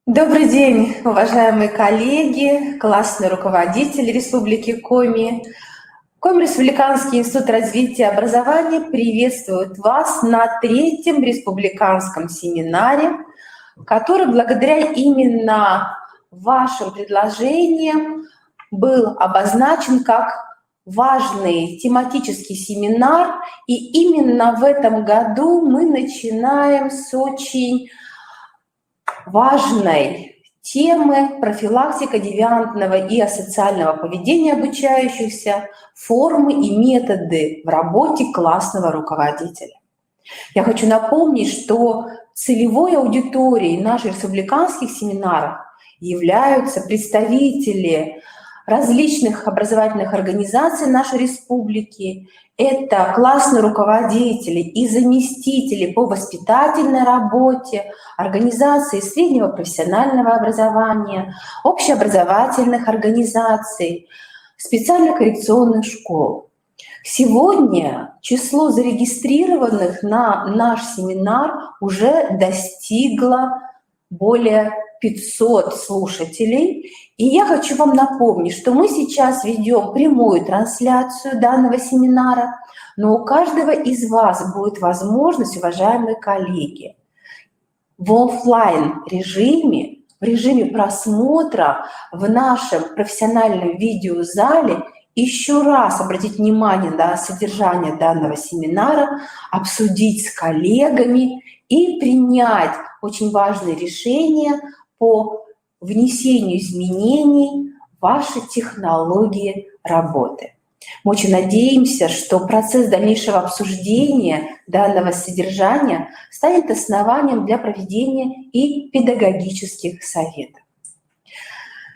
Добрый день, уважаемые коллеги, классные руководители Республики Коми. Коми Республиканский институт развития и образования приветствует вас на третьем республиканском семинаре, который благодаря именно вашим предложениям был обозначен как важный тематический семинар. И именно в этом году мы начинаем с очень важной темы профилактика девиантного и асоциального поведения обучающихся, формы и методы в работе классного руководителя. Я хочу напомнить, что целевой аудиторией наших республиканских семинаров являются представители различных образовательных организаций нашей республики. Это классные руководители и заместители по воспитательной работе, организации среднего профессионального образования, общеобразовательных организаций, специальных коррекционных школ. Сегодня число зарегистрированных на наш семинар уже достигло более 500 слушателей. И я хочу вам напомнить, что мы сейчас ведем прямую трансляцию данного семинара, но у каждого из вас будет возможность, уважаемые коллеги, в офлайн режиме, в режиме просмотра в нашем профессиональном видеозале еще раз обратить внимание на содержание данного семинара, обсудить с коллегами и принять очень важные решения по внесению изменений в ваши технологии работы. Мы очень надеемся, что процесс дальнейшего обсуждения данного содержания станет основанием для проведения и педагогических советов.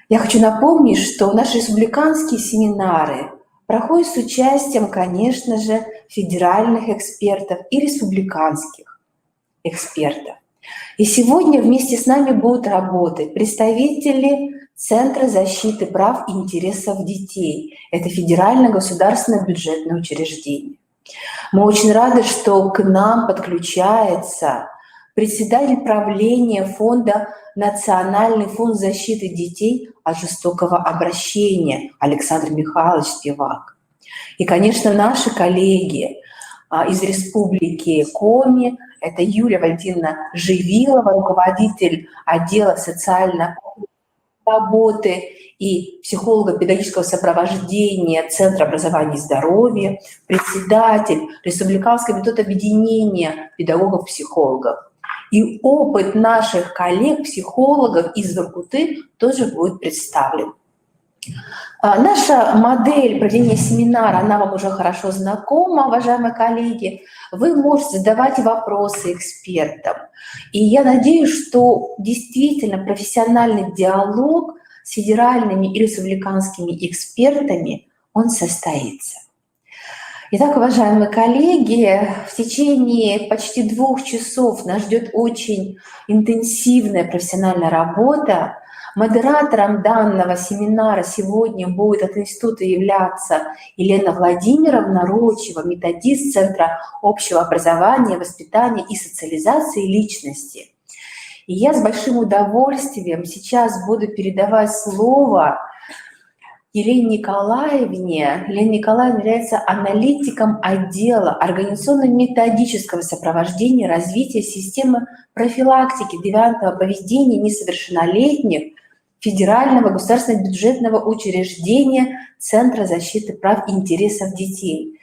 Я хочу напомнить, что наши республиканские семинары проходят с участием, конечно же, федеральных экспертов и республиканских экспертов. И сегодня вместе с нами будут работать представители Центра защиты прав и интересов детей. Это федеральное государственное бюджетное учреждение. Мы очень рады, что к нам подключается председатель правления фонда «Национальный фонд защиты детей от жестокого обращения» Александр Михайлович Спивак. И, конечно, наши коллеги из Республики Коми, это Юлия Валентиновна Живилова, руководитель отдела социальной работы и психолого-педагогического сопровождения Центра образования и здоровья, председатель Республиканского метода объединения педагогов-психологов. И опыт наших коллег-психологов из Воркуты тоже будет представлен. Наша модель проведения семинара, она вам уже хорошо знакома, уважаемые коллеги. Вы можете задавать вопросы экспертам. И я надеюсь, что действительно профессиональный диалог с федеральными и республиканскими экспертами, он состоится. Итак, уважаемые коллеги, в течение почти 2 часов нас ждет очень интенсивная профессиональная работа. Модератором данного семинара сегодня будет от института являться Елена Владимировна Рочева, методист Центра общего образования, воспитания и социализации личности. И я с большим удовольствием сейчас буду передавать слово Елене Николаевне. Елена Николаевна является аналитиком отдела организационно-методического сопровождения развития системы профилактики девиантного поведения несовершеннолетних Федерального государственного бюджетного учреждения Центра защиты прав и интересов детей.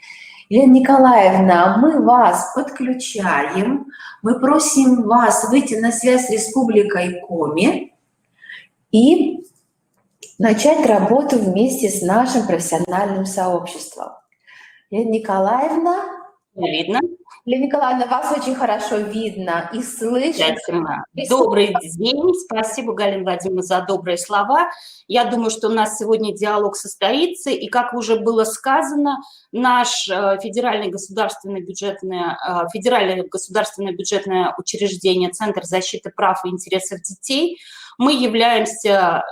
Елена Николаевна, мы вас подключаем, мы просим вас выйти на связь с Республикой Коми и начать работу вместе с нашим профессиональным сообществом. Елена Николаевна. Видно? Елена Николаевна, вас очень хорошо видно и слышно. Добрый день. Спасибо, Галина Владимировна, за добрые слова. Я думаю, что у нас сегодня диалог состоится. И, как уже было сказано, наш федеральное государственное бюджетное учреждение Центр защиты прав и интересов детей, мы являемся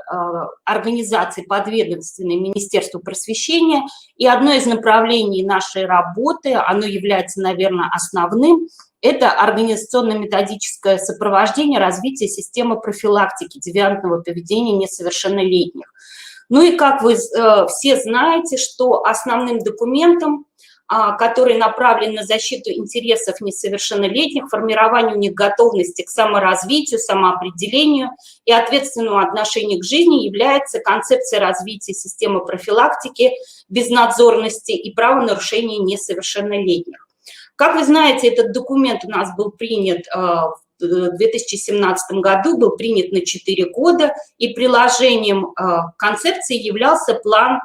организацией подведомственной Министерству просвещения, и одно из направлений нашей работы, оно является, наверное, основным, это организационно-методическое сопровождение развития системы профилактики девиантного поведения несовершеннолетних. Ну и как вы все знаете, что основным документом, который направлен на защиту интересов несовершеннолетних, формированию у них готовности к саморазвитию, самоопределению и ответственному отношению к жизни, является концепция развития системы профилактики безнадзорности и правонарушений несовершеннолетних. Как вы знаете, этот документ у нас был принят в 2017 году, был принят на 4 года, и приложением концепции являлся план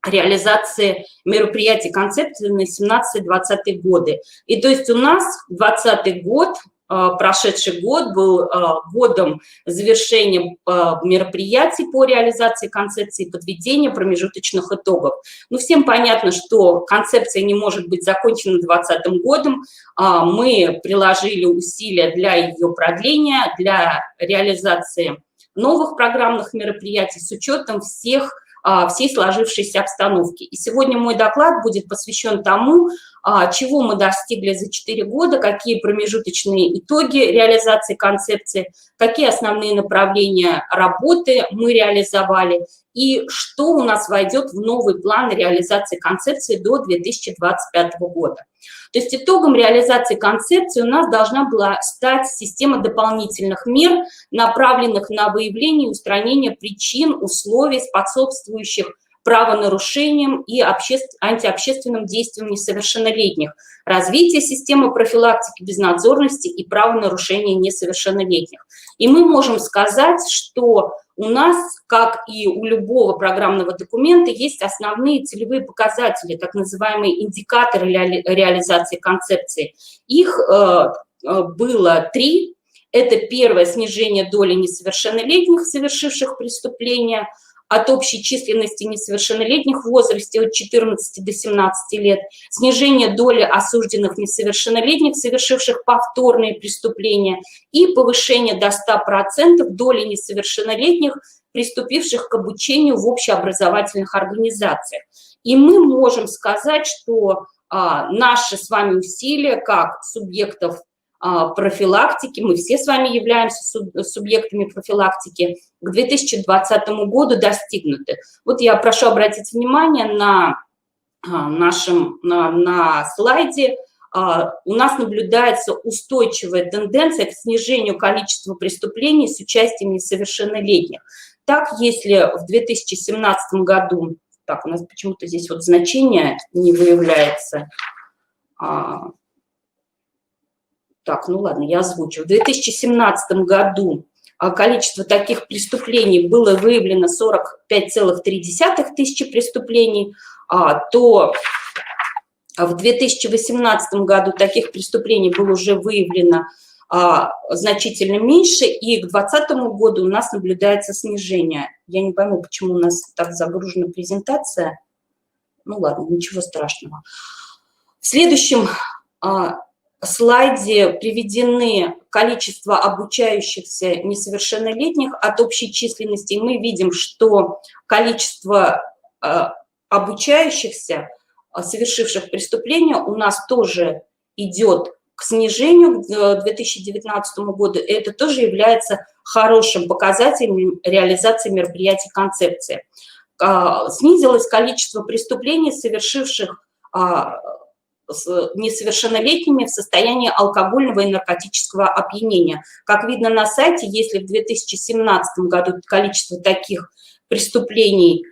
реализации мероприятий концепции на 17-20 годы. И то есть у нас 20 год, прошедший год, был годом завершения мероприятий по реализации концепции, подведения промежуточных итогов. Ну, всем понятно, что концепция не может быть закончена 2020 годом. Мы приложили усилия для ее продления, для реализации новых программных мероприятий с учетом всей сложившейся обстановки. И сегодня мой доклад будет посвящен тому, чего мы достигли за 4 года, какие промежуточные итоги реализации концепции, какие основные направления работы мы реализовали и что у нас войдет в новый план реализации концепции до 2025 года. То есть итогом реализации концепции у нас должна была стать система дополнительных мер, направленных на выявление и устранение причин, условий, способствующих правонарушениям и антиобщественным действиям несовершеннолетних, развитие системы профилактики безнадзорности и правонарушений несовершеннолетних. И мы можем сказать, что у нас, как и у любого программного документа, есть основные целевые показатели, так называемые индикаторы реализации концепции. Их было 3. Это первое – снижение доли несовершеннолетних, совершивших преступления, от общей численности несовершеннолетних в возрасте от 14 до 17 лет, снижение доли осужденных несовершеннолетних, совершивших повторные преступления, и повышение до 100% доли несовершеннолетних, приступивших к обучению в общеобразовательных организациях. И мы можем сказать, что наши с вами усилия как субъектов профилактики, мы все с вами являемся субъектами профилактики, к 2020 году достигнуты. Вот я прошу обратить внимание на слайде. У нас наблюдается устойчивая тенденция к снижению количества преступлений с участием несовершеннолетних. Так, если в 2017 году, так, у нас почему-то здесь вот значение не выявляется. Так, ну ладно, я озвучу. В 2017 году количество таких преступлений было выявлено 45,3 тысячи преступлений, то в 2018 году таких преступлений было уже выявлено значительно меньше, и к 2020 году у нас наблюдается снижение. Я не пойму, почему у нас так загружена презентация. Ну ладно, ничего страшного. В следующем слайде приведены количество обучающихся несовершеннолетних от общей численности. И мы видим, что количество обучающихся, совершивших преступления, у нас тоже идет к снижению к 2019 году. И это тоже является хорошим показателем реализации мероприятий концепции. Снизилось количество преступлений, совершивших с несовершеннолетними в состоянии алкогольного и наркотического опьянения. Как видно на сайте, если в 2017 году количество таких преступлений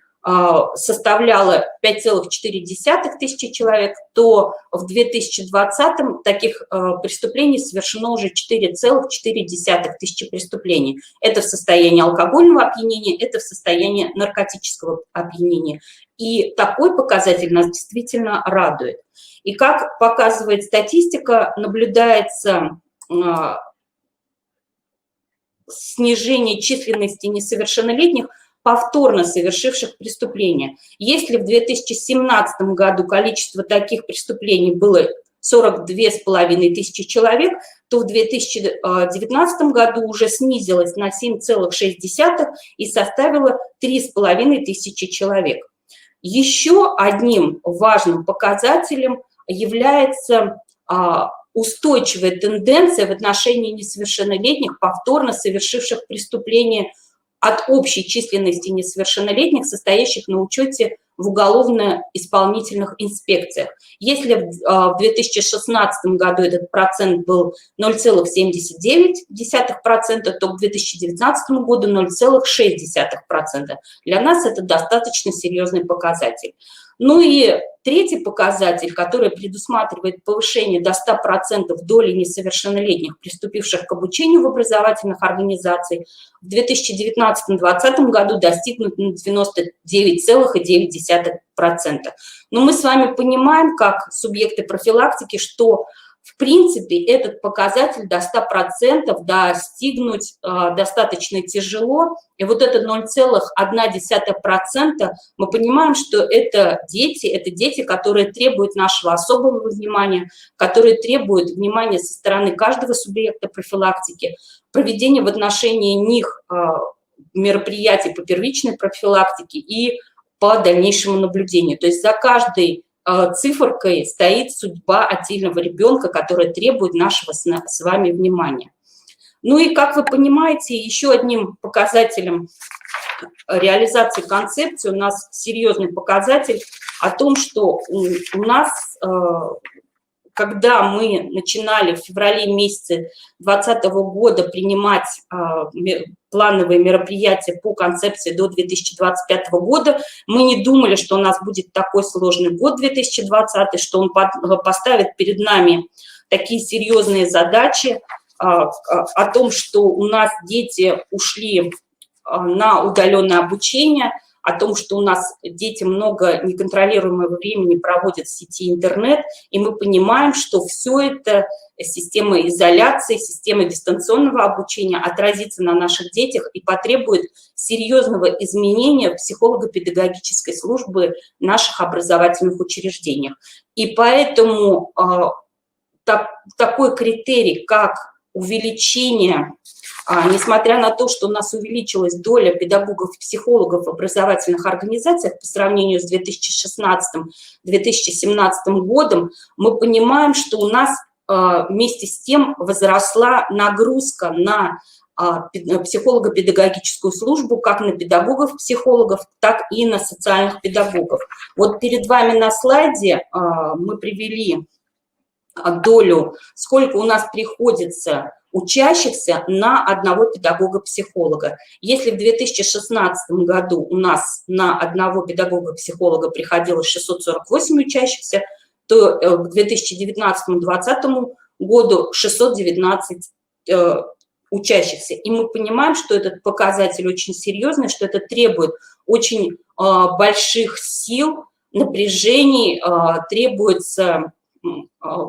составляло 5,4 тысячи человек, то в 2020 таких преступлений совершено уже 4,4 тысячи преступлений. Это в состоянии алкогольного опьянения, это в состоянии наркотического опьянения. И такой показатель нас действительно радует. И как показывает статистика, наблюдается снижение численности несовершеннолетних, повторно совершивших преступления. Если в 2017 году количество таких преступлений было 42,5 тысячи человек, то в 2019 году уже снизилось на 7,6 и составило 3,5 тысячи человек. Еще одним важным показателем является устойчивая тенденция в отношении несовершеннолетних, повторно совершивших преступления от общей численности несовершеннолетних, состоящих на учете в уголовно-исполнительных инспекциях. Если в 2016 году этот процент был 0,79%, то к 2019 году 0,6%. Для нас это достаточно серьезный показатель. Ну и третий показатель, который предусматривает повышение до 100% доли несовершеннолетних, приступивших к обучению в образовательных организациях, в 2019-2020 году достигнут 99,9%. Но мы с вами понимаем, как субъекты профилактики, что в принципе этот показатель до 100% достигнуть достаточно тяжело. И вот это 0,1% мы понимаем, что это дети, которые требуют нашего особого внимания, которые требуют внимания со стороны каждого субъекта профилактики, проведения в отношении них мероприятий по первичной профилактике и по дальнейшему наблюдению. То есть за каждой циферкой стоит судьба отдельного ребенка, которая требует нашего с вами внимания. Ну и, как вы понимаете, еще одним показателем реализации концепции у нас серьезный показатель о том, что у нас, когда мы начинали в феврале месяце 2020 года принимать плановые мероприятия по концепции до 2025 года, мы не думали, что у нас будет такой сложный год 2020, что он поставит перед нами такие серьезные задачи о том, что у нас дети ушли на удаленное обучение, о том, что у нас дети много неконтролируемого времени проводят в сети интернет, и мы понимаем, что все это, система изоляции, система дистанционного обучения отразится на наших детях и потребует серьезного изменения психолого-педагогической службы в наших образовательных учреждениях. И поэтому такой критерий, как увеличение, несмотря на то, что у нас увеличилась доля педагогов-психологов в образовательных организациях по сравнению с 2016-2017 годом, мы понимаем, что у нас вместе с тем возросла нагрузка на психолого-педагогическую службу, как на педагогов-психологов, так и на социальных педагогов. Вот перед вами на слайде мы привели долю, сколько у нас приходится учащихся на одного педагога-психолога. Если в 2016 году у нас на одного педагога-психолога приходилось 648 учащихся, то к 2019-2020 году 619 учащихся. И мы понимаем, что этот показатель очень серьезный, что это требует очень больших сил, напряжений, требуется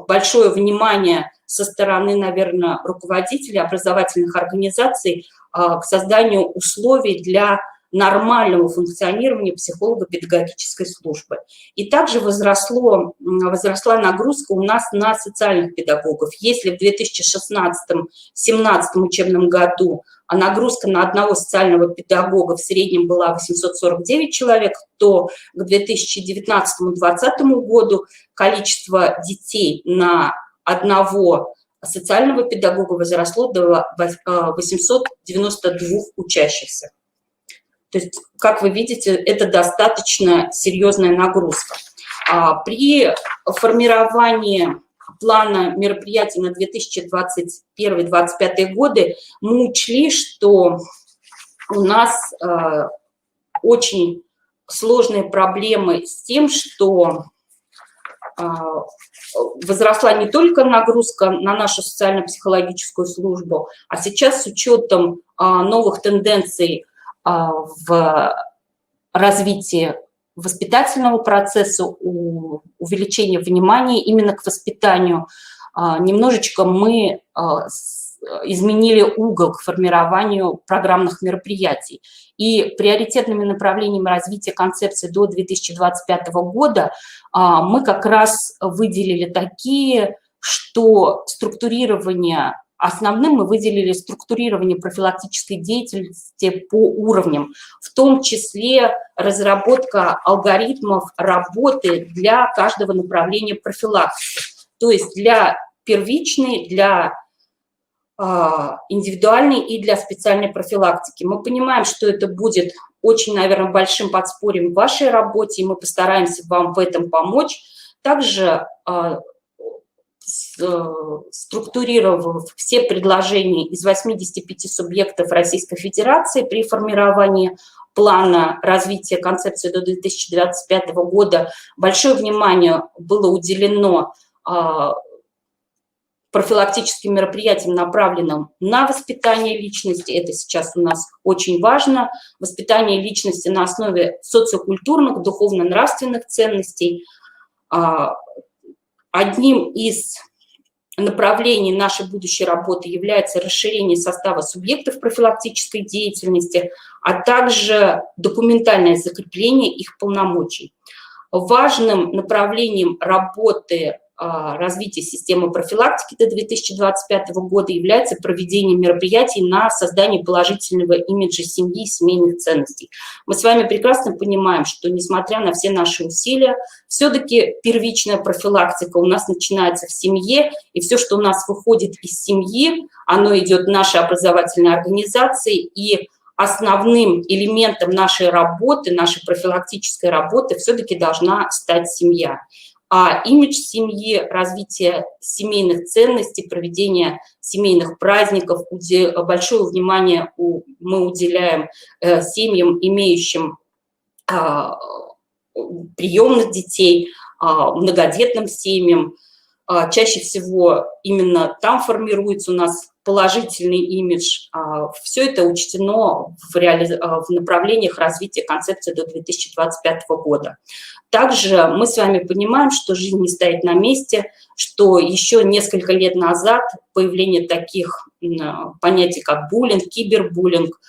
большое внимание со стороны, наверное, руководителей образовательных организаций к созданию условий для нормального функционирования психолого-педагогической службы. И также возросла нагрузка у нас на социальных педагогов. Если в 2016-2017 учебном году нагрузка на одного социального педагога в среднем была 849 человек, то к 2019-2020 году количество детей на одного социального педагога возросло до 892 учащихся. То есть, как вы видите, это достаточно серьезная нагрузка. При формировании плана мероприятий на 2021-2025 годы мы учли, что у нас очень сложные проблемы с тем, что возросла не только нагрузка на нашу социально-психологическую службу, а сейчас с учетом новых тенденций в развитии воспитательного процесса, увеличения внимания именно к воспитанию, немножечко мы изменили угол к формированию программных мероприятий. И приоритетными направлениями развития концепции до 2025 года мы как раз выделили такие, что структурирование, основным мы выделили структурирование профилактической деятельности по уровням, в том числе разработка алгоритмов работы для каждого направления профилактики. То есть для первичный для индивидуальной и для специальной профилактики. Мы понимаем, что это будет очень, наверное, большим подспорьем в вашей работе, и мы постараемся вам в этом помочь. Также структурировав все предложения из 85 субъектов Российской Федерации при формировании плана развития концепции до 2025 года, большое внимание было уделено профилактическим мероприятиям, направленным на воспитание личности. Это сейчас у нас очень важно. Воспитание личности на основе социокультурных, духовно-нравственных ценностей. Одним из направлений нашей будущей работы является расширение состава субъектов профилактической деятельности, а также документальное закрепление их полномочий. Важным направлением работы развития системы профилактики до 2025 года является проведение мероприятий на создание положительного имиджа семьи и семейных ценностей. Мы с вами прекрасно понимаем, что несмотря на все наши усилия, все-таки первичная профилактика у нас начинается в семье, и все, что у нас выходит из семьи, оно идет в наши образовательные организации, и основным элементом нашей работы, нашей профилактической работы все-таки должна стать семья. А имидж семьи, развитие семейных ценностей, проведение семейных праздников, большое внимание мы уделяем семьям, имеющим приемных детей, многодетным семьям. Чаще всего именно там формируется у нас положительный имидж. Все это учтено в направлениях развития концепции до 2025 года. Также мы с вами понимаем, что жизнь не стоит на месте, что еще несколько лет назад появление таких понятий, как буллинг, кибербуллинг,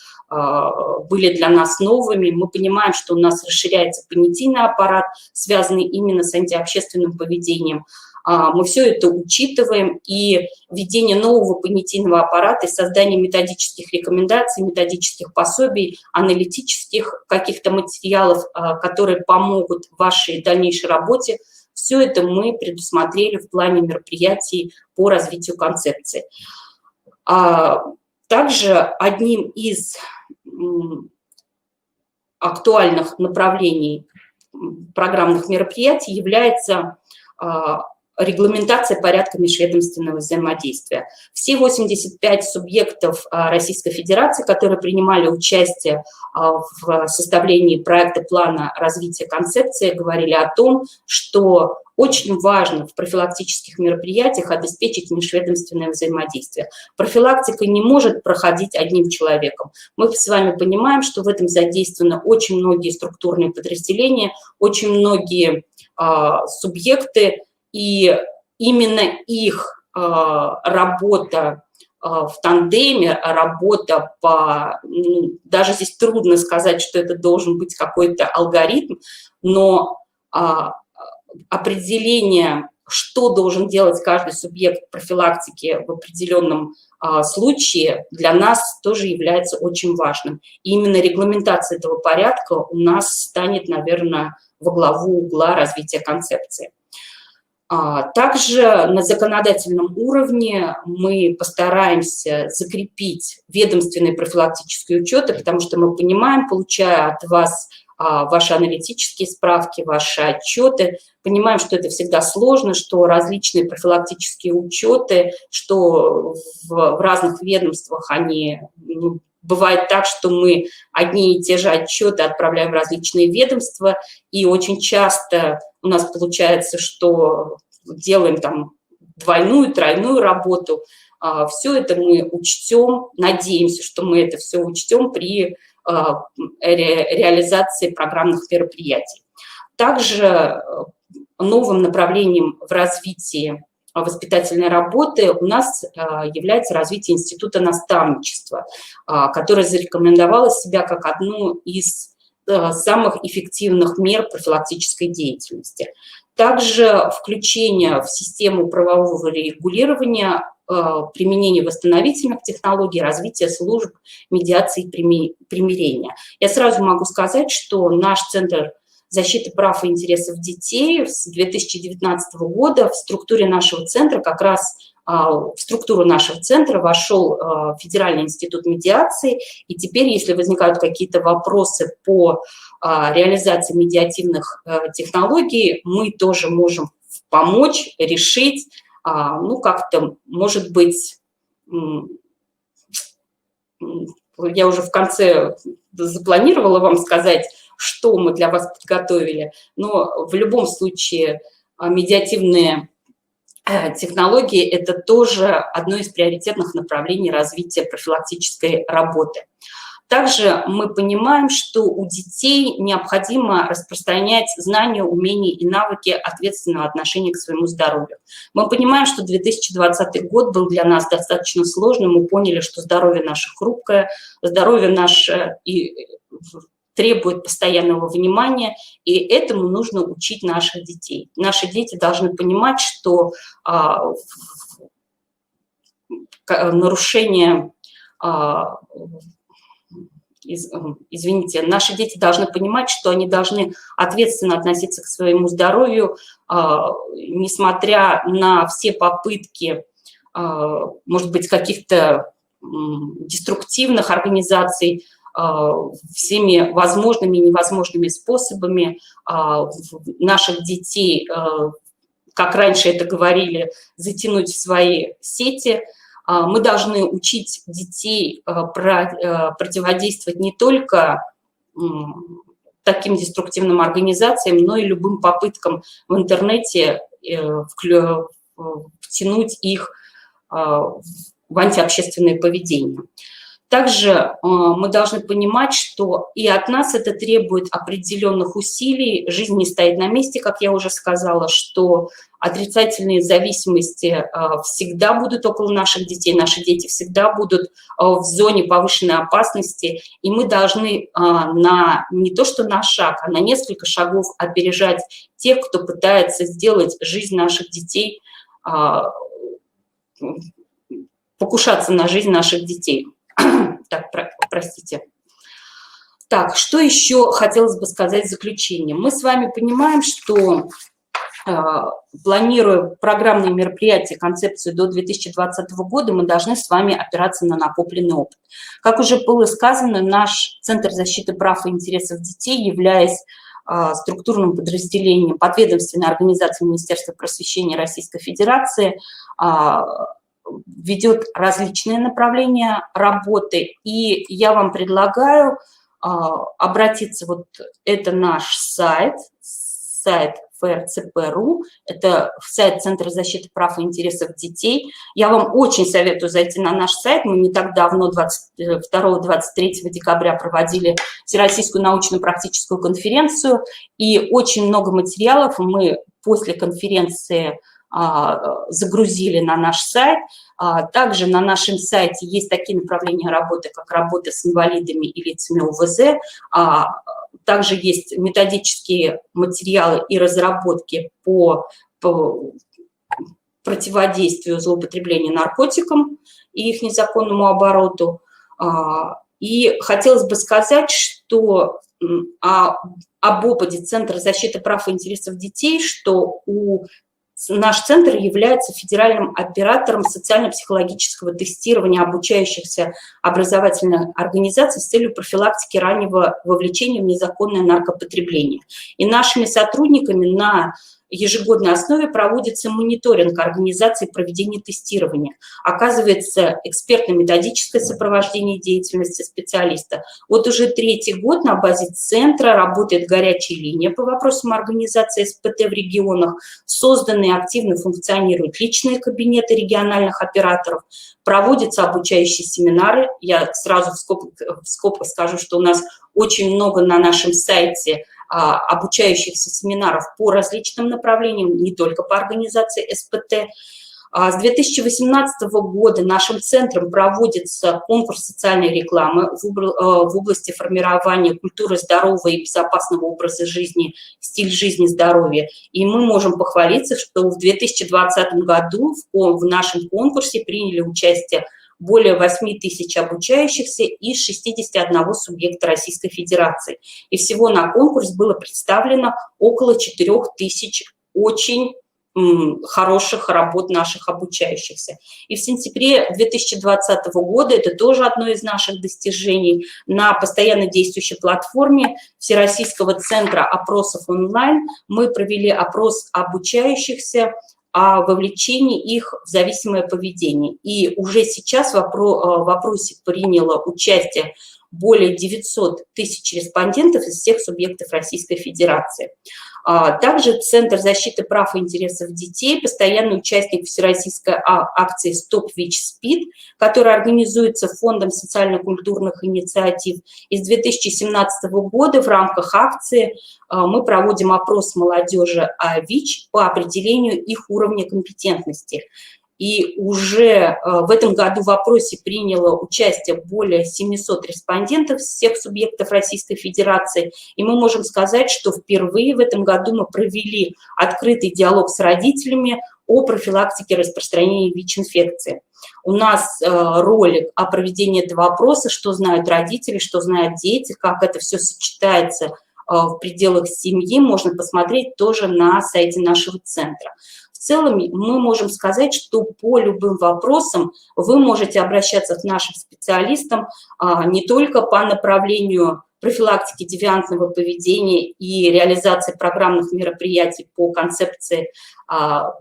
были для нас новыми. Мы понимаем, что у нас расширяется понятийный аппарат, связанный именно с антиобщественным поведением. Мы все это учитываем, и введение нового понятийного аппарата и создание методических рекомендаций, методических пособий, аналитических каких-то материалов, которые помогут вашей дальнейшей работе, все это мы предусмотрели в плане мероприятий по развитию концепции. Также одним из актуальных направлений программных мероприятий является регламентация порядка межведомственного взаимодействия. Все 85 субъектов Российской Федерации, которые принимали участие в составлении проекта плана развития концепции, говорили о том, что очень важно в профилактических мероприятиях обеспечить межведомственное взаимодействие. Профилактика не может проходить одним человеком. Мы с вами понимаем, что в этом задействованы очень многие структурные подразделения, очень многие субъекты, и именно их работа в тандеме, работа по... Даже здесь трудно сказать, что это должен быть какой-то алгоритм, но определение, что должен делать каждый субъект профилактики в определенном случае, для нас тоже является очень важным. И именно регламентация этого порядка у нас станет, наверное, во главу угла развития концепции. Также на законодательном уровне мы постараемся закрепить ведомственные профилактические учеты, потому что мы понимаем, получая от вас ваши аналитические справки, ваши отчеты, понимаем, что это всегда сложно, что различные профилактические учеты, что в разных ведомствах они... Бывает так, что мы одни и те же отчеты отправляем в различные ведомства, и очень часто у нас получается, что делаем там двойную, тройную работу. Все это мы учтем, надеемся, что мы это все учтем при реализации программных мероприятий. Также новым направлением в развитии воспитательной работы у нас является развитие института наставничества, которое зарекомендовало себя как одну из самых эффективных мер профилактической деятельности. Также включение в систему правового регулирования, применение восстановительных технологий, развитие служб медиации и примирения. Я сразу могу сказать, что наш Центр защиты прав и интересов детей с 2019 года в структуре нашего центра как раз в структуру нашего центра вошел Федеральный институт медиации, и теперь, если возникают какие-то вопросы по реализации медиативных технологий, мы тоже можем помочь, решить, ну, как-то, может быть, я уже в конце запланировала вам сказать, что мы для вас подготовили, но в любом случае медиативные технологии – это тоже одно из приоритетных направлений развития профилактической работы. Также мы понимаем, что у детей необходимо распространять знания, умения и навыки ответственного отношения к своему здоровью. Мы понимаем, что 2020 год был для нас достаточно сложным. Мы поняли, что здоровье наше хрупкое, здоровье наше требует постоянного внимания, и этому нужно учить наших детей. Наши дети должны понимать, что нарушение... Извините, наши дети должны понимать, что они должны ответственно относиться к своему здоровью, несмотря на все попытки, может быть, каких-то деструктивных организаций, всеми возможными и невозможными способами наших детей, как раньше это говорили, затянуть в свои сети. Мы должны учить детей противодействовать не только таким деструктивным организациям, но и любым попыткам в интернете втянуть их в антиобщественное поведение. Также мы должны понимать, что и от нас это требует определенных усилий. Жизнь не стоит на месте, как я уже сказала, что отрицательные зависимости всегда будут около наших детей, наши дети всегда будут в зоне повышенной опасности, и мы должны не то что на шаг, а на несколько шагов опережать тех, кто пытается сделать жизнь наших детей, покушаться на жизнь наших детей. Так, простите. Так, что еще хотелось бы сказать в заключение? Мы с вами понимаем, что планируя программные мероприятия, концепцию до 2020 года, мы должны с вами опираться на накопленный опыт. Как уже было сказано, наш Центр защиты прав и интересов детей, являясь структурным подразделением подведомственной организации Министерства просвещения Российской Федерации, ведет различные направления работы, и я вам предлагаю обратиться, вот это наш сайт ФРЦП.ру, это сайт Центра защиты прав и интересов детей. Я вам очень советую зайти на наш сайт. Мы не так давно, 22-23 декабря, проводили Всероссийскую научно-практическую конференцию, и очень много материалов мы после конференции загрузили на наш сайт. Также на нашем сайте есть такие направления работы, как работа с инвалидами и лицами ОВЗ. Также есть методические материалы и разработки по противодействию злоупотреблению наркотикам и их незаконному обороту. И хотелось бы сказать, что об опыте Центра защиты прав и интересов детей, что наш центр является федеральным оператором социально-психологического тестирования обучающихся образовательных организаций с целью профилактики раннего вовлечения в незаконное наркопотребление. И нашими сотрудниками на ежегодной основе проводится мониторинг организации проведения тестирования. Оказывается экспертно-методическое сопровождение деятельности специалиста. Вот уже 3-й год на базе центра работает горячая линия по вопросам организации СПТ в регионах. Созданы и активно функционируют личные кабинеты региональных операторов. Проводятся обучающие семинары. Я сразу в скобках скажу, что у нас очень много на нашем сайте обучающихся семинаров по различным направлениям, не только по организации СПТ. С 2018 года нашим центром проводится конкурс социальной рекламы в области формирования культуры здорового и безопасного образа жизни, стиль жизни, здоровья. И мы можем похвалиться, что в 2020 году в нашем конкурсе приняли участие более 8 тысяч обучающихся из 61 субъекта Российской Федерации. И всего на конкурс было представлено около 4 тысяч очень хороших работ наших обучающихся. И в сентябре 2020 года, это тоже одно из наших достижений, на постоянно действующей платформе Всероссийского центра опросов онлайн мы провели опрос обучающихся о вовлечении их в зависимое поведение. И уже сейчас в опросе приняло участие более 900 тысяч респондентов из всех субъектов Российской Федерации. Также Центр защиты прав и интересов детей, постоянный участник всероссийской акции «Стоп ВИЧ-СПИД», которая организуется Фондом социально-культурных инициатив. И с 2017 года в рамках акции мы проводим опрос молодежи о ВИЧ по определению их уровня компетентности. И уже в этом году в опросе приняло участие более 700 респондентов из всех субъектов Российской Федерации. И мы можем сказать, что впервые в этом году мы провели открытый диалог с родителями о профилактике распространения ВИЧ-инфекции. У нас ролик о проведении этого опроса, что знают родители, что знают дети, как это все сочетается в пределах семьи, можно посмотреть тоже на сайте нашего центра. В целом мы можем сказать, что по любым вопросам вы можете обращаться к нашим специалистам не только по направлению профилактики девиантного поведения и реализации программных мероприятий по концепции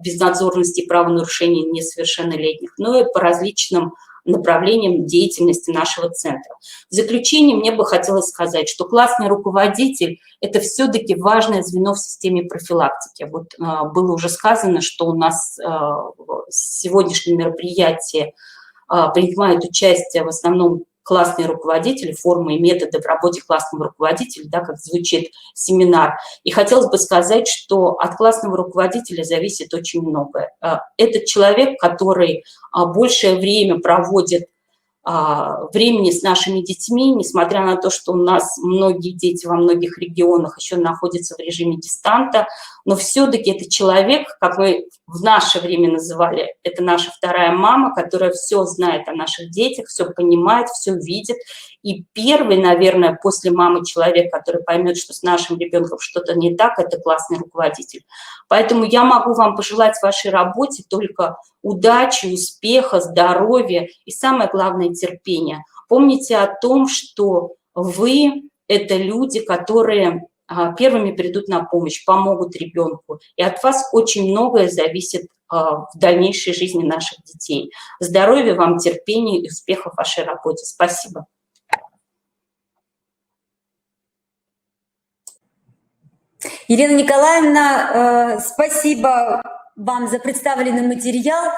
безнадзорности и правонарушений несовершеннолетних, но и по различным направлениям деятельности нашего центра. В заключение мне бы хотелось сказать, что классный руководитель – это все-таки важное звено в системе профилактики. Вот было уже сказано, что у нас в сегодняшнем мероприятии принимают участие в основном классные руководители, формы и методы в работе классного руководителя, да, как звучит семинар. И хотелось бы сказать, что от классного руководителя зависит очень многое. Это человек, который большее время проводит времени с нашими детьми, несмотря на то, что у нас многие дети во многих регионах еще находятся в режиме дистанта, но все-таки это человек, как мы в наше время называли, это наша вторая мама, которая все знает о наших детях, все понимает, все видит. И первый, наверное, после мамы человек, который поймет, что с нашим ребенком что-то не так, это классный руководитель. Поэтому я могу вам пожелать в вашей работе только удачи, успеха, здоровья и, самое главное, терпения. Помните о том, что вы – это люди, которые первыми придут на помощь, помогут ребенку. И от вас очень многое зависит в дальнейшей жизни наших детей. Здоровья вам, терпения и успехов в вашей работе. Спасибо. Елена Николаевна, спасибо вам за представленный материал.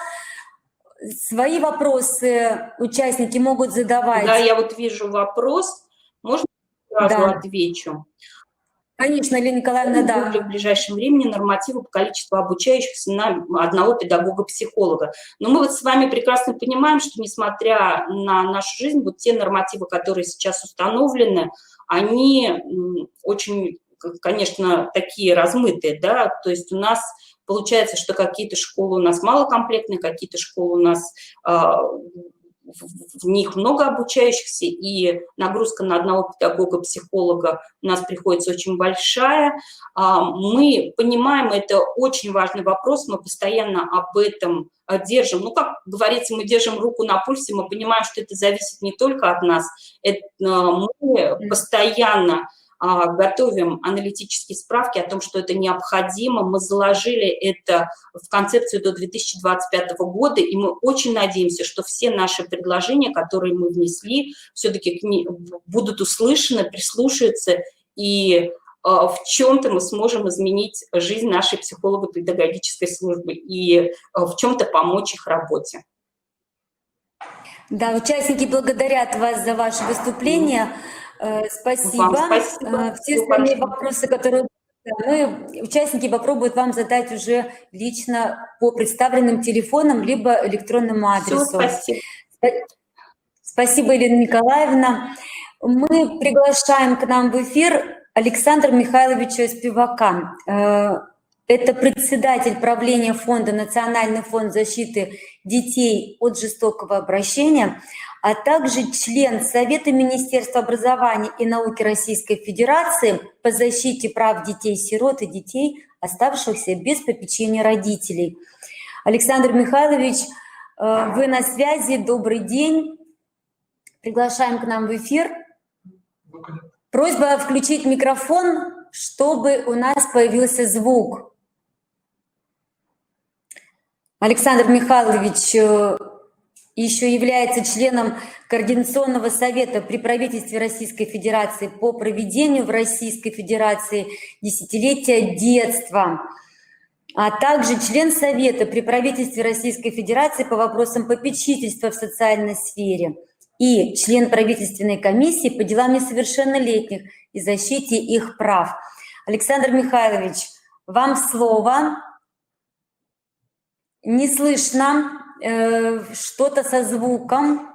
Свои вопросы участники могут задавать. Да, я вот вижу вопрос. Можно сразу отвечу? Конечно, Елена Николаевна, да. В ближайшем времени нормативы по количеству обучающихся на одного педагога-психолога. Но мы вот с вами прекрасно понимаем, что несмотря на нашу жизнь, вот те нормативы, которые сейчас установлены, они очень, конечно, такие размытые, да, то есть у нас получается, что какие-то школы у нас малокомплектные, какие-то школы у нас в них много обучающихся, и нагрузка на одного педагога-психолога у нас приходится очень большая. Мы понимаем, это очень важный вопрос, мы постоянно об этом держим. Ну, как говорится, мы держим руку на пульсе, мы понимаем, что это зависит не только от нас, мы постоянно готовим аналитические справки о том, что это необходимо. Мы заложили это в концепцию до 2025 года, и мы очень надеемся, что все наши предложения, которые мы внесли, все-таки будут услышаны, прислушаются, и в чем-то мы сможем изменить жизнь нашей психолого-педагогической службы и в чем-то помочь их работе. Да, участники благодарят вас за ваше выступление. Спасибо. Спасибо. Все остальные вопросы, которые участники попробуют вам задать уже лично по представленным телефонам либо электронному адресу. Все, спасибо. Спасибо, Елена Николаевна. Мы приглашаем к нам в эфир Александра Михайловича Спивака. Это председатель правления фонда «Национальный фонд защиты детей от жестокого обращения». а также член Совета Министерства образования и науки Российской Федерации по защите прав детей-сирот и детей, оставшихся без попечения родителей. Александр Михайлович, вы на связи, добрый день. Приглашаем к нам в эфир. Просьба включить микрофон, чтобы у нас появился звук. Александр Михайлович еще является членом Координационного совета при правительстве Российской Федерации по проведению в Российской Федерации десятилетия детства, а также член Совета при правительстве Российской Федерации по вопросам попечительства в социальной сфере и член правительственной комиссии по делам несовершеннолетних и защите их прав. Александр Михайлович, вам слово. Не слышно, что-то со звуком.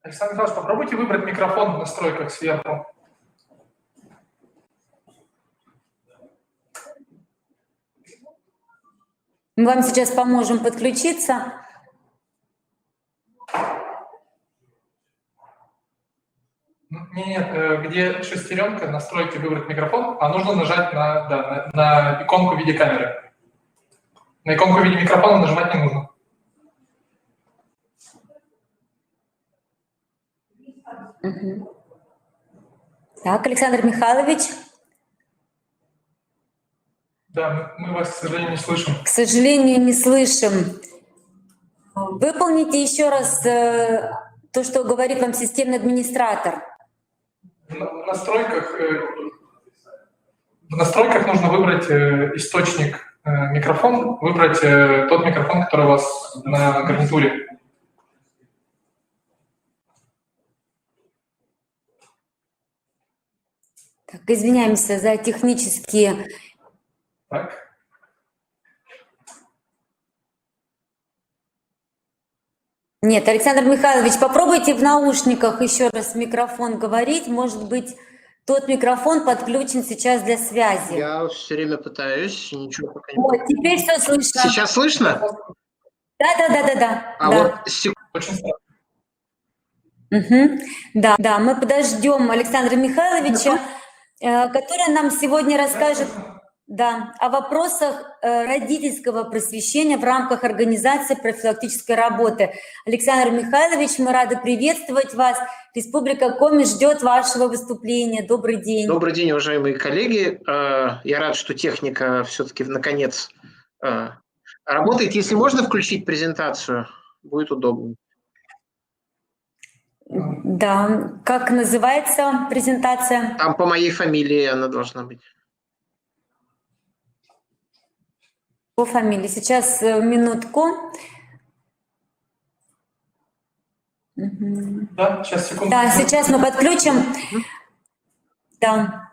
Александр Михайлович, попробуйте выбрать микрофон в настройках сверху. Мы вам сейчас поможем подключиться. Нет, где шестеренка, настройки, выбрать микрофон, а нужно нажать на иконку в виде камеры. На иконку в виде микрофона нажимать не нужно. Угу. Так, Александр Михайлович. Да, мы вас, к сожалению, не слышим. К сожалению, не слышим. Выполните еще раз то, что говорит вам системный администратор. В настройках нужно выбрать источник микрофон, выбрать тот микрофон, который у вас на гарнитуре. Так, извиняемся за технические... Так. Нет, Александр Михайлович, попробуйте в наушниках еще раз в микрофон говорить. Может быть, тот микрофон подключен сейчас для связи. Я все время пытаюсь, ничего пока не... Вот, теперь все слышно. Сейчас слышно? Да. А да. вот секунду. Угу. Да, мы подождем Александра Михайловича, который нам сегодня расскажет о вопросах родительского просвещения в рамках организации профилактической работы. Александр Михайлович, мы рады приветствовать вас. Республика Коми ждет вашего выступления. Добрый день. Добрый день, уважаемые коллеги. Я рад, что техника все-таки наконец работает. Если можно включить презентацию, будет удобно. Да, как называется презентация? Там по моей фамилии она должна быть. По фамилии. Сейчас минутку. Да, сейчас, секунду. Да, сейчас мы подключим. Да.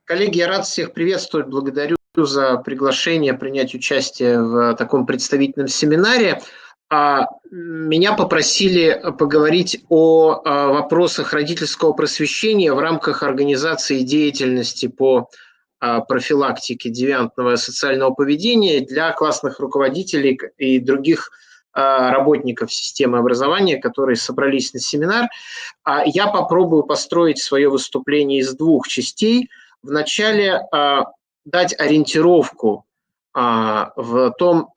Коллеги, я рад всех приветствовать. Благодарю за приглашение принять участие в таком представительном семинаре. Меня попросили поговорить о вопросах родительского просвещения в рамках организации деятельности по профилактике девиантного социального поведения для классных руководителей и других работников системы образования, которые собрались на семинар. Я попробую построить свое выступление из двух частей. Вначале дать ориентировку в том,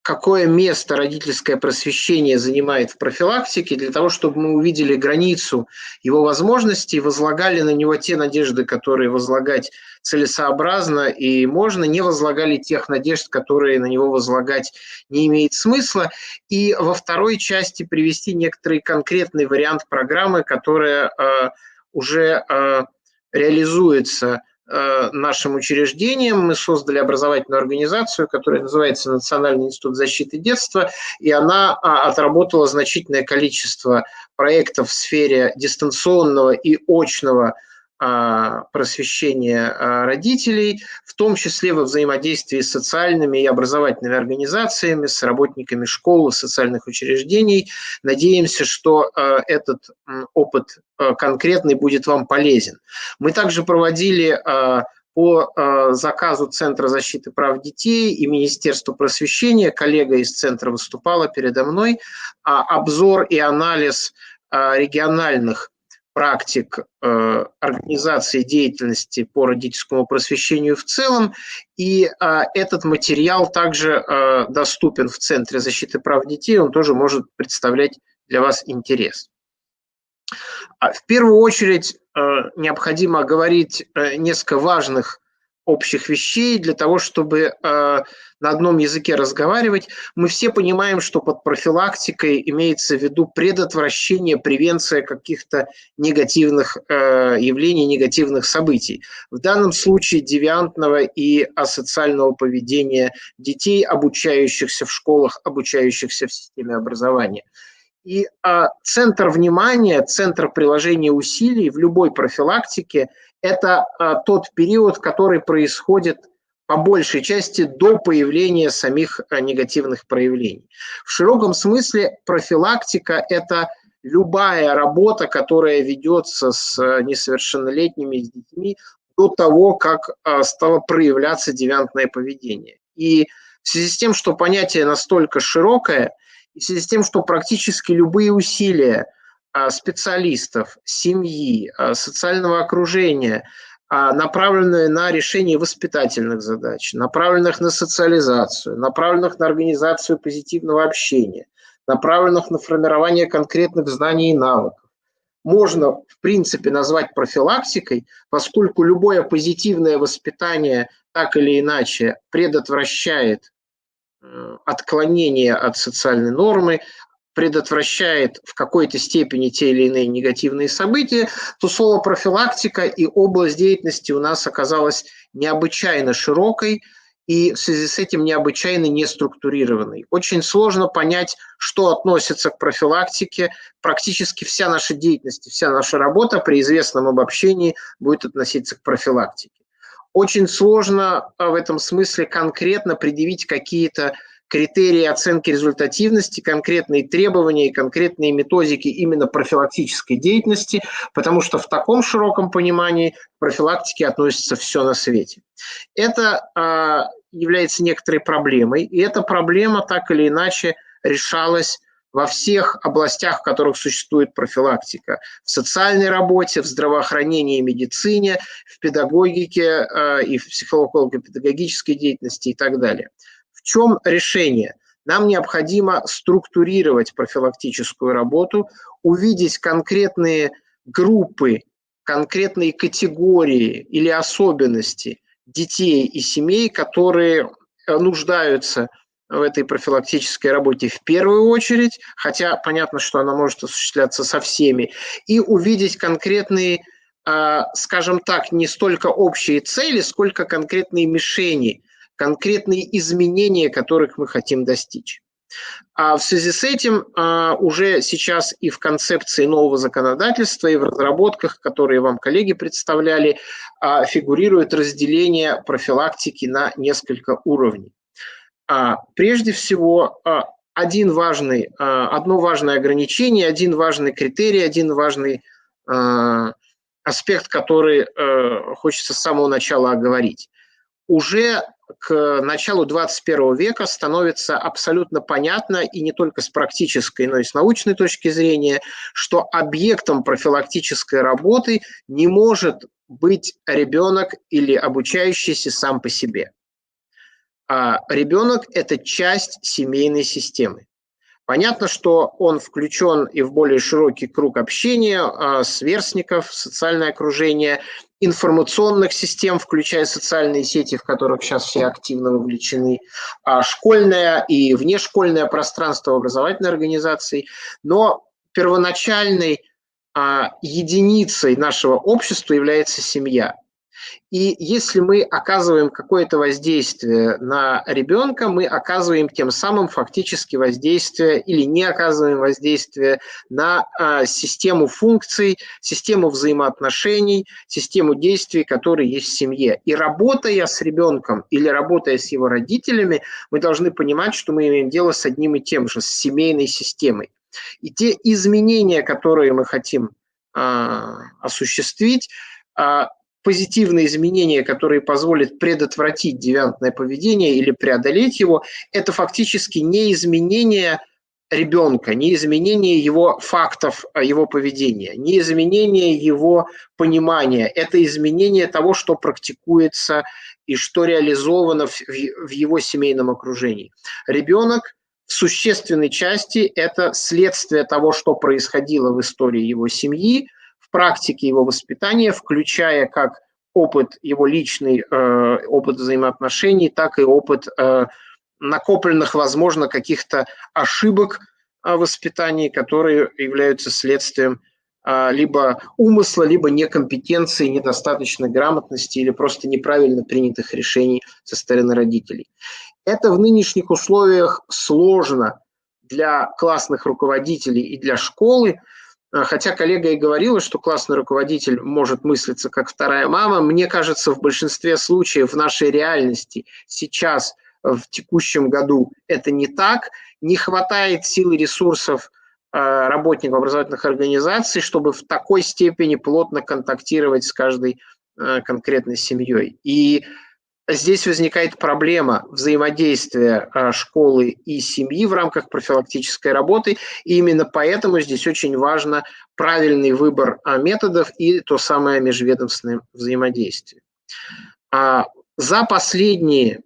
какое место родительское просвещение занимает в профилактике, для того, чтобы мы увидели границу его возможностей, возлагали на него те надежды, которые возлагать целесообразно и можно, не возлагали тех надежд, которые на него возлагать не имеет смысла. И во второй части привести некоторый конкретный вариант программы, которая уже реализуется нашим учреждением. Мы создали образовательную организацию, которая называется Национальный институт защиты детства, и она отработала значительное количество проектов в сфере дистанционного и очного просвещения родителей, в том числе во взаимодействии с социальными и образовательными организациями, с работниками школ и социальных учреждений. Надеемся, что этот опыт конкретный будет вам полезен. Мы также проводили по заказу Центра защиты прав детей и Министерства просвещения, коллега из Центра выступала передо мной, обзор и анализ региональных практик организации деятельности по родительскому просвещению в целом. И этот материал также доступен в Центре защиты прав детей, он тоже может представлять для вас интерес. В первую очередь необходимо оговорить несколько важных общих вещей для того, чтобы на одном языке разговаривать. Мы все понимаем, что под профилактикой имеется в виду предотвращение, превенция каких-то негативных явлений, негативных событий. В данном случае девиантного и асоциального поведения детей, обучающихся в школах, обучающихся в системе образования. И центр внимания, центр приложения усилий в любой профилактике – это тот период, который происходит по большей части до появления самих негативных проявлений. В широком смысле профилактика – это любая работа, которая ведется с несовершеннолетними, с детьми до того, как стало проявляться девиантное поведение. И в связи с тем, что понятие настолько широкое, и в связи с тем, что практически любые усилия специалистов, семьи, социального окружения, направленные на решение воспитательных задач, направленных на социализацию, направленных на организацию позитивного общения, направленных на формирование конкретных знаний и навыков, можно, в принципе, назвать профилактикой, поскольку любое позитивное воспитание так или иначе предотвращает отклонение от социальной нормы, предотвращает в какой-то степени те или иные негативные события, то слово профилактика и область деятельности у нас оказалась необычайно широкой и в связи с этим необычайно неструктурированной. Очень сложно понять, что относится к профилактике. Практически вся наша деятельность, вся наша работа при известном обобщении будет относиться к профилактике. Очень сложно в этом смысле конкретно предъявить какие-то критерии оценки результативности, конкретные требования и конкретные методики именно профилактической деятельности, потому что в таком широком понимании к профилактике относится все на свете. Это является некоторой проблемой, и эта проблема так или иначе решалась во всех областях, в которых существует профилактика. В социальной работе, в здравоохранении и медицине, в педагогике и в психолого-педагогической деятельности и так далее. В чем решение? Нам необходимо структурировать профилактическую работу, увидеть конкретные группы, конкретные категории или особенности детей и семей, которые нуждаются в этой профилактической работе в первую очередь, хотя понятно, что она может осуществляться со всеми, и увидеть конкретные, скажем так, не столько общие цели, сколько конкретные мишени, конкретные изменения, которых мы хотим достичь. А в связи с этим уже сейчас и в концепции нового законодательства, и в разработках, которые вам коллеги представляли, фигурирует разделение профилактики на несколько уровней. Прежде всего, одно важное ограничение, один важный критерий, один важный аспект, который хочется с самого начала оговорить. Уже к началу 21 века становится абсолютно понятно, и не только с практической, но и с научной точки зрения, что объектом профилактической работы не может быть ребенок или обучающийся сам по себе. Ребенок – это часть семейной системы. Понятно, что он включен и в более широкий круг общения, сверстников, социальное окружение, информационных систем, включая социальные сети, в которых сейчас все активно вовлечены, школьное и внешкольное пространство образовательной организации. Но первоначальной единицей нашего общества является семья. И если мы оказываем какое-то воздействие на ребенка, мы оказываем тем самым фактически воздействие или не оказываем воздействие на систему функций, систему взаимоотношений, систему действий, которые есть в семье. И работая с ребенком или работая с его родителями, мы должны понимать, что мы имеем дело с одним и тем же, с семейной системой. И те изменения, которые мы хотим осуществить, позитивные изменения, которые позволят предотвратить девиантное поведение или преодолеть его, это фактически не изменение ребенка, не изменение его фактов, его поведения, не изменение его понимания, это изменение того, что практикуется и что реализовано в его семейном окружении. Ребенок в существенной части это следствие того, что происходило в истории его семьи, в практике его воспитания, включая как опыт его личный, опыт взаимоотношений, так и опыт накопленных, возможно, каких-то ошибок в воспитании, которые являются следствием либо умысла, либо некомпетенции, недостаточной грамотности или просто неправильно принятых решений со стороны родителей. Это в нынешних условиях сложно для классных руководителей и для школы, хотя коллега и говорила, что классный руководитель может мыслиться как вторая мама. Мне кажется, в большинстве случаев в нашей реальности сейчас, в текущем году, это не так. Не хватает сил и ресурсов работников образовательных организаций, чтобы в такой степени плотно контактировать с каждой конкретной семьей. И здесь возникает проблема взаимодействия школы и семьи в рамках профилактической работы. И именно поэтому здесь очень важно правильный выбор методов и то самое межведомственное взаимодействие. За последние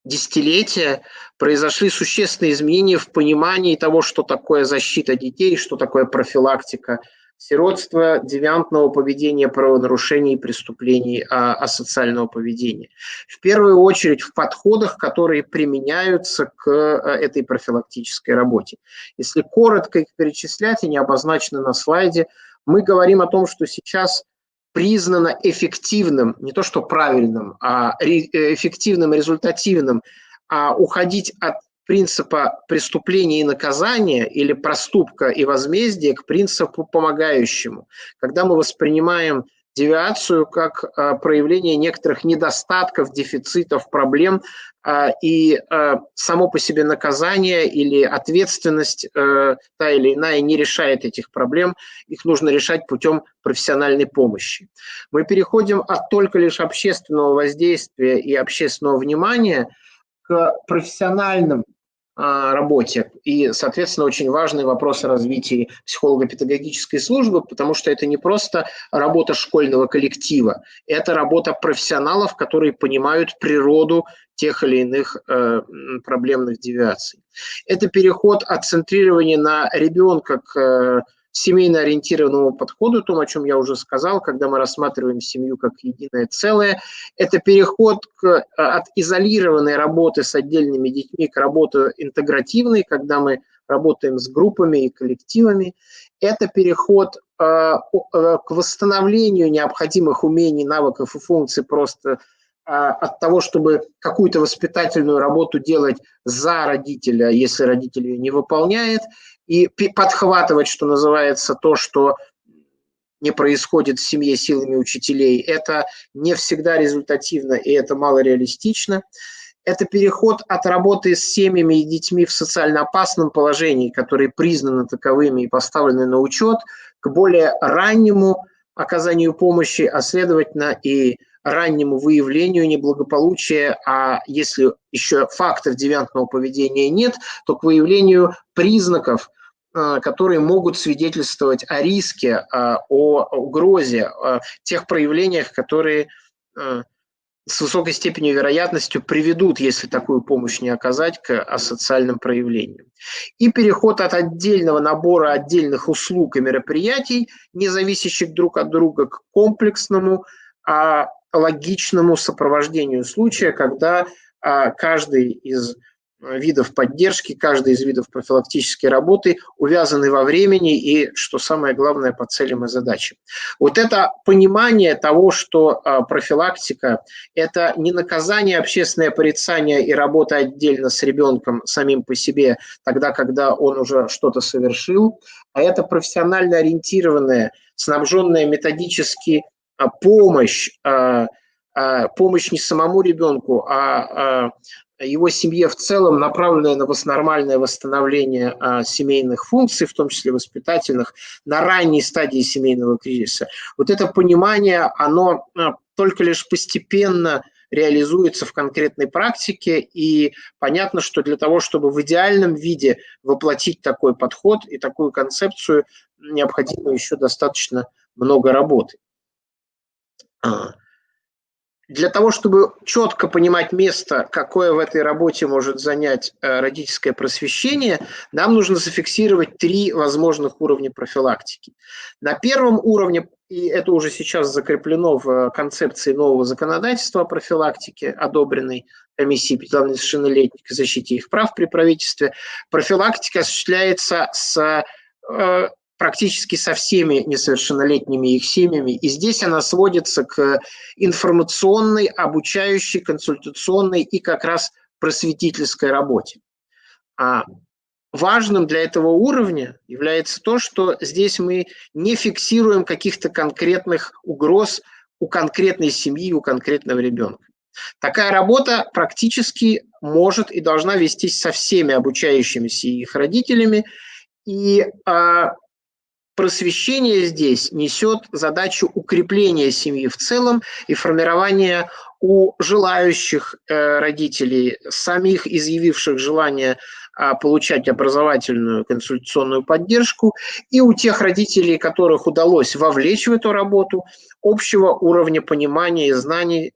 десятилетия произошли существенные изменения в понимании того, что такое защита детей, что такое профилактика сиротства, девиантного поведения, правонарушений, преступлений, асоциального поведения. В первую очередь в подходах, которые применяются к этой профилактической работе. Если коротко их перечислять, они обозначены на слайде, мы говорим о том, что сейчас признано эффективным, не то что правильным, а эффективным, результативным, уходить от принципа преступления и наказания или проступка и возмездия к принципу помогающему. Когда мы воспринимаем девиацию как проявление некоторых недостатков, дефицитов, проблем, и само по себе наказание или ответственность та или иная не решает этих проблем, их нужно решать путем профессиональной помощи. Мы переходим от только лишь общественного воздействия и общественного внимания к профессиональным работе. И, соответственно, очень важный вопрос о развитии психолого-педагогической службы, потому что это не просто работа школьного коллектива, это работа профессионалов, которые понимают природу тех или иных проблемных девиаций. Это переход от центрирования на ребенка к семейно-ориентированному подходу, то, о чем я уже сказал, когда мы рассматриваем семью как единое целое. Это переход от изолированной работы с отдельными детьми к работе интегративной, когда мы работаем с группами и коллективами. Это переход к восстановлению необходимых умений, навыков и функций просто от того, чтобы какую-то воспитательную работу делать за родителя, если родитель ее не выполняет, и подхватывать, что называется, то, что не происходит в семье силами учителей. Это не всегда результативно, и это малореалистично. Это переход от работы с семьями и детьми в социально опасном положении, которые признаны таковыми и поставлены на учет, к более раннему оказанию помощи, а следовательно и раннему выявлению неблагополучия, а если еще фактов девиантного поведения нет, то к выявлению признаков, которые могут свидетельствовать о риске, о угрозе, о тех проявлениях, которые с высокой степенью вероятностью приведут, если такую помощь не оказать, к асоциальным проявлениям. И переход от отдельного набора отдельных услуг и мероприятий, не зависящих друг от друга, к комплексному, логичному сопровождению случая, когда каждый из видов поддержки, каждый из видов профилактической работы увязаны во времени и, что самое главное, по целям и задачам. Вот это понимание того, что профилактика – это не наказание, общественное порицание и работа отдельно с ребенком самим по себе, тогда, когда он уже что-то совершил, а это профессионально ориентированная, снабженная методически помощь помощь не самому ребенку, а его семье в целом, направленная на нормальное восстановление семейных функций, в том числе воспитательных, на ранней стадии семейного кризиса. Вот это понимание, оно только лишь постепенно реализуется в конкретной практике, и понятно, что для того, чтобы в идеальном виде воплотить такой подход и такую концепцию, необходимо еще достаточно много работы. Для того, чтобы четко понимать место, какое в этой работе может занять родительское просвещение, нам нужно зафиксировать 3 возможных уровня профилактики. На первом уровне, и это уже сейчас закреплено в концепции нового законодательства о профилактике, одобренной комиссией несовершеннолетних и защите их прав при правительстве, профилактика осуществляется практически со всеми несовершеннолетними и их семьями. И здесь она сводится к информационной, обучающей, консультационной и как раз просветительской работе. Важным для этого уровня является то, что здесь мы не фиксируем каких-то конкретных угроз у конкретной семьи, у конкретного ребенка. Такая работа практически может и должна вестись со всеми обучающимися и их родителями, и просвещение здесь несет задачу укрепления семьи в целом и формирования у желающих родителей, самих изъявивших желание получать образовательную консультационную поддержку, и у тех родителей, которых удалось вовлечь в эту работу, общего уровня понимания и знаний,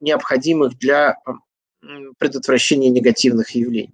необходимых для предотвращения негативных явлений.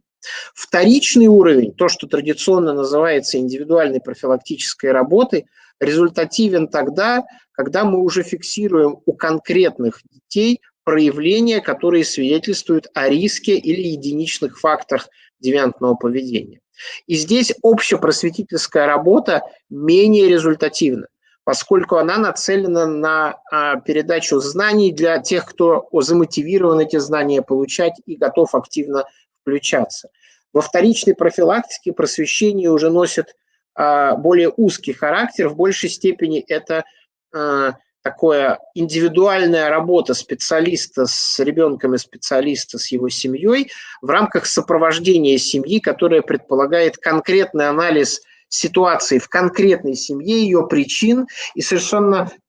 Вторичный уровень, то, что традиционно называется индивидуальной профилактической работой, результативен тогда, когда мы уже фиксируем у конкретных детей проявления, которые свидетельствуют о риске или единичных фактах девиантного поведения. И здесь общепросветительская работа менее результативна, поскольку она нацелена на передачу знаний для тех, кто замотивирован эти знания получать и готов активно включаться. Во вторичной профилактике просвещение уже носит более узкий характер, в большей степени это такая индивидуальная работа специалиста с ребенком и специалиста с его семьей в рамках сопровождения семьи, которая предполагает конкретный анализ ситуации в конкретной семье, ее причин и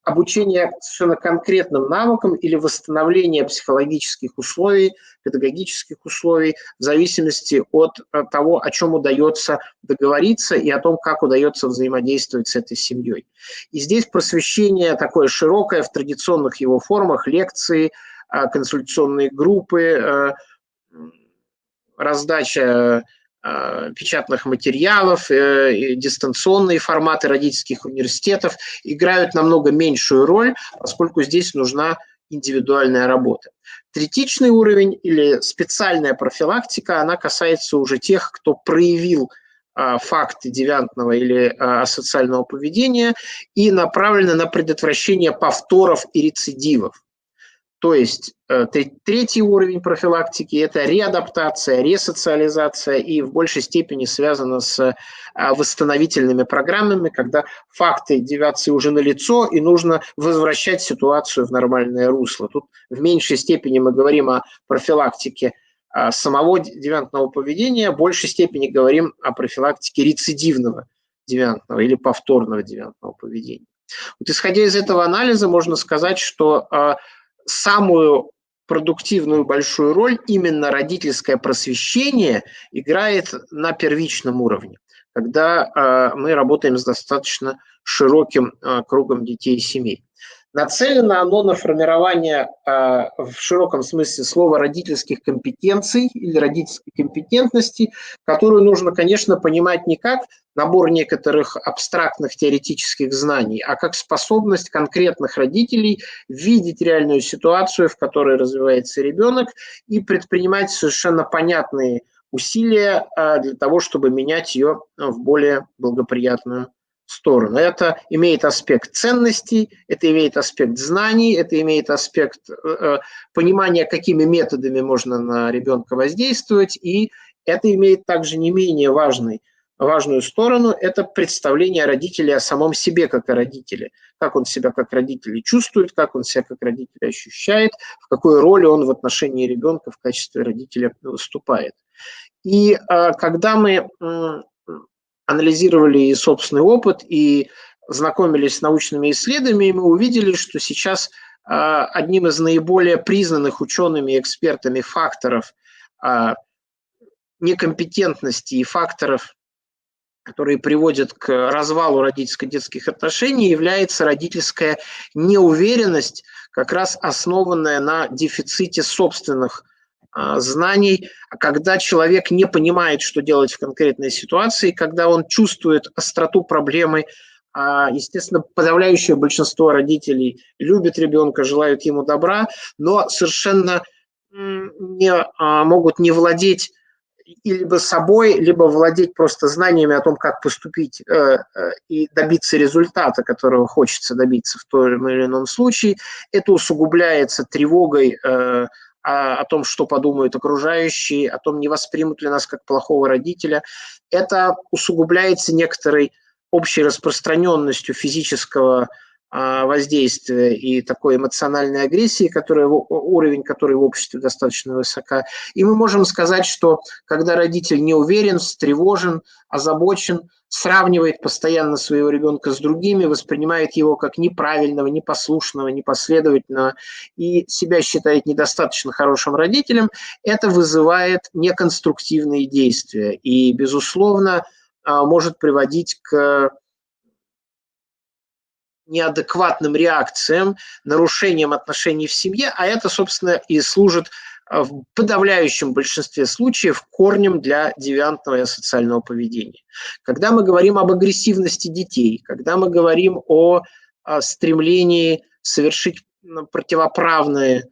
обучение совершенно конкретным навыкам или восстановление психологических условий, педагогических условий в зависимости от того, о чем удается договориться и о том, как удается взаимодействовать с этой семьей. И здесь просвещение такое широкое в традиционных его формах: лекции, консультационные группы, раздача печатных материалов, дистанционные форматы родительских университетов играют намного меньшую роль, поскольку здесь нужна индивидуальная работа. Третичный уровень или специальная профилактика, она касается уже тех, кто проявил факты девиантного или асоциального поведения и направлена на предотвращение повторов и рецидивов. То есть третий уровень профилактики – это реадаптация, ресоциализация и в большей степени связано с восстановительными программами, когда факты девиации уже налицо и нужно возвращать ситуацию в нормальное русло. Тут в меньшей степени мы говорим о профилактике самого девиантного поведения, в большей степени говорим о профилактике рецидивного девиантного или повторного девиантного поведения. Вот исходя из этого анализа можно сказать, что самую продуктивную большую роль именно родительское просвещение играет на первичном уровне, когда мы работаем с достаточно широким кругом детей и семей. Нацелено оно на формирование в широком смысле слова родительских компетенций или родительской компетентности, которую нужно, конечно, понимать не как набор некоторых абстрактных теоретических знаний, а как способность конкретных родителей видеть реальную ситуацию, в которой развивается ребенок, и предпринимать совершенно понятные усилия для того, чтобы менять ее в более благоприятную сторону. Это имеет аспект ценностей, это имеет аспект знаний, это имеет аспект понимания, какими методами можно на ребенка воздействовать, и это имеет также не менее важный важную сторону – это представление родителя о самом себе как о родителе. Как он себя как родитель чувствует, как он себя как родитель ощущает, в какой роли он в отношении ребенка в качестве родителя выступает. И когда мы анализировали и собственный опыт, и знакомились с научными исследованиями, мы увидели, что сейчас одним из наиболее признанных учеными и экспертами факторов некомпетентности и факторов, которые приводят к развалу родительско-детских отношений, является родительская неуверенность, как раз основанная на дефиците собственных знаний, когда человек не понимает, что делать в конкретной ситуации, когда он чувствует остроту проблемы. Естественно, подавляющее большинство родителей любят ребенка, желают ему добра, но совершенно не могут не владеть либо собой, либо владеть просто знаниями о том, как поступить и добиться результата, которого хочется добиться в том или ином случае. Это усугубляется тревогой о том, что подумают окружающие, о том, не воспримут ли нас как плохого родителя. Это усугубляется некоторой общей распространенностью физического воздействия и такой эмоциональной агрессии, уровень которой в обществе достаточно высока. И мы можем сказать, что когда родитель не уверен, встревожен, озабочен, сравнивает постоянно своего ребенка с другими, воспринимает его как неправильного, непослушного, непоследовательного и себя считает недостаточно хорошим родителем, это вызывает неконструктивные действия и, безусловно, может приводить к неадекватным реакциям, нарушениям отношений в семье, а это, собственно, и служит в подавляющем большинстве случаев корнем для девиантного и асоциального поведения. Когда мы говорим об агрессивности детей, когда мы говорим о стремлении совершить противоправные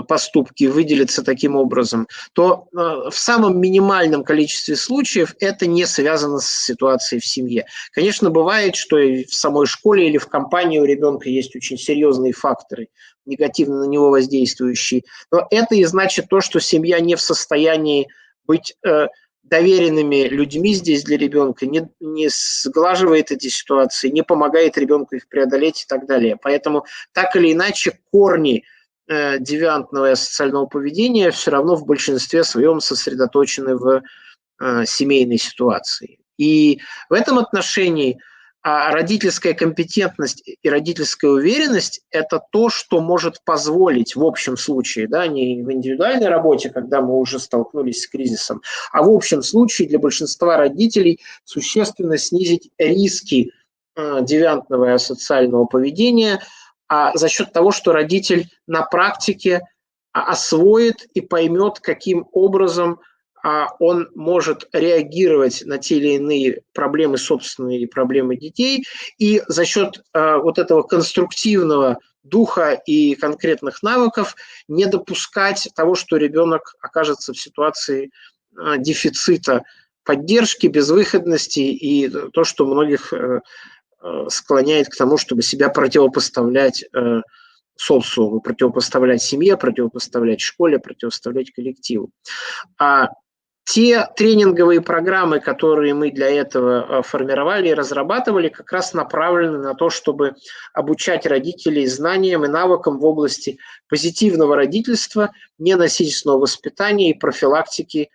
поступки, выделиться таким образом, то в самом минимальном количестве случаев это не связано с ситуацией в семье. Конечно, бывает, что и в самой школе или в компании у ребенка есть очень серьезные факторы, негативно на него воздействующие, но это и значит то, что семья не в состоянии быть доверенными людьми здесь для ребенка, не сглаживает эти ситуации, не помогает ребенку их преодолеть и так далее. Поэтому так или иначе корни девиантного и асоциального поведения все равно в большинстве своем сосредоточены в семейной ситуации. И в этом отношении родительская компетентность и родительская уверенность – это то, что может позволить в общем случае, да, не в индивидуальной работе, когда мы уже столкнулись с кризисом, а в общем случае для большинства родителей существенно снизить риски девиантного и асоциального поведения за счет того, что родитель на практике освоит и поймет, каким образом он может реагировать на те или иные проблемы собственные и проблемы детей, и за счет вот этого конструктивного духа и конкретных навыков не допускать того, что ребенок окажется в ситуации дефицита поддержки, безвыходности и то, что многих склоняет к тому, чтобы себя противопоставлять социуму, противопоставлять семье, противопоставлять школе, противопоставлять коллективу. Те тренинговые программы, которые мы для этого формировали и разрабатывали, как раз направлены на то, чтобы обучать родителей знаниям и навыкам в области позитивного родительства, ненасильственного воспитания и профилактики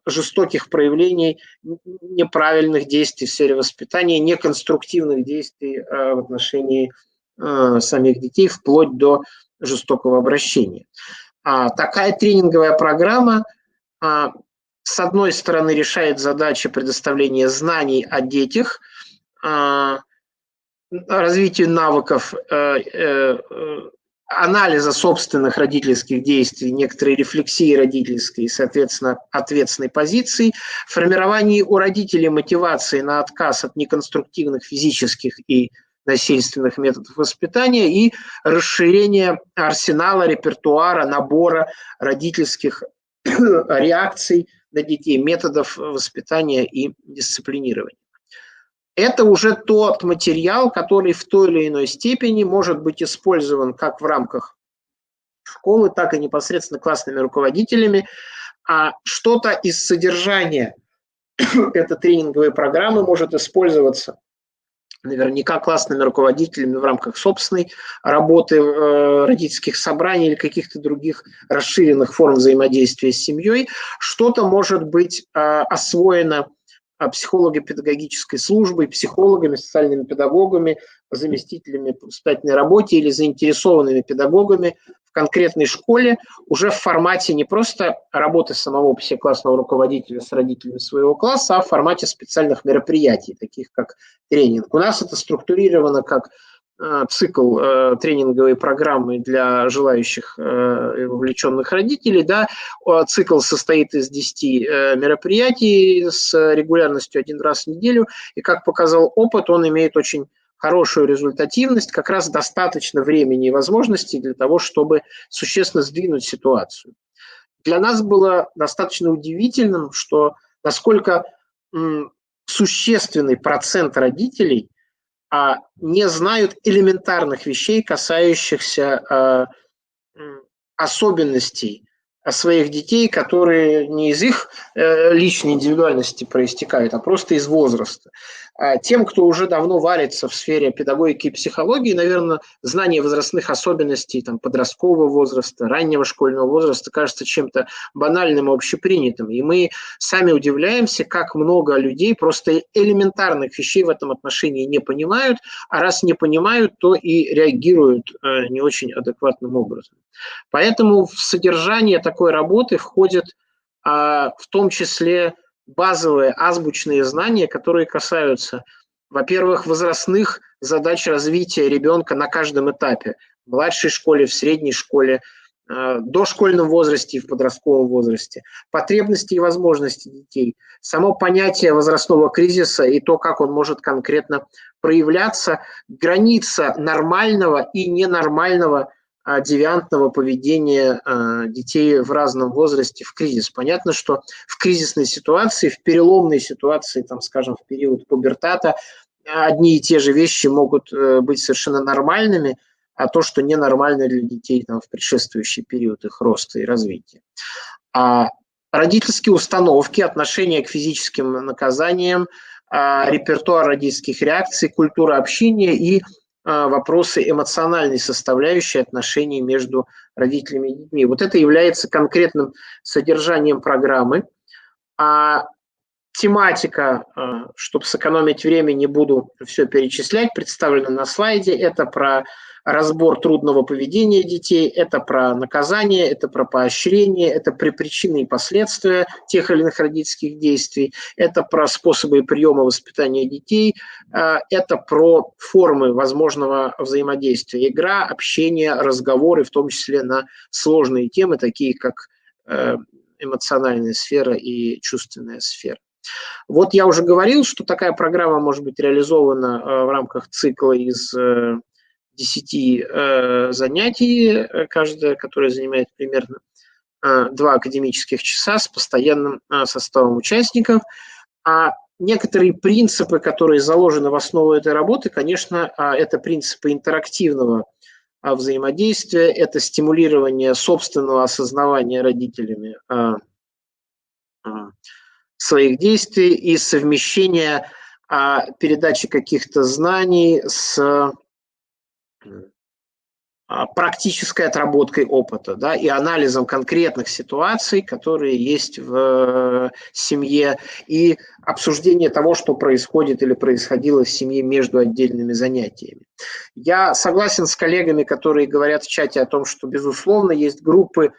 жестоких проявлений, неправильных действий в сфере воспитания, неконструктивных действий в отношении самих детей, вплоть до жестокого обращения. Такая тренинговая программа, с одной стороны, решает задачи предоставления знаний о детях, развитию навыков, анализа собственных родительских действий, некоторой рефлексии родительской и, соответственно, ответственной позиции, формирование у родителей мотивации на отказ от неконструктивных физических и насильственных методов воспитания и расширение арсенала, репертуара, набора родительских реакций на детей, методов воспитания и дисциплинирования. Это уже тот материал, который в той или иной степени может быть использован как в рамках школы, так и непосредственно классными руководителями. Что-то из содержания эта тренинговая программа может использоваться наверняка классными руководителями в рамках собственной работы, родительских собраний или каких-то других расширенных форм взаимодействия с семьей. Что-то может быть освоено психолого-педагогической службой, психологами, социальными педагогами, заместителями по воспитательной работе или заинтересованными педагогами в конкретной школе уже в формате не просто работы самого всеклассного руководителя с родителями своего класса, а в формате специальных мероприятий, таких как тренинг. У нас это структурировано как цикл тренинговой программы для желающих вовлеченных родителей. Да. Цикл состоит из 10 мероприятий с регулярностью 1 раз в неделю. И, как показал опыт, он имеет очень хорошую результативность, как раз достаточно времени и возможностей для того, чтобы существенно сдвинуть ситуацию. Для нас было достаточно удивительным, что насколько существенный процент родителей не знают элементарных вещей, касающихся особенностей своих детей, которые не из их личной индивидуальности проистекают, а просто из возраста. Тем, кто уже давно варится в сфере педагогики и психологии, наверное, знание возрастных особенностей подросткового возраста, раннего школьного возраста кажется чем-то банальным и общепринятым. И мы сами удивляемся, как много людей просто элементарных вещей в этом отношении не понимают, а раз не понимают, то и реагируют не очень адекватным образом. Поэтому в содержание такой работы входит в том числе базовые азбучные знания, которые касаются, во-первых, возрастных задач развития ребенка на каждом этапе. В младшей школе, в средней школе, в дошкольном возрасте и в подростковом возрасте. Потребности и возможности детей. Само понятие возрастного кризиса и то, как он может конкретно проявляться. Граница нормального и ненормального девиантного поведения детей в разном возрасте в кризис. Понятно, что в кризисной ситуации, в переломной ситуации, скажем, в период пубертата, одни и те же вещи могут быть совершенно нормальными, а то, что ненормально для детей в предшествующий период их роста и развития. Родительские установки, отношение к физическим наказаниям, репертуар родительских реакций, культура общения и вопросы эмоциональной составляющей отношений между родителями и детьми. Вот это является конкретным содержанием программы. Тематика, чтобы сэкономить время, не буду все перечислять, представлена на слайде. Это про разбор трудного поведения детей, это про наказание, это про поощрение, это про причины и последствия тех или иных родительских действий, это про способы приема воспитания детей, это про формы возможного взаимодействия, игра, общение, разговоры, в том числе на сложные темы, такие как эмоциональная сфера и чувственная сфера. Вот я уже говорил, что такая программа может быть реализована в рамках цикла из 10 занятий, каждая, которая занимает примерно 2 академических часа с постоянным составом участников. А некоторые принципы, которые заложены в основу этой работы, конечно, это принципы интерактивного взаимодействия, это стимулирование собственного осознавания родителями своих действий и совмещение передачи каких-то знаний с практической отработкой опыта, да, и анализом конкретных ситуаций, которые есть в семье, и обсуждение того, что происходит или происходило в семье между отдельными занятиями. Я согласен с коллегами, которые говорят в чате о том, что, безусловно, есть группы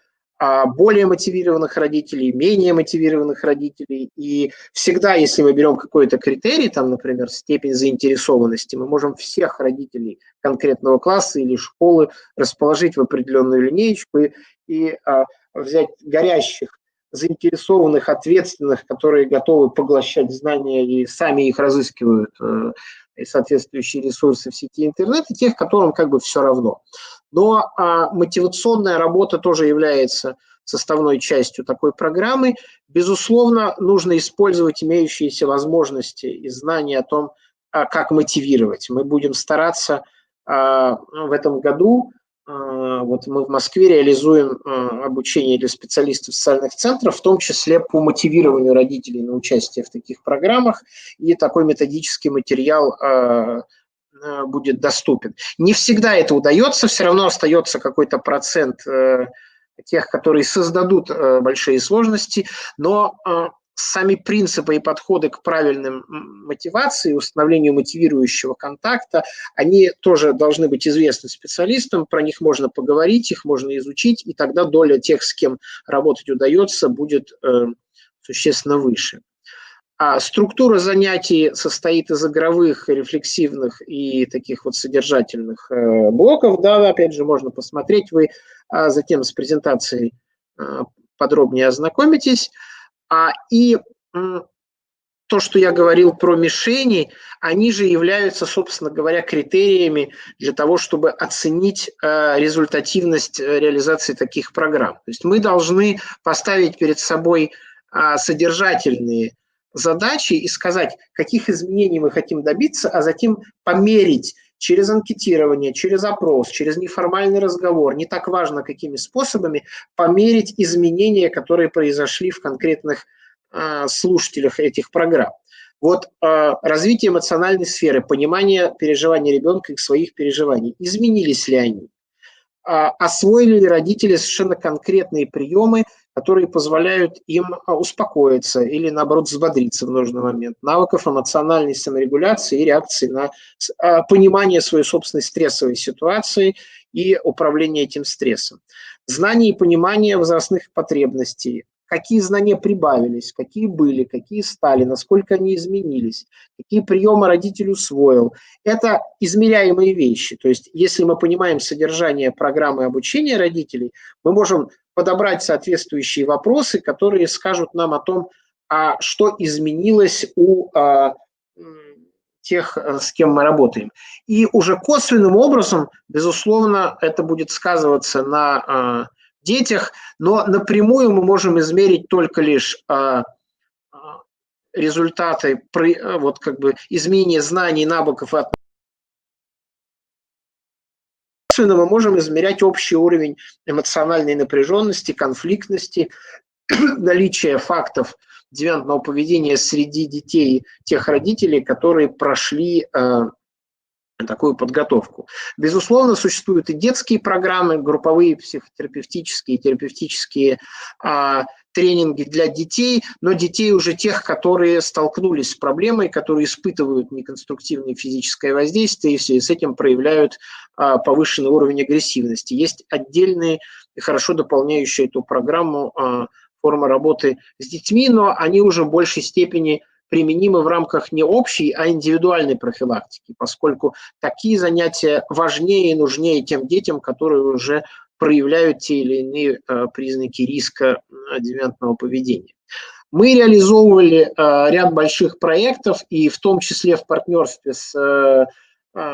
более мотивированных родителей, менее мотивированных родителей. И всегда, если мы берем какой-то критерий, например, степень заинтересованности, мы можем всех родителей конкретного класса или школы расположить в определенную линеечку и взять горящих, заинтересованных, ответственных, которые готовы поглощать знания и сами их разыскивают, и соответствующие ресурсы в сети интернет, и тех, которым все равно. Но мотивационная работа тоже является составной частью такой программы. Безусловно, нужно использовать имеющиеся возможности и знания о том, как мотивировать. Мы будем стараться в этом году вот мы в Москве реализуем обучение для специалистов социальных центров, в том числе по мотивированию родителей на участие в таких программах, и такой методический материал будет доступен. Не всегда это удается, все равно остается какой-то процент тех, которые создадут большие сложности, но сами принципы и подходы к правильным мотивации, установлению мотивирующего контакта, они тоже должны быть известны специалистам, про них можно поговорить, их можно изучить, и тогда доля тех, с кем работать удается, будет существенно выше. А структура занятий состоит из игровых, рефлексивных и таких вот содержательных блоков. Да, опять же, можно посмотреть, вы затем с презентацией подробнее ознакомитесь. И то, что я говорил про мишени, они же являются, собственно говоря, критериями для того, чтобы оценить результативность реализации таких программ. То есть мы должны поставить перед собой содержательные задачи и сказать, каких изменений мы хотим добиться, а затем померить через анкетирование, через опрос, через неформальный разговор, не так важно, какими способами, померить изменения, которые произошли в конкретных слушателях этих программ. Вот развитие эмоциональной сферы, понимание переживаний ребенка и своих переживаний. Изменились ли они? Освоили ли родители совершенно конкретные приемы, которые позволяют им успокоиться или, наоборот, взбодриться в нужный момент. Навыков эмоциональной саморегуляции и реакции на понимание своей собственной стрессовой ситуации и управление этим стрессом. Знание и понимание возрастных потребностей. Какие знания прибавились, какие были, какие стали, насколько они изменились, какие приемы родитель усвоил. Это измеряемые вещи. То есть если мы понимаем содержание программы обучения родителей, мы можем подобрать соответствующие вопросы, которые скажут нам о том, что изменилось у тех, с кем мы работаем. И уже косвенным образом, безусловно, это будет сказываться на детях, но напрямую мы можем измерить только лишь результаты вот как бы изменения знаний, навыков и отношений. Мы можем измерять общий уровень эмоциональной напряженности, конфликтности, наличие фактов девиантного поведения среди детей тех родителей, которые прошли такую подготовку. Безусловно, существуют и детские программы, групповые психотерапевтические, терапевтические тренинги для детей, но детей уже тех, которые столкнулись с проблемой, которые испытывают неконструктивное физическое воздействие и в связи с этим проявляют повышенный уровень агрессивности. Есть отдельные и хорошо дополняющие эту программу формы работы с детьми, но они уже в большей степени применимы в рамках не общей, а индивидуальной профилактики, поскольку такие занятия важнее и нужнее тем детям, которые уже проявляют те или иные признаки риска девиантного поведения. Мы реализовывали ряд больших проектов, и в том числе в партнерстве с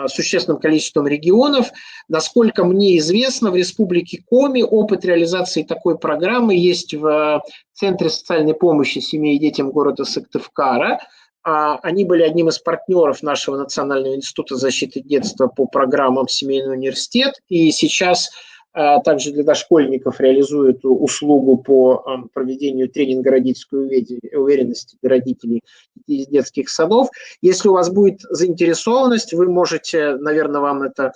существенным количеством регионов. Насколько мне известно, в Республике Коми опыт реализации такой программы есть в Центре социальной помощи семье и детям города Сыктывкара. Они были одним из партнеров нашего Национального института защиты детства по программам «Семейный университет», и сейчас также для дошкольников реализуют услугу по проведению тренинга родительской уверенности для родителей из детских садов. Если у вас будет заинтересованность, вы можете, наверное, вам это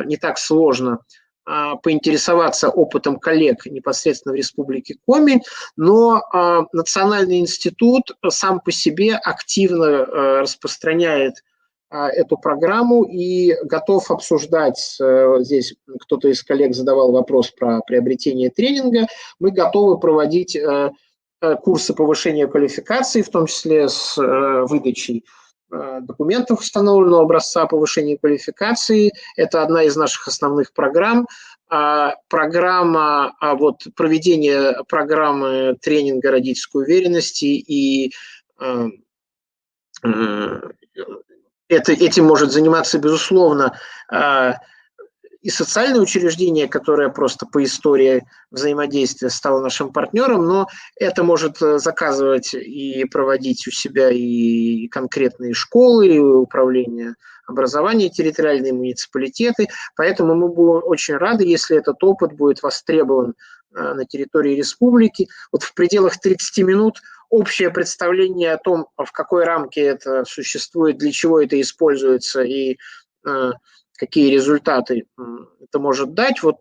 не так сложно, поинтересоваться опытом коллег непосредственно в Республике Коми, но Национальный институт сам по себе активно распространяет эту программу и готов обсуждать, здесь кто-то из коллег задавал вопрос про приобретение тренинга, мы готовы проводить курсы повышения квалификации, в том числе с выдачей документов установленного образца повышения квалификации. Это одна из наших основных программ. Программа, вот проведение программы тренинга родительской уверенности и этим может заниматься, безусловно, и социальное учреждение, которое просто по истории взаимодействия стало нашим партнером, но это может заказывать и проводить у себя и конкретные школы, и управление образования, территориальные муниципалитеты. Поэтому мы будем очень рады, если этот опыт будет востребован на территории республики. Вот в пределах 30 минут общее представление о том, в какой рамке это существует, для чего это используется и какие результаты это может дать. Вот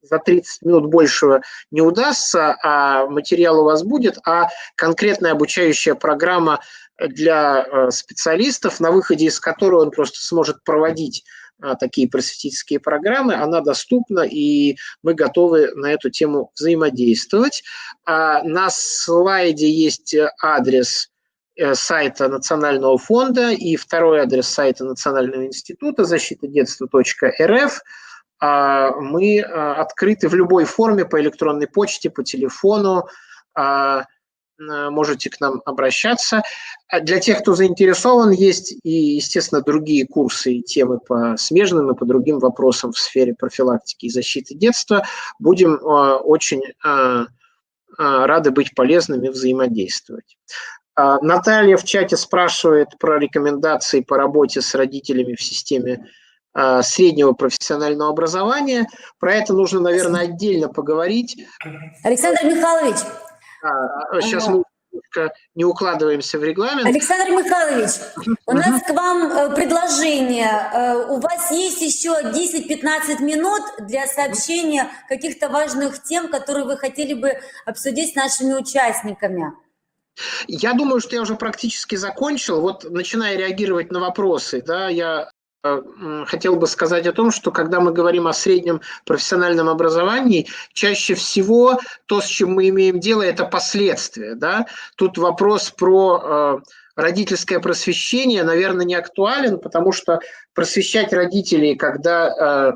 за 30 минут большего не удастся, а материал у вас будет, а конкретная обучающая программа для специалистов, на выходе из которой он просто сможет проводить такие просветительские программы, она доступна, и мы готовы на эту тему взаимодействовать. На слайде есть адрес сайта Национального фонда и второй адрес сайта Национального института защитадетства.рф. Мы открыты в любой форме, по электронной почте, по телефону. Можете к нам обращаться. Для тех, кто заинтересован, есть и, естественно, другие курсы и темы по смежным и по другим вопросам в сфере профилактики и защиты детства. Будем очень рады быть полезными и взаимодействовать. Наталья в чате спрашивает про рекомендации по работе с родителями в системе среднего профессионального образования. Про это нужно, наверное, отдельно поговорить. Александр Михайлович. Сейчас мы не укладываемся в регламент. Александр Михайлович, у нас к вам предложение. У вас есть еще 10-15 минут для сообщения каких-то важных тем, которые вы хотели бы обсудить с нашими участниками. Я думаю, что я уже практически закончил. Вот начиная реагировать на вопросы, да, я хотел бы сказать о том, что когда мы говорим о среднем профессиональном образовании, чаще всего то, с чем мы имеем дело, это последствия. Да? Тут вопрос про родительское просвещение, наверное, не актуален, потому что просвещать родителей, когда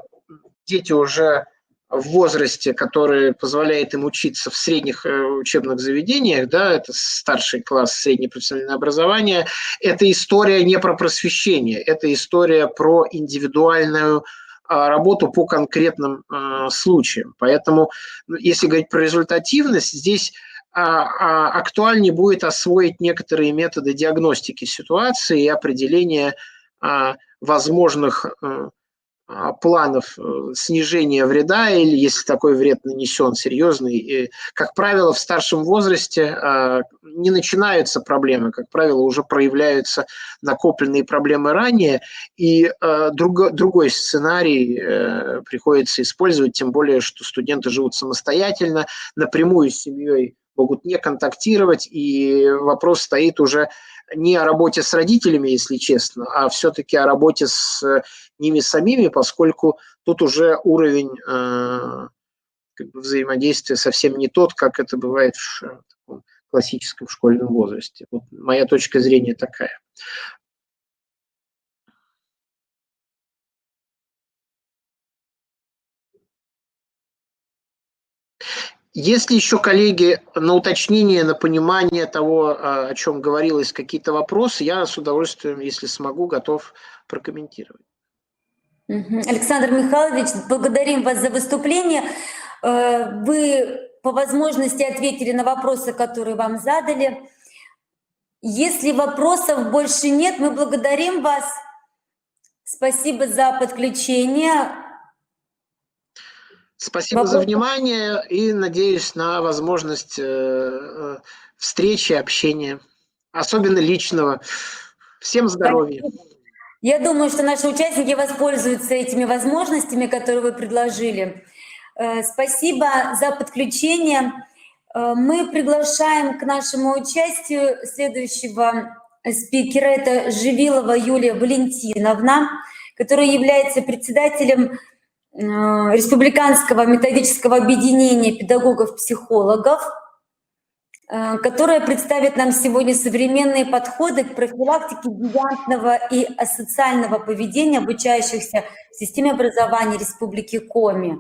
дети уже в возрасте, который позволяет им учиться в средних учебных заведениях, да, это старший класс, среднее профессиональное образование, это история не про просвещение, это история про индивидуальную работу по конкретным случаям. Поэтому, если говорить про результативность, здесь актуальнее будет освоить некоторые методы диагностики ситуации и определения возможных планов снижения вреда, или если такой вред нанесен серьезный. И, как правило, в старшем возрасте не начинаются проблемы, как правило, уже проявляются накопленные проблемы ранее, и другой сценарий приходится использовать, тем более, что студенты живут самостоятельно, напрямую с семьей могут не контактировать, и вопрос стоит уже не о работе с родителями, если честно, а все-таки о работе с ними самими, поскольку тут уже уровень взаимодействия совсем не тот, как это бывает в таком классическом школьном возрасте. Вот моя точка зрения такая. Есть ли еще, коллеги, на уточнение, на понимание того, о чем говорилось, какие-то вопросы, я с удовольствием, если смогу, готов прокомментировать. Александр Михайлович, благодарим вас за выступление. Вы по возможности ответили на вопросы, которые вам задали. Если вопросов больше нет, мы благодарим вас. Спасибо за подключение. Спасибо за внимание и надеюсь на возможность встречи, общения, особенно личного. Всем здоровья. Я думаю, что наши участники воспользуются этими возможностями, которые вы предложили. Спасибо за подключение. Мы приглашаем к нашему участию следующего спикера. Это Живилова Юлия Валентиновна, которая является председателем Республиканского методического объединения педагогов-психологов, которая представит нам сегодня современные подходы к профилактике девиантного и асоциального поведения обучающихся в системе образования Республики Коми.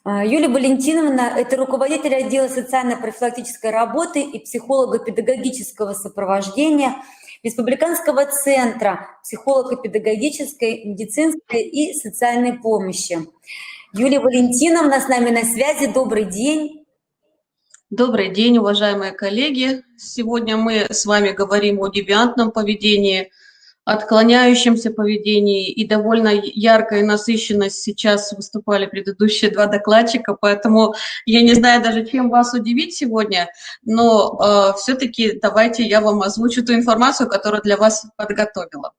Юлия Валентиновна – это руководитель отдела социально-профилактической работы и психолого-педагогического сопровождения Республиканского центра психолого-педагогической, медицинской и социальной помощи. Юлия Валентиновна с нами на связи. Добрый день. Добрый день, уважаемые коллеги. Сегодня мы с вами говорим о девиантном поведении, отклоняющемся поведении, и довольно яркая насыщенность сейчас выступали предыдущие два докладчика, поэтому я не знаю даже, чем вас удивить сегодня, но все-таки давайте я вам озвучу ту информацию, которую для вас подготовила.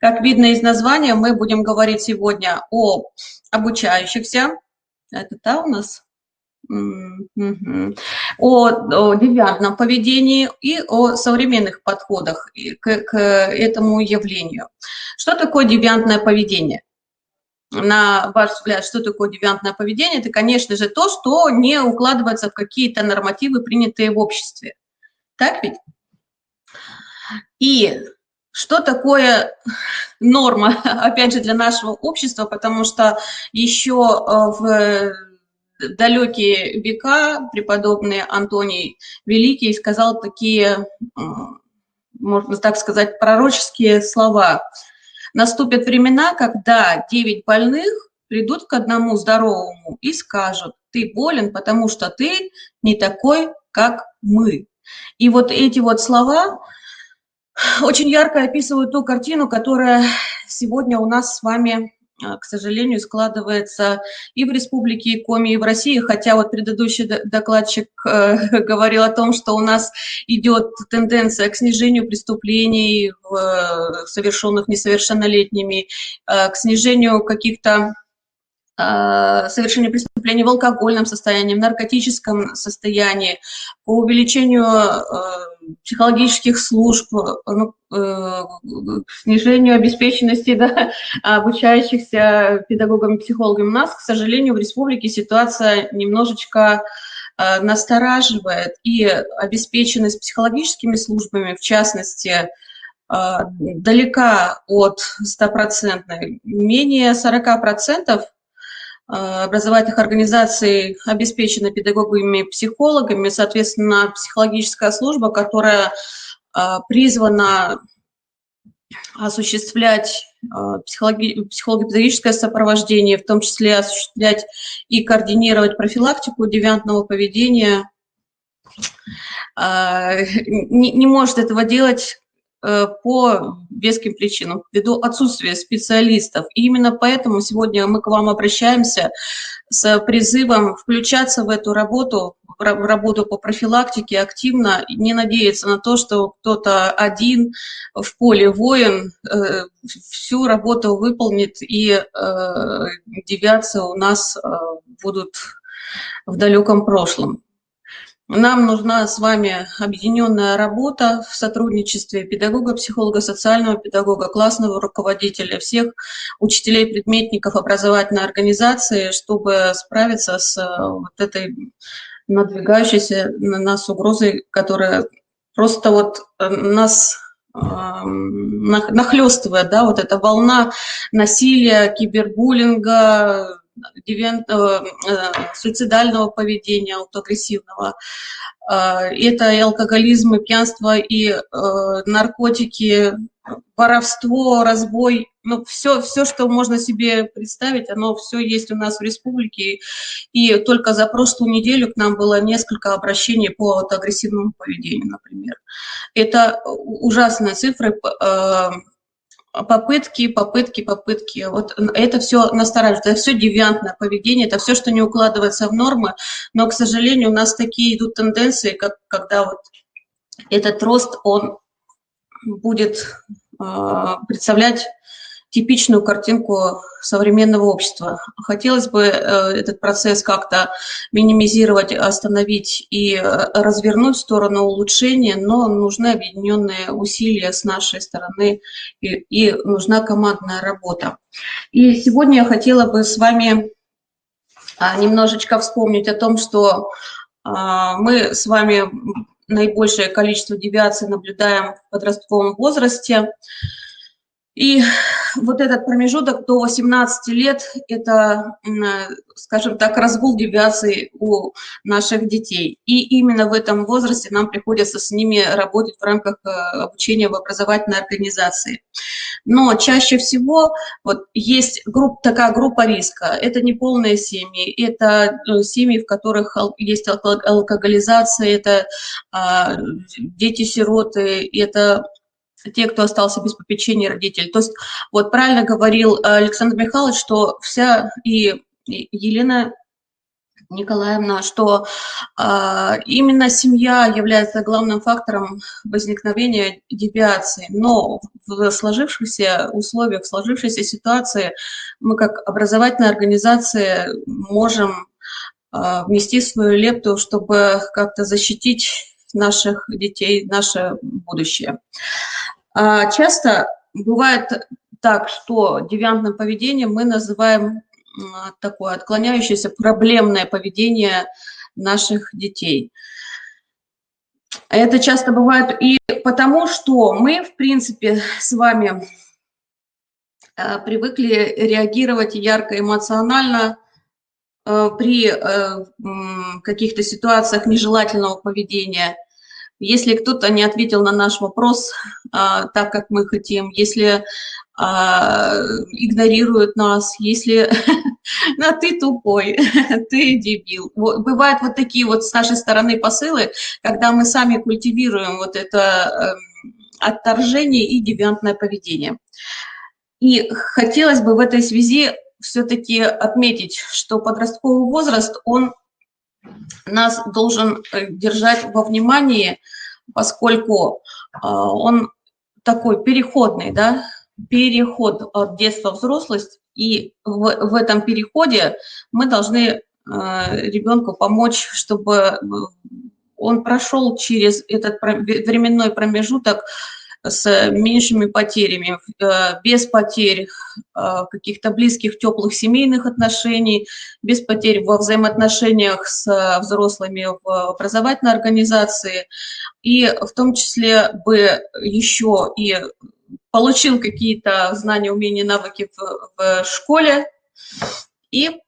Как видно из названия, мы будем говорить сегодня о обучающихся. Это та у нас? О девиантном поведении и о современных подходах к этому явлению. Что такое девиантное поведение? На ваш взгляд, что такое девиантное поведение? Это, конечно же, то, что не укладывается в какие-то нормативы, принятые в обществе. Так ведь? И что такое норма, опять же, для нашего общества, потому что еще в далекие века преподобный Антоний Великий сказал такие, можно так сказать, пророческие слова. Наступят времена, когда 9 больных придут к одному здоровому и скажут: ты болен, потому что ты не такой, как мы. И вот эти вот слова очень ярко описывают ту картину, которая сегодня у нас с вами, к сожалению, складывается и в Республике Коми, и в России, хотя вот предыдущий докладчик говорил о том, что у нас идет тенденция к снижению преступлений, совершенных несовершеннолетними, к снижению каких-то совершения преступлений в алкогольном состоянии, в наркотическом состоянии, по увеличению психологических служб, снижению обеспеченности, да, обучающихся педагогами, психологами. У нас, к сожалению, в республике ситуация немножечко настораживает, и обеспеченность психологическими службами, в частности, далека от 100%, менее 40% образовательных организаций обеспечены педагогами и психологами, соответственно, психологическая служба, которая призвана осуществлять психолого-педагогическое сопровождение, в том числе осуществлять и координировать профилактику девиантного поведения, не может этого делать по веским причинам, ввиду отсутствия специалистов. И именно поэтому сегодня мы к вам обращаемся с призывом включаться в эту работу, в работу по профилактике активно, не надеяться на то, что кто-то один в поле воин всю работу выполнит, и девиации у нас будут в далеком прошлом. Нам нужна с вами объединенная работа в сотрудничестве педагога, психолога, социального педагога, классного руководителя, всех учителей, предметников образовательной организации, чтобы справиться с вот этой надвигающейся на нас угрозой, которая просто вот нас нахлёстывает, да, вот эта волна насилия, кибербуллинга, суицидального поведения, аутоагрессивного. Это и алкоголизм, и пьянство, и наркотики, воровство, разбой. Ну, все, что можно себе представить, оно все есть у нас в республике. И только за прошлую неделю к нам было несколько обращений по аутоагрессивному поведению, например. Это ужасные цифры. Попытки. Вот это все настораживает, это все девиантное поведение, это все, что не укладывается в нормы, но, к сожалению, у нас такие идут тенденции, когда вот этот рост, он будет представлять типичную картинку современного общества. Хотелось бы этот процесс как-то минимизировать, остановить и развернуть в сторону улучшения, но нужны объединенные усилия с нашей стороны и нужна командная работа. И сегодня я хотела бы с вами немножечко вспомнить о том, что мы с вами наибольшее количество девиаций наблюдаем в подростковом возрасте. И вот этот промежуток до 18 лет – это, скажем так, разгул девиаций у наших детей. И именно в этом возрасте нам приходится с ними работать в рамках обучения в образовательной организации. Но чаще всего вот есть такая группа риска. Это неполные семьи, это семьи, в которых есть алкоголизация, это дети-сироты, это те, кто остался без попечения родителей. То есть вот правильно говорил Александр Михайлович, что и Елена Николаевна, что именно семья является главным фактором возникновения девиации. Но в сложившихся условиях, в сложившейся ситуации мы как образовательная организация можем внести свою лепту, чтобы как-то защитить наших детей, наше будущее. Часто бывает так, что девиантным поведением мы называем такое отклоняющееся проблемное поведение наших детей. Это часто бывает и потому, что мы, в принципе, с вами привыкли реагировать ярко эмоционально при каких-то ситуациях нежелательного поведения. Если кто-то не ответил на наш вопрос так, как мы хотим, если игнорируют нас, если ты тупой, ты дебил. Бывают вот такие вот с нашей стороны посылы, когда мы сами культивируем вот это отторжение и девиантное поведение. И хотелось бы в этой связи все-таки отметить, что подростковый возраст, он нас должен держать во внимании, поскольку он такой переходный, да, переход от детства в взрослость, и в этом переходе мы должны ребенку помочь, чтобы он прошел через этот временной промежуток с меньшими потерями, без потерь каких-то близких, теплых семейных отношений, без потерь во взаимоотношениях с взрослыми в образовательной организации, и в том числе бы еще и получил какие-то знания, умения, навыки в школе, и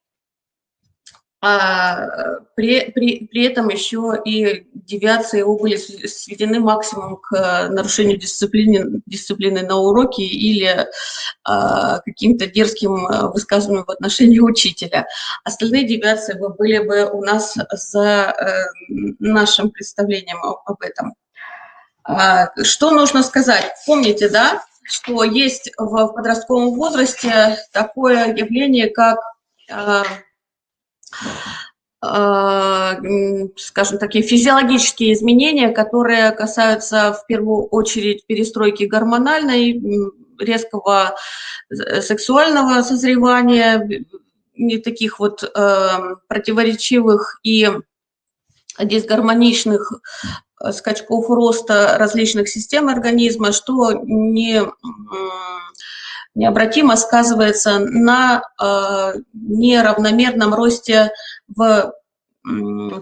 при этом еще и девиации его были сведены максимум к нарушению дисциплины на уроке или каким-то дерзким высказыванием в отношении учителя. Остальные девиации были бы у нас за нашим представлением об этом. Что нужно сказать? Помните, да, что есть в подростковом возрасте такое явление, как скажем, такие физиологические изменения, которые касаются в первую очередь перестройки гормональной, резкого сексуального созревания, не таких вот противоречивых и дисгармоничных скачков роста различных систем организма, что необратимо сказывается на неравномерном росте в,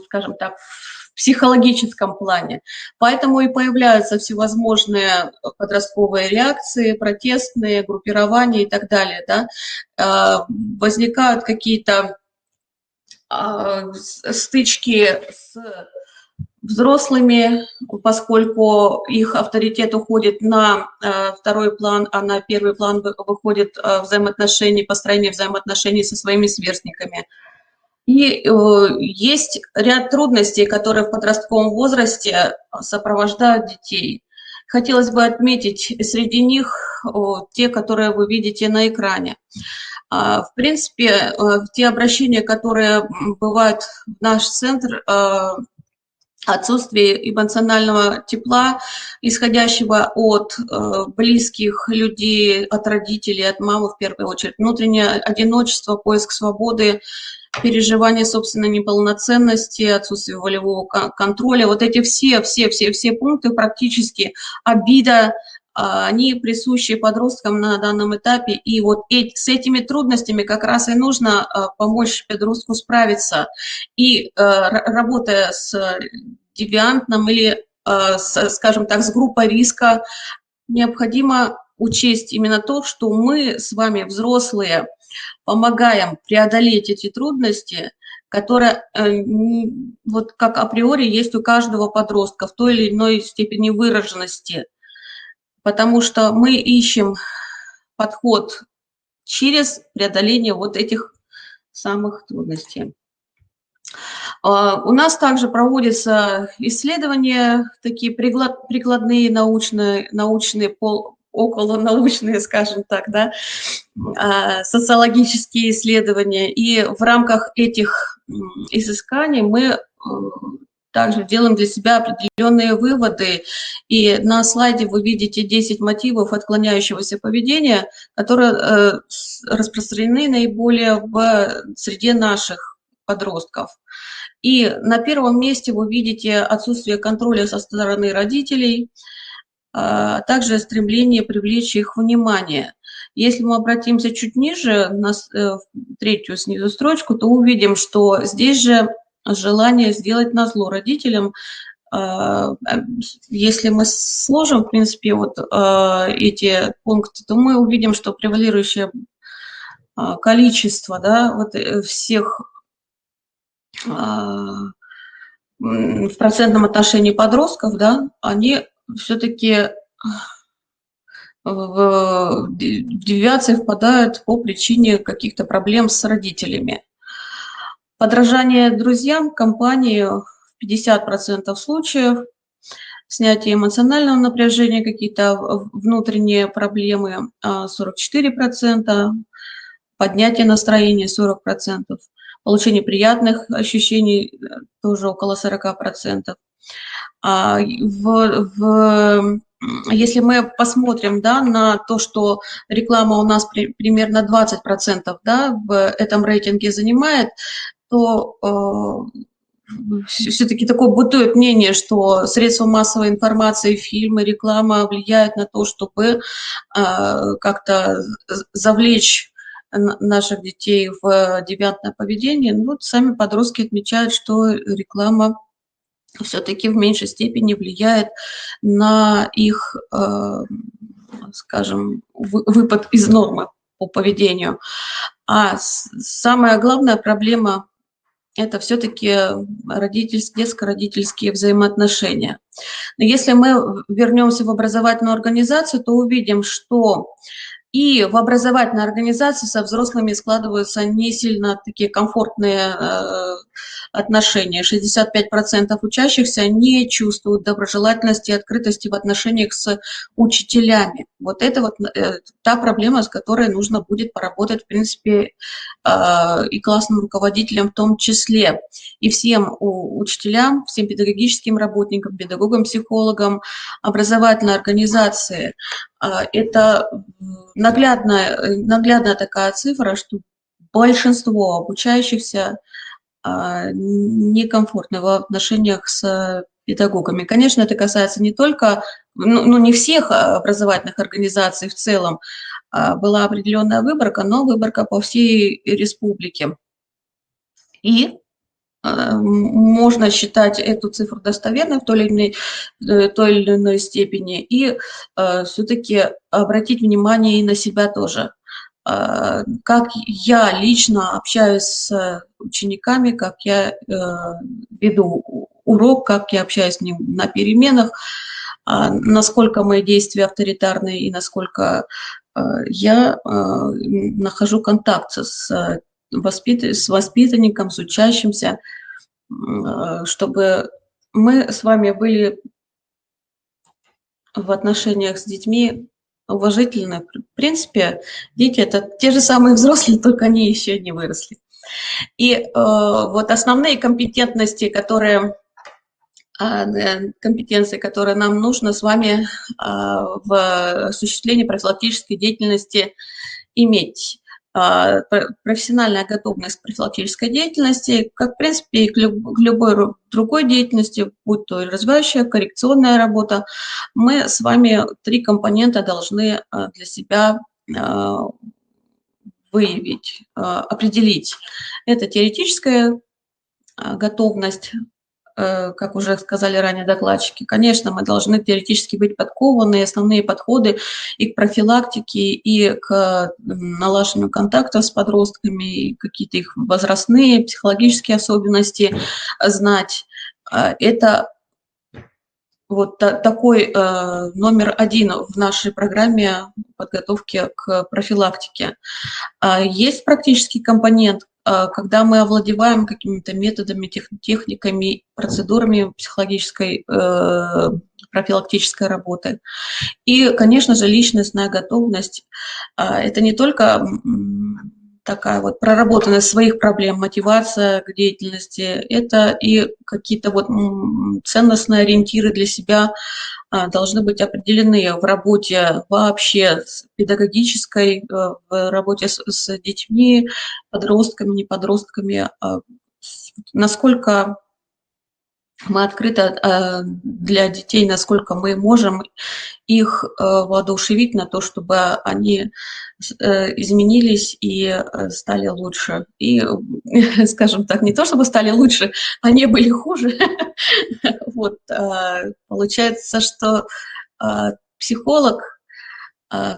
скажем так, в психологическом плане. Поэтому и появляются всевозможные подростковые реакции, протестные, группирования и так далее. Да? Возникают какие-то стычки с взрослыми, поскольку их авторитет уходит на второй план, а на первый план выходит построение взаимоотношений со своими сверстниками. И есть ряд трудностей, которые в подростковом возрасте сопровождают детей. Хотелось бы отметить среди них те, которые вы видите на экране. В принципе, те обращения, которые бывают в наш центр, отсутствие эмоционального тепла, исходящего от близких людей, от родителей, от мамы в первую очередь, внутреннее одиночество, поиск свободы, переживание собственной неполноценности, отсутствие волевого контроля. Вот эти все пункты практически, обида, они присущи подросткам на данном этапе. И вот с этими трудностями как раз и нужно помочь подростку справиться. И работая с девиантным или, скажем так, с группой риска, необходимо учесть именно то, что мы с вами, взрослые, помогаем преодолеть эти трудности, которые вот как априори есть у каждого подростка в той или иной степени выраженности, потому что мы ищем подход через преодоление вот этих самых трудностей. У нас также проводятся исследования, такие прикладные, научные, околонаучные, скажем так, да, социологические исследования. И в рамках этих изысканий мы также делаем для себя определенные выводы. И на слайде вы видите 10 мотивов отклоняющегося поведения, которые распространены наиболее в среде наших подростков. И на первом месте вы видите отсутствие контроля со стороны родителей, а также стремление привлечь их внимание. Если мы обратимся чуть ниже, на третью снизу строчку, то увидим, что здесь же желание сделать назло родителям. Если мы сложим, в принципе, вот эти пункты, то мы увидим, что превалирующее количество, да, вот всех в процентном отношении подростков, да, они все-таки в девиации впадают по причине каких-то проблем с родителями. Подражание друзьям, компании в 50% случаев, снятие эмоционального напряжения, какие-то внутренние проблемы 44%, поднятие настроения 40%, получение приятных ощущений тоже около 40%. Если мы посмотрим, да, на то, что реклама у нас примерно 20%, да, в этом рейтинге занимает, то все-таки такое бытует мнение, что средства массовой информации, фильмы, реклама влияют на то, чтобы как-то завлечь наших детей в девиантное поведение. Ну, вот сами подростки отмечают, что реклама все-таки в меньшей степени влияет на их, скажем, выпад из нормы по поведению. А самая главная проблема – это все-таки детско-родительские взаимоотношения. Но если мы вернемся в образовательную организацию, то увидим, что и в образовательной организации со взрослыми складываются не сильно такие комфортные отношения. 65% учащихся не чувствуют доброжелательности и открытости в отношениях с учителями. Вот это вот та проблема, с которой нужно будет поработать, в принципе, и классным руководителям в том числе. И всем учителям, всем педагогическим работникам, педагогам, психологам, образовательной организации. Это наглядная такая цифра, что большинство обучающихся некомфортны в отношениях с педагогами. Конечно, это касается не только, не всех образовательных организаций в целом. Была определенная выборка, но выборка по всей республике. И можно считать эту цифру достоверной в той или иной степени и все-таки обратить внимание и на себя тоже. Как я лично общаюсь с учениками, как я веду урок, как я общаюсь с ним на переменах, насколько мои действия авторитарные и насколько я нахожу контакт с воспитанником, с учащимся, чтобы мы с вами были в отношениях с детьми уважительны. В принципе, дети – это те же самые взрослые, только они еще не выросли. И вот основные компетенции, которые нам нужно с вами в осуществлении профилактической деятельности иметь. Профессиональная готовность к профилактической деятельности, как, в принципе, и к любой другой деятельности, будь то и развивающая, коррекционная работа, мы с вами 3 компонента должны для себя выявить, определить. Это теоретическая готовность, как уже сказали ранее докладчики, конечно, мы должны теоретически быть подкованы, основные подходы и к профилактике, и к налаживанию контактов с подростками, и какие-то их возрастные, психологические особенности знать. Это вот такой номер один в нашей программе подготовки к профилактике. Есть практический компонент, когда мы овладеваем какими-то методами, техниками, процедурами психологической профилактической работы. И, конечно же, личностная готовность. Это не только такая вот проработанность своих проблем, мотивация к деятельности, это и какие-то вот ценностные ориентиры для себя должны быть определены в работе вообще педагогической, в работе с детьми, подростками, не подростками, насколько мы открыты для детей, насколько мы можем их воодушевить на то, чтобы они изменились и стали лучше. И, скажем так, не то, чтобы стали лучше, а не были хуже. Вот, получается, что психолог,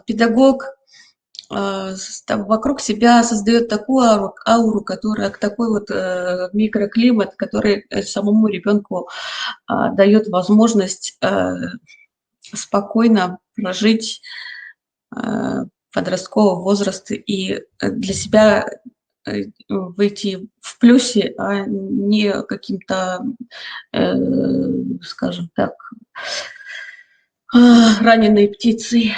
педагог вокруг себя создает такую ауру, которая, такой вот микроклимат, который самому ребенку дает возможность спокойно прожить подростковый возраст и для себя выйти в плюсе, а не каким-то, скажем так, раненой птицей.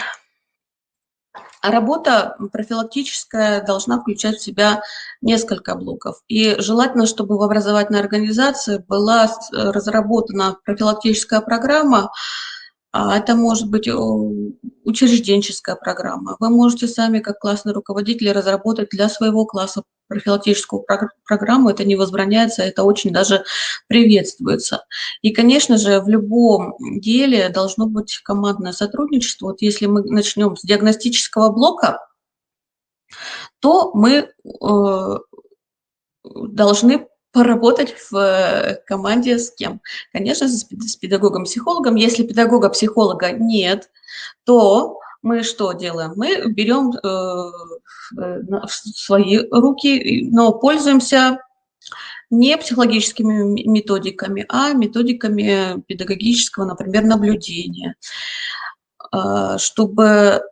Работа профилактическая должна включать в себя несколько блоков. И желательно, чтобы в образовательной организации была разработана профилактическая программа. Это может быть учрежденческая программа. Вы можете сами, как классный руководитель, разработать для своего класса профилактическую программу. Это не возбраняется, это очень даже приветствуется. И, конечно же, в любом деле должно быть командное сотрудничество. Вот если мы начнем с диагностического блока, то мы должны поработать в команде с кем? Конечно, с педагогом-психологом. Если педагога-психолога нет, то мы что делаем? Мы берем в свои руки, но пользуемся не психологическими методиками, а методиками педагогического, например, наблюдения, чтобы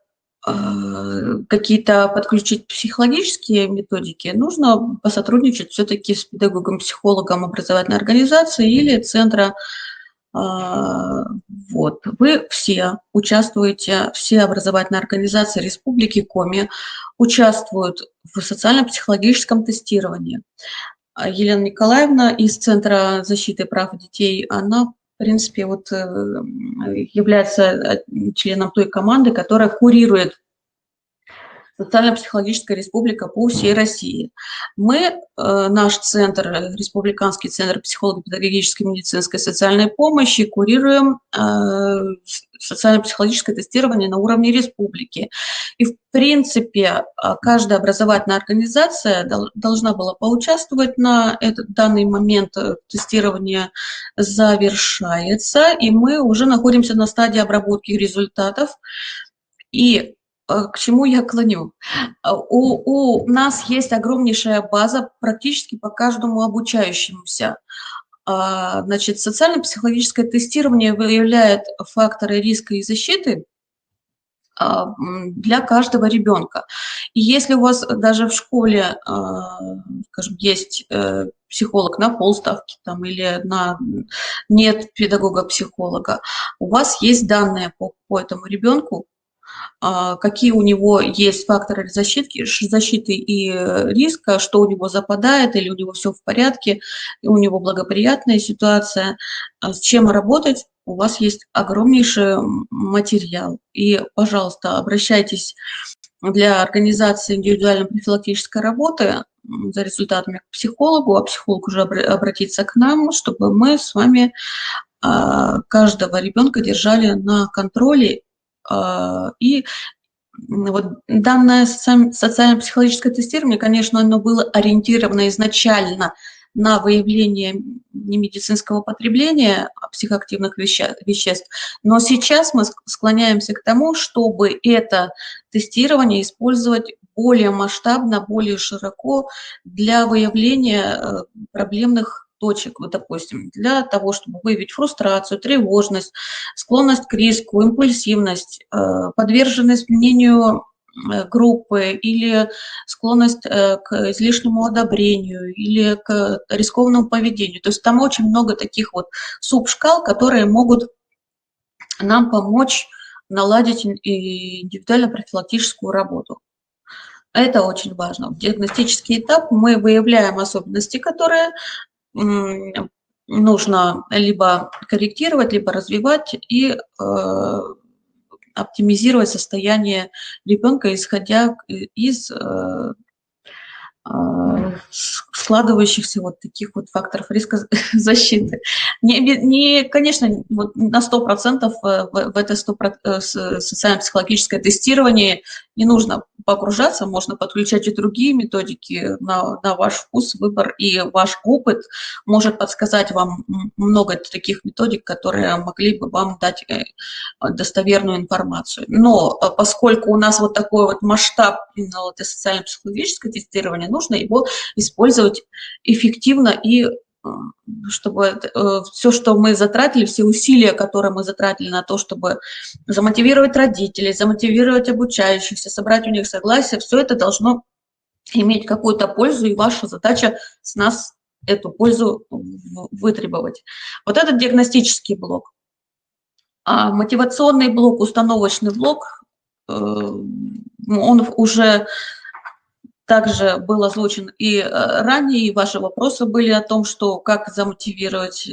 какие-то подключить психологические методики, нужно посотрудничать все-таки с педагогом-психологом образовательной организации или центра. Вот. Вы все участвуете, все образовательные организации Республики Коми участвуют в социально-психологическом тестировании. Елена Николаевна из Центра защиты прав детей, она, в принципе, вот является членом той команды, которая курирует Социально-психологическая республика по всей России. Мы, наш центр, Республиканский центр психолого-педагогической, медицинской, социальной помощи, курируем социально-психологическое тестирование на уровне республики. И, в принципе, каждая образовательная организация должна была поучаствовать на этот данный момент. Тестирование завершается, и мы уже находимся на стадии обработки результатов. И к чему я клоню? У нас есть огромнейшая база практически по каждому обучающемуся. Значит, социально-психологическое тестирование выявляет факторы риска и защиты для каждого ребенка. И если у вас даже в школе, скажем, есть психолог на полставки там, или нет педагога-психолога, у вас есть данные по этому ребенку, какие у него есть факторы защиты и риска, что у него западает, или у него все в порядке, и у него благоприятная ситуация, с чем работать, у вас есть огромнейший материал. И, пожалуйста, обращайтесь для организации индивидуальной профилактической работы за результатами к психологу, а психолог уже обратится к нам, чтобы мы с вами каждого ребенка держали на контроле. И вот данное социально-психологическое тестирование, конечно, оно было ориентировано изначально на выявление немедицинского потребления психоактивных веществ, но сейчас мы склоняемся к тому, чтобы это тестирование использовать более масштабно, более широко для выявления проблемных точек, вот, допустим, для того, чтобы выявить фрустрацию, тревожность, склонность к риску, импульсивность, подверженность мнению группы или склонность к излишнему одобрению или к рискованному поведению. То есть там очень много таких вот субшкал, которые могут нам помочь наладить индивидуально-профилактическую работу. Это очень важно. В диагностический этап мы выявляем особенности, которые нужно либо корректировать, либо развивать и оптимизировать состояние ребенка, исходя из складывающихся вот таких вот факторов риска защиты. Конечно, вот на 100% в это социально-психологическое тестирование не нужно погружаться, можно подключать и другие методики на ваш вкус, выбор, и ваш опыт может подсказать вам много таких методик, которые могли бы вам дать достоверную информацию. Но поскольку у нас вот такой вот масштаб именно вот социально-психологическое тестирование, нужно его использовать эффективно, и чтобы все, что мы затратили, все усилия, которые мы затратили на то, чтобы замотивировать родителей, замотивировать обучающихся, собрать у них согласие, все это должно иметь какую-то пользу, и ваша задача с нас эту пользу вытребовать. Вот этот диагностический блок. А мотивационный блок, установочный блок, он уже также был озвучен и ранее, и ваши вопросы были о том, что как замотивировать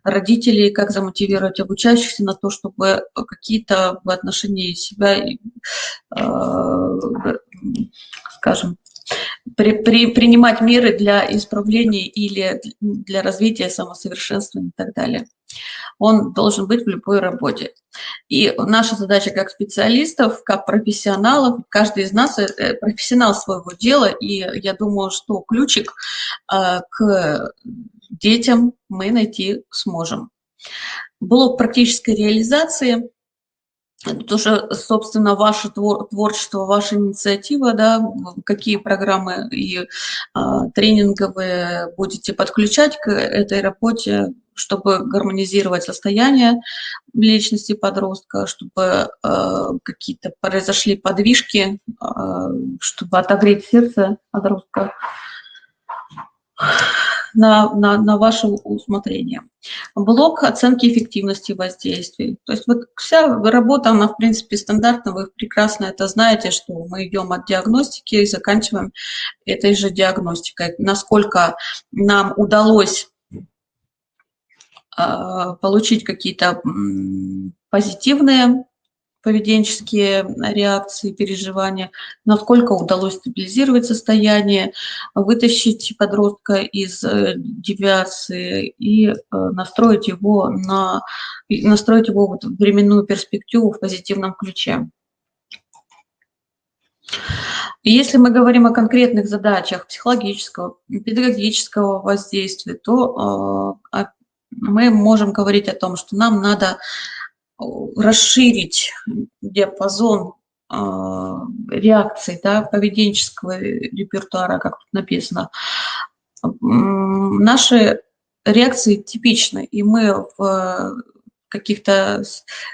родителей, как замотивировать обучающихся на то, чтобы какие-то в отношении себя, скажем, принимать меры для исправления или для развития, самосовершенствования и так далее. Он должен быть в любой работе. И наша задача как специалистов, как профессионалов, каждый из нас профессионал своего дела, и я думаю, что ключик к детям мы найти сможем. Блок практической реализации. Это уже, собственно, ваше творчество, ваша инициатива, да, какие программы и тренинговые будете подключать к этой работе, чтобы гармонизировать состояние личности подростка, чтобы какие-то произошли подвижки, чтобы отогреть сердце подростка на ваше усмотрение. Блок оценки эффективности воздействий. То есть вот вся работа, она в принципе стандартна, вы прекрасно это знаете, что мы идем от диагностики и заканчиваем этой же диагностикой. Насколько нам удалось получить какие-то позитивные поведенческие реакции, переживания, насколько удалось стабилизировать состояние, вытащить подростка из девиации и настроить его вот в временную перспективу в позитивном ключе. Если мы говорим о конкретных задачах психологического, педагогического воздействия, то мы можем говорить о том, что нам надо расширить диапазон реакций, да, поведенческого репертуара, как тут написано. Наши реакции типичны, и мы в каких-то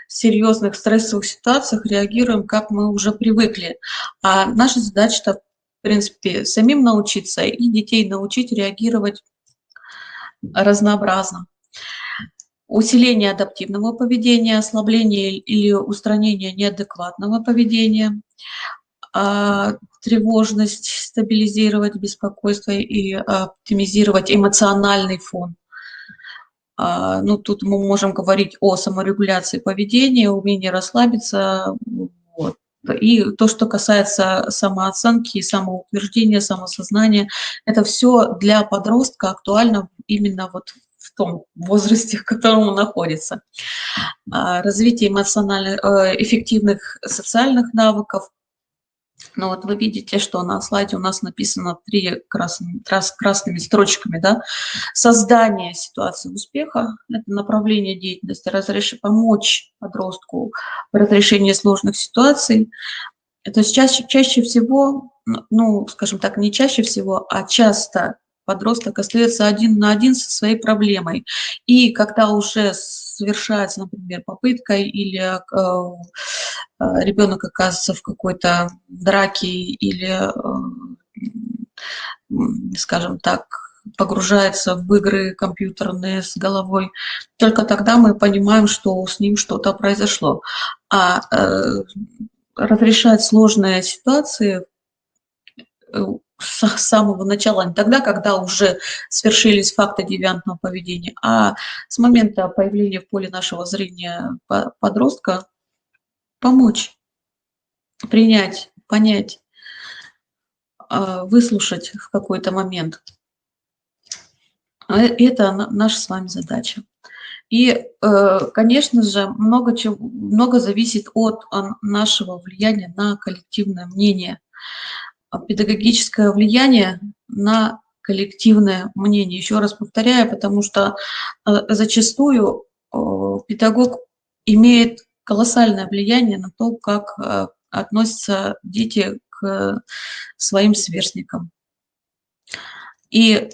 серьезных стрессовых ситуациях реагируем, как мы уже привыкли. А наша задача-то, в принципе, самим научиться и детей научить реагировать разнообразно. Усиление адаптивного поведения, ослабление или устранение неадекватного поведения, тревожность, стабилизировать беспокойство и оптимизировать эмоциональный фон. Ну, тут мы можем говорить о саморегуляции поведения, умении расслабиться. Вот. И то, что касается самооценки, самоутверждения, самосознания, это все для подростка актуально именно вот в том возрасте, в котором он находится. Развитие эмоционально эффективных социальных навыков, Но вот вы видите, что на слайде у нас написано 3 красными строчками, да? Создание ситуации успеха – это направление деятельности, помочь подростку в разрешении сложных ситуаций. То есть чаще всего, ну, скажем так, не чаще всего, а часто подросток остается один на один со своей проблемой. И когда уже совершается, например, попытка или ребенок оказывается в какой-то драке или, скажем так, погружается в игры компьютерные с головой, только тогда мы понимаем, что с ним что-то произошло. А разрешать сложные ситуации с самого начала, не тогда, когда уже свершились факты девиантного поведения, а с момента появления в поле нашего зрения подростка помочь, принять, понять, выслушать в какой-то момент. Это наша с вами задача. И, конечно же, много зависит от нашего влияния на коллективное мнение. Педагогическое влияние на коллективное мнение. Еще раз повторяю, потому что зачастую педагог имеет колоссальное влияние на то, как относятся дети к своим сверстникам. И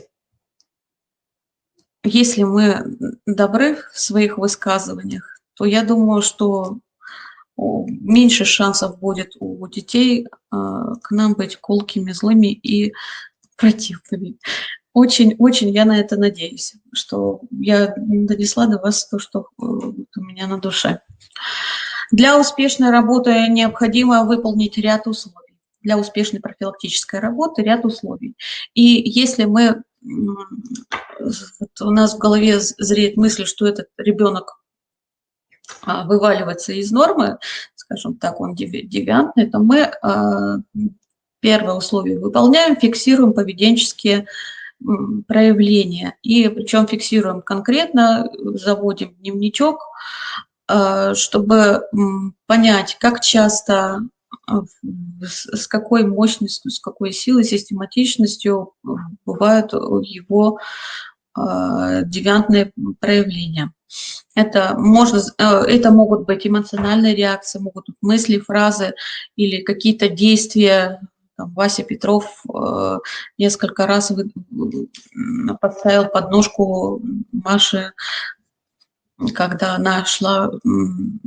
если мы добры в своих высказываниях, то я думаю, что меньше шансов будет у детей к нам быть колкими, злыми и противными. Очень я на это надеюсь, что я донесла до вас то, что у меня на душе. Для успешной работы необходимо выполнить ряд условий. Для успешной профилактической работы ряд условий. И если у нас в голове зреет мысль, что этот ребенок вываливается из нормы, скажем так, он девиантный, то мы первое условие выполняем, фиксируем поведенческие проявления. И причем фиксируем конкретно, заводим дневничок, чтобы понять, как часто, с какой мощностью, с какой силой, систематичностью бывают его девиантные проявления. Это могут быть эмоциональные реакции, могут быть мысли, фразы или какие-то действия. Там, Вася Петров несколько раз подставил подножку Маше, когда она шла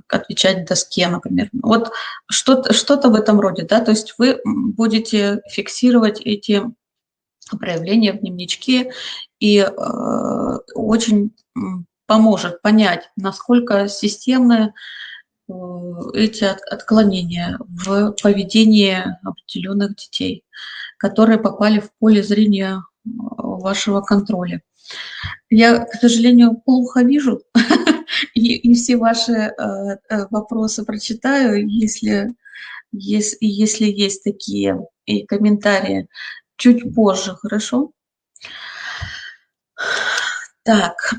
отвечать в доске, например. Вот что-то в этом роде, да, то есть вы будете фиксировать эти проявления в дневничке, и очень поможет понять, насколько системны эти отклонения в поведении определенных детей, которые попали в поле зрения вашего контроля. Я, к сожалению, плохо вижу, и все ваши вопросы прочитаю, если есть такие и комментарии, чуть позже, хорошо? Так,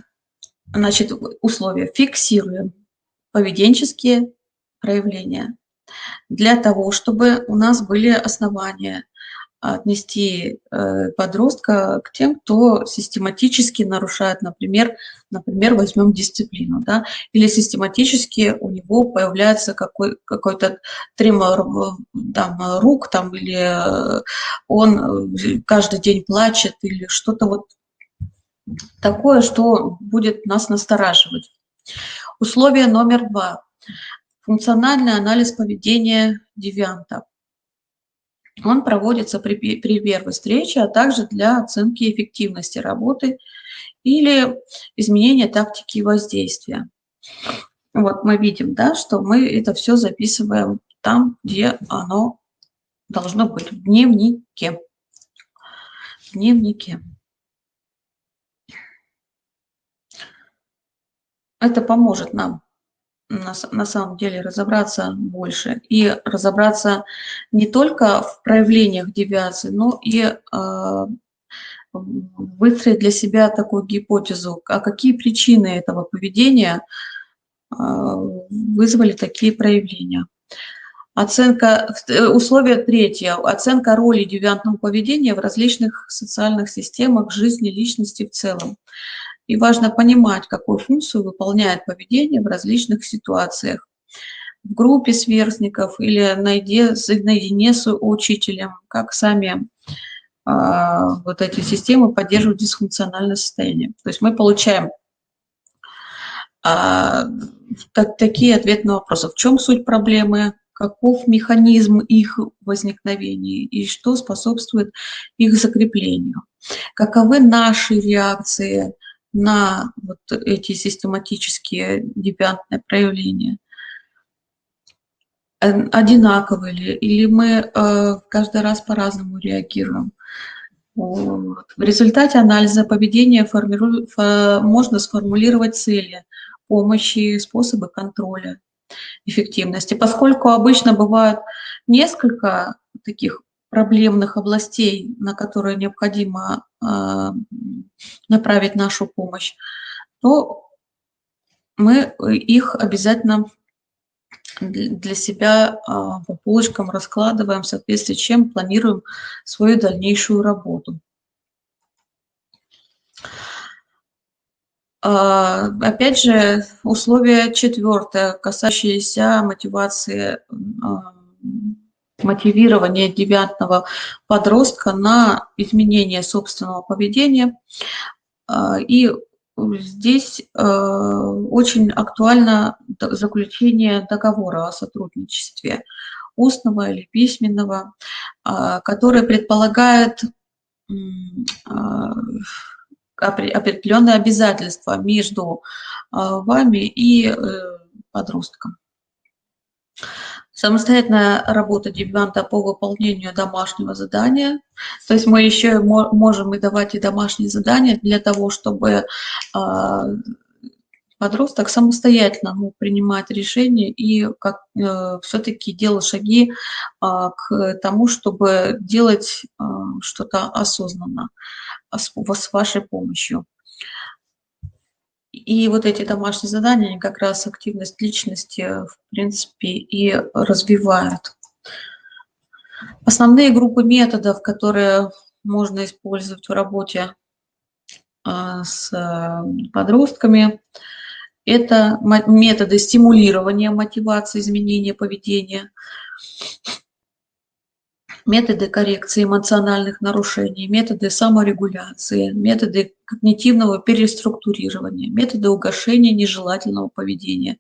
значит, условия. Фиксируем поведенческие проявления. Для того, чтобы у нас были основания отнести подростка к тем, кто систематически нарушает, например, возьмем дисциплину, да, или систематически у него появляется какой-то тремор там, рук, там, или он каждый день плачет, или что-то вот такое, что будет нас настораживать. Условие номер 2. Функциональный анализ поведения девианта. Он проводится при первой встрече, а также для оценки эффективности работы или изменения тактики воздействия. Вот мы видим, да, что мы это все записываем там, где оно должно быть, в дневнике. В дневнике. Это поможет нам на самом деле разобраться больше и разобраться не только в проявлениях девиации, но и выстроить для себя такую гипотезу, а какие причины этого поведения вызвали такие проявления. Условие третье. Оценка роли девиантного поведения в различных социальных системах жизни личности в целом. И важно понимать, какую функцию выполняет поведение в различных ситуациях. В группе сверстников или наедине с учителем, как сами вот эти системы поддерживают дисфункциональное состояние. То есть мы получаем такие ответы на вопросы. В чем суть проблемы, каков механизм их возникновения и что способствует их закреплению. Каковы наши реакции на вот эти систематические девиантные проявления. Одинаковы ли, или мы каждый раз по-разному реагируем. Вот. В результате анализа поведения можно сформулировать цели помощи, способы контроля эффективности. Поскольку обычно бывают несколько таких проблемных областей, на которые необходимо направить нашу помощь, то мы их обязательно для себя по полочкам раскладываем, в соответствии с чем планируем свою дальнейшую работу. Опять же, условие четвертое, касающееся мотивации, мотивирования девиантного подростка на изменение собственного поведения. И здесь очень актуально заключение договора о сотрудничестве, устного или письменного, который предполагает определенные обязательства между вами и подростком. Самостоятельная работа девианта по выполнению домашнего задания. То есть мы еще можем и давать и домашние задания для того, чтобы подросток самостоятельно мог принимать решения и все-таки делал шаги к тому, чтобы делать что-то осознанно с вашей помощью. И вот эти домашние задания, они как раз активность личности, в принципе, и развивают. Основные группы методов, которые можно использовать в работе с подростками, это методы стимулирования мотивации, изменения поведения, методы коррекции эмоциональных нарушений, методы саморегуляции, методы когнитивного переструктурирования, методы угошения нежелательного поведения,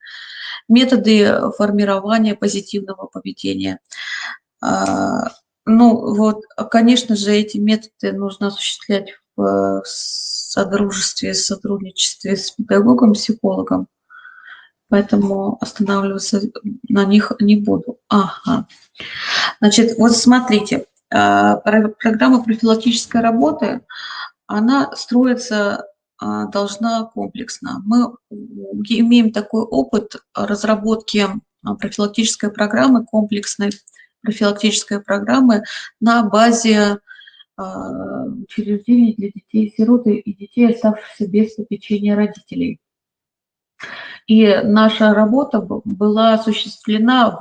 методы формирования позитивного поведения. Ну вот, конечно же, эти методы нужно осуществлять в содружестве, сотрудничестве с педагогом, психологом, поэтому останавливаться на них не буду. Ага. Значит, вот смотрите, программа профилактической работы, она строится, должна комплексно. Мы имеем такой опыт разработки профилактической программы, комплексной профилактической программы на базе учреждений для детей-сирот и детей, оставшихся без попечения родителей. И наша работа была осуществлена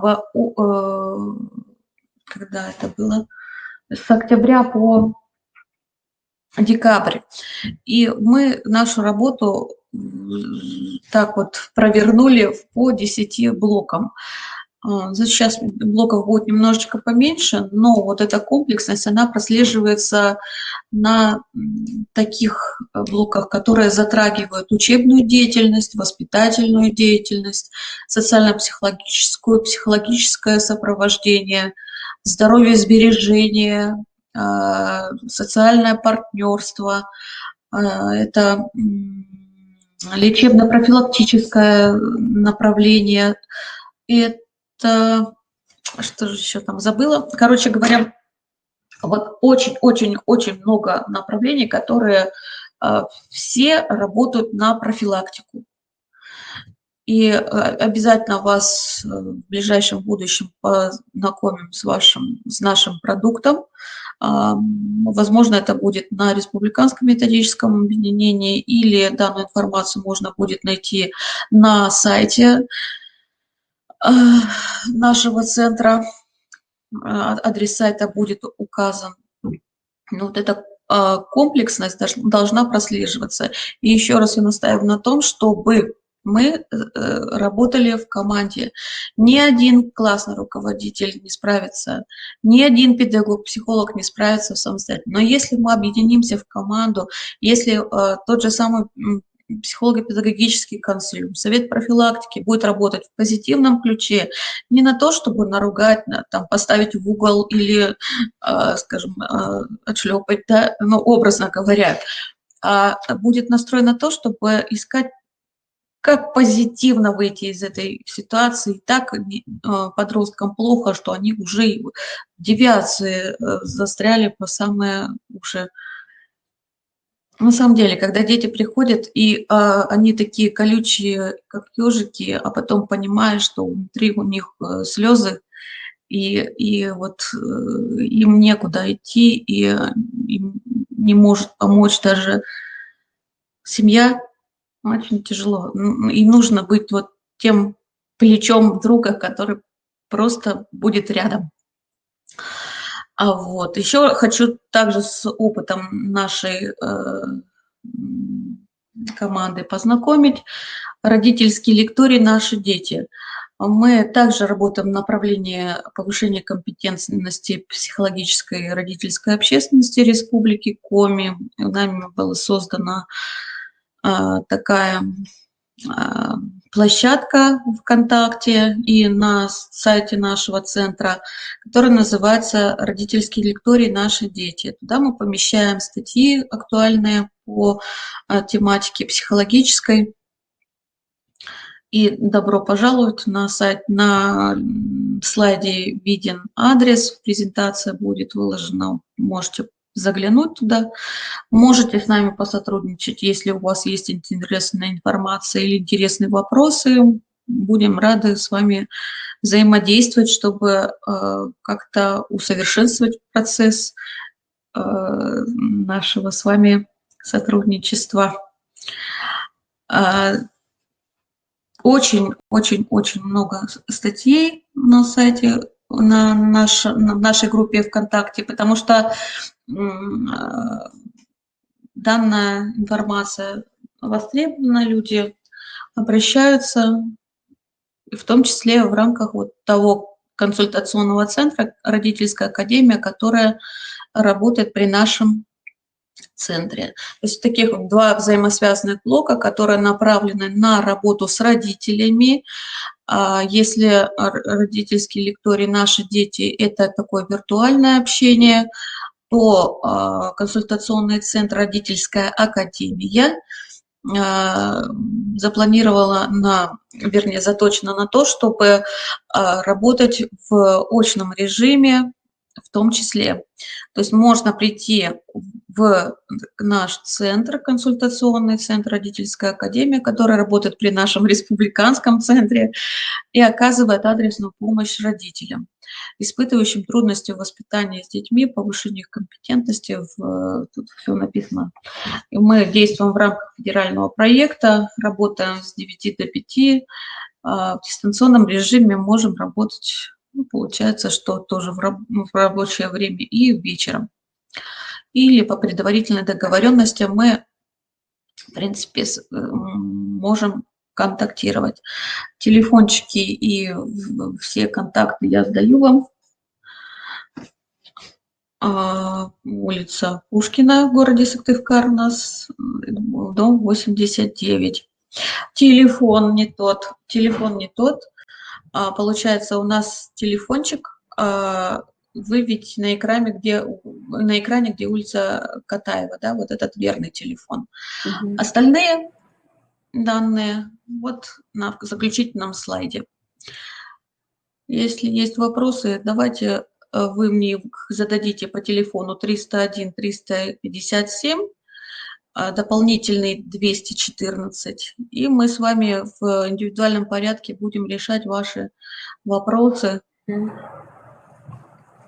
когда это было? С октября по декабрь. И мы нашу работу так вот провернули по 10 блокам. Сейчас блоков будет немножечко поменьше, но вот эта комплексность, она прослеживается на таких блоках, которые затрагивают учебную деятельность, воспитательную деятельность, социально-психологическую, психологическое сопровождение, здоровье, сбережение, социальное партнерство, это лечебно-профилактическое направление, это, что же еще там забыла, короче говоря, вот очень-очень-очень много направлений, которые все работают на профилактику. И обязательно вас в ближайшем будущем познакомим с нашим продуктом. Возможно, это будет на Республиканском методическом объединении, или данную информацию можно будет найти на сайте нашего центра, адрес сайта будет указан. Ну, вот эта комплексность должна прослеживаться. И еще раз я настаиваю на том, чтобы мы работали в команде. Ни один классный руководитель не справится, ни один педагог-психолог не справится самостоятельно. Но если мы объединимся в команду, если тот же самый психолого-педагогический консилиум, совет профилактики будет работать в позитивном ключе, не на то, чтобы наругать, там, поставить в угол или, скажем, отшлепать, да, ну, образно говоря, а будет настроен на то, чтобы искать, как позитивно выйти из этой ситуации. Так подросткам плохо, что они уже в девиации застряли по самое уши. На самом деле, когда дети приходят, и они такие колючие, как ежики, а потом понимаешь, что внутри у них слезы, и вот им некуда идти, и им не может помочь даже семья, очень тяжело. И нужно быть вот тем плечом друга, который просто будет рядом. Вот. Еще хочу также с опытом нашей команды познакомить. Родительский лекторий «Наши дети». Мы также работаем в направлении повышения компетентности психологической и родительской общественности Республики Коми. Нами была создана такая площадка ВКонтакте и на сайте нашего центра, которая называется «Родительский лекторий «Наши дети». Туда мы помещаем статьи актуальные по тематике психологической. И добро пожаловать на сайт. На слайде виден адрес, презентация будет выложена, можете заглянуть туда. Можете с нами посотрудничать, если у вас есть интересная информация или интересные вопросы. Будем рады с вами взаимодействовать, чтобы как-то усовершенствовать процесс нашего с вами сотрудничества. Очень много статей на сайте, на нашей группе ВКонтакте, потому что данная информация востребована, люди обращаются, в том числе в рамках вот того консультационного центра «Родительская академия», которая работает при нашем центре. То есть таких два взаимосвязанных блока, которые направлены на работу с родителями. Если родительский лекторий «Наши дети» – это такое виртуальное общение, то консультационный центр «Родительская академия» запланировала, заточена на то, чтобы работать в очном режиме в том числе. То есть можно прийти в наш центр, консультационный центр «Родительская академия», который работает при нашем республиканском центре и оказывает адресную помощь родителям, испытывающим трудности в воспитании с детьми, повышению их компетентности. Тут все написано. И мы действуем в рамках федерального проекта, работаем с 9 до 5. В дистанционном режиме можем работать, ну, получается, что тоже в рабочее время и вечером. Или по предварительной договоренности мы, в принципе, можем контактировать. Телефончики и все контакты я сдаю вам. Улица Пушкина в городе Сыктывкар, у нас дом 89. Телефон не тот. Получается, у нас телефончик, вы видите на экране, где улица Катаева, да, вот этот верный телефон. Остальные данные вот на заключительном слайде. Если есть вопросы, давайте вы мне зададите по телефону 301-357, дополнительный 214, и мы с вами в индивидуальном порядке будем решать ваши вопросы.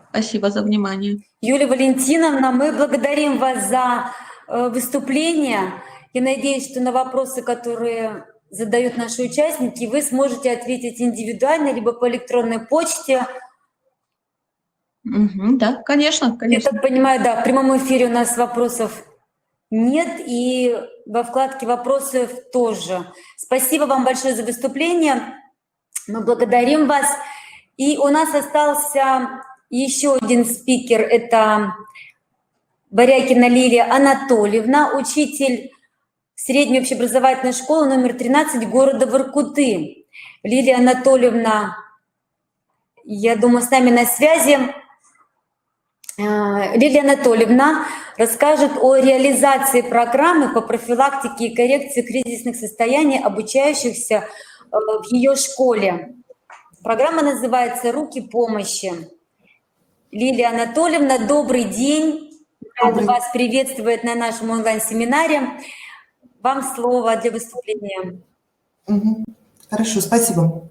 Спасибо за внимание. Юлия Валентиновна, мы благодарим вас за выступление. Я надеюсь, что на вопросы, которые задают наши участники. Вы сможете ответить индивидуально, либо по электронной почте. Да, конечно, Я конечно. так понимаю, да, в прямом эфире у нас вопросов нет, и во вкладке «Вопросы» тоже. Спасибо вам большое за выступление. Мы благодарим вас. И у нас остался еще один спикер. Это Борякина Лилия Анатольевна, учитель средней общеобразовательной школы номер 13 города Воркуты. Лилия Анатольевна, я думаю, с нами на связи. Лилия Анатольевна расскажет о реализации программы по профилактике и коррекции кризисных состояний обучающихся в ее школе. Программа называется «Руки помощи». Лилия Анатольевна, добрый день. Рада вас приветствовать на нашем онлайн-семинаре. Вам слово для выступления. Хорошо, спасибо.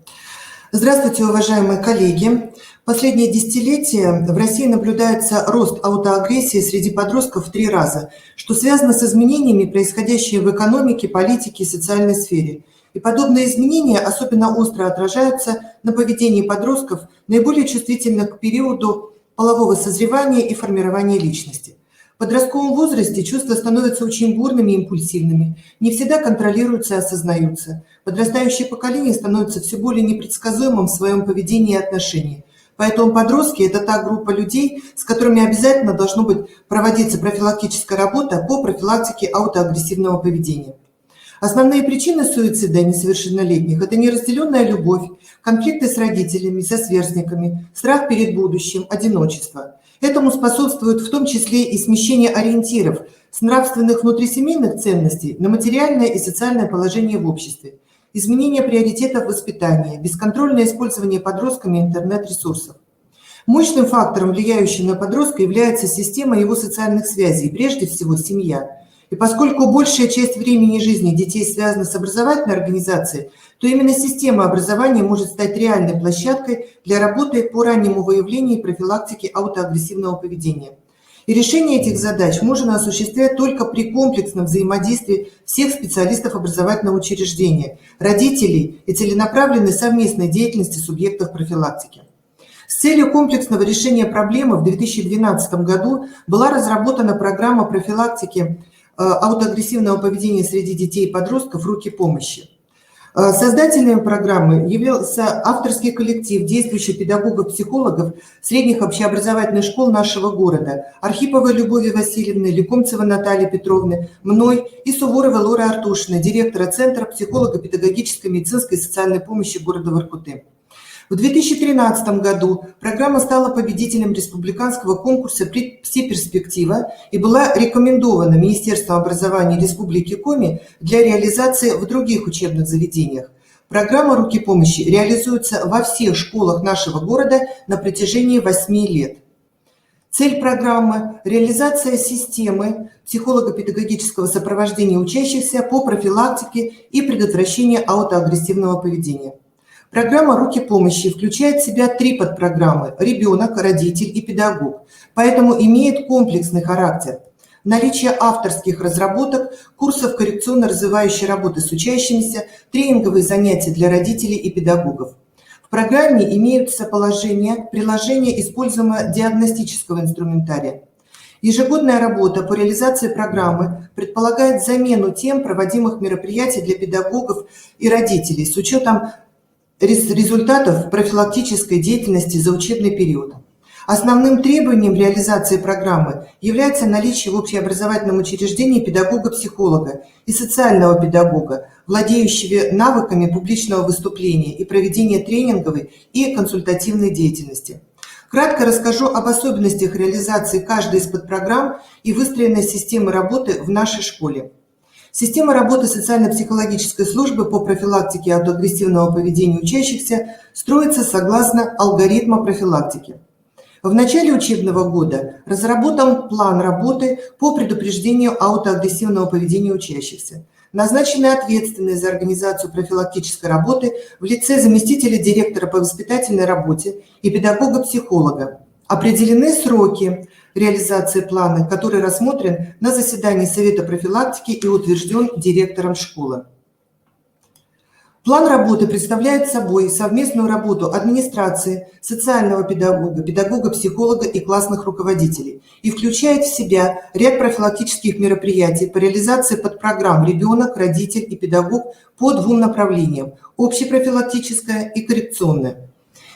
Здравствуйте, уважаемые коллеги. Последние десятилетия в России наблюдается рост аутоагрессии среди подростков в 3 раза, что связано с изменениями, происходящими в экономике, политике и социальной сфере. И подобные изменения особенно остро отражаются на поведении подростков, наиболее чувствительных к периоду полового созревания и формирования личности. В подростковом возрасте чувства становятся очень бурными и импульсивными, не всегда контролируются и осознаются. Подрастающее поколение становится все более непредсказуемым в своем поведении и отношении. Поэтому подростки – это та группа людей, с которыми обязательно должно быть проводиться профилактическая работа по профилактике аутоагрессивного поведения. Основные причины суицида несовершеннолетних – это неразделенная любовь, конфликты с родителями, со сверстниками, страх перед будущим, одиночество. Этому способствует в том числе и смещение ориентиров с нравственных внутрисемейных ценностей на материальное и социальное положение в обществе, изменение приоритетов воспитания, бесконтрольное использование подростками интернет-ресурсов. Мощным фактором, влияющим на подростка, является система его социальных связей, прежде всего семья. И поскольку большая часть времени жизни детей связана с образовательной организацией, то именно система образования может стать реальной площадкой для работы по раннему выявлению и профилактике аутоагрессивного поведения. И решение этих задач можно осуществлять только при комплексном взаимодействии всех специалистов образовательного учреждения, родителей и целенаправленной совместной деятельности субъектов профилактики. С целью комплексного решения проблемы в 2012 году была разработана программа профилактики аутоагрессивного поведения среди детей и подростков «Руки помощи». Создателями программы явился авторский коллектив действующих педагогов-психологов средних общеобразовательных школ нашего города: Архиповой Любови Васильевны, Лекомцевой Натальи Петровны, мной и Суворовой Лоры Артушиной, директора Центра психолого-педагогической медицинской и социальной помощи города Воркуты. В 2013 году программа стала победителем республиканского конкурса «Пси-перспектива» и была рекомендована Министерством образования Республики Коми для реализации в других учебных заведениях. Программа «Руки помощи» реализуется во всех школах нашего города на протяжении 8 лет. Цель программы – реализация системы психолого-педагогического сопровождения учащихся по профилактике и предотвращению аутоагрессивного поведения. Программа «Руки помощи» включает в себя 3 подпрограммы – ребенок, родитель и педагог, поэтому имеет комплексный характер. Наличие авторских разработок, курсов коррекционно-развивающей работы с учащимися, тренинговые занятия для родителей и педагогов. В программе имеются приложения используемого диагностического инструментария. Ежегодная работа по реализации программы предполагает замену тем проводимых мероприятий для педагогов и родителей с учетом результатов профилактической деятельности за учебный период. Основным требованием реализации программы является наличие в общеобразовательном учреждении педагога-психолога и социального педагога, владеющего навыками публичного выступления и проведения тренинговой и консультативной деятельности. Кратко расскажу об особенностях реализации каждой из подпрограмм и выстроенной системы работы в нашей школе. Система работы социально-психологической службы по профилактике аутоагрессивного поведения учащихся строится согласно алгоритма профилактики. В начале учебного года разработан план работы по предупреждению аутоагрессивного поведения учащихся. Назначены ответственные за организацию профилактической работы в лице заместителя директора по воспитательной работе и педагога-психолога. Определены сроки реализации плана, который рассмотрен на заседании Совета профилактики и утвержден директором школы. План работы представляет собой совместную работу администрации, социального педагога, педагога-психолога и классных руководителей и включает в себя ряд профилактических мероприятий по реализации подпрограмм «Ребенок», «Родитель» и «Педагог» по двум направлениям – общепрофилактическое и коррекционное.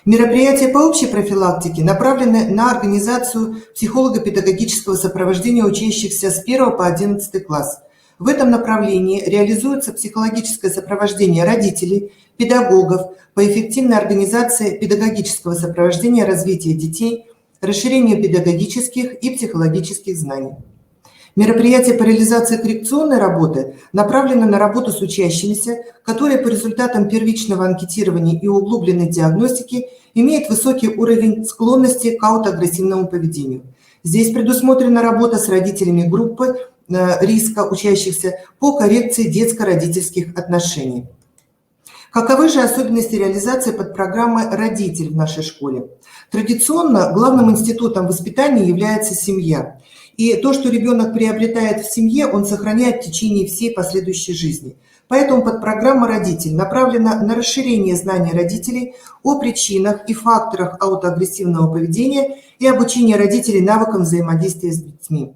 Мероприятия по общей профилактике направлены на организацию психолого-педагогического сопровождения учащихся с 1 по 11 класс. В этом направлении реализуется психологическое сопровождение родителей, педагогов по эффективной организации педагогического сопровождения развития детей, расширению педагогических и психологических знаний. Мероприятия по реализации коррекционной работы направлены на работу с учащимися, которые по результатам первичного анкетирования и углубленной диагностики имеют высокий уровень склонности к аутоагрессивному поведению. Здесь предусмотрена работа с родителями группы риска учащихся по коррекции детско-родительских отношений. Каковы же особенности реализации подпрограммы «Родитель» в нашей школе? Традиционно главным институтом воспитания является семья. И то, что ребенок приобретает в семье, он сохраняет в течение всей последующей жизни. Поэтому подпрограмма «Родитель» направлена на расширение знаний родителей о причинах и факторах аутоагрессивного поведения и обучение родителей навыкам взаимодействия с детьми.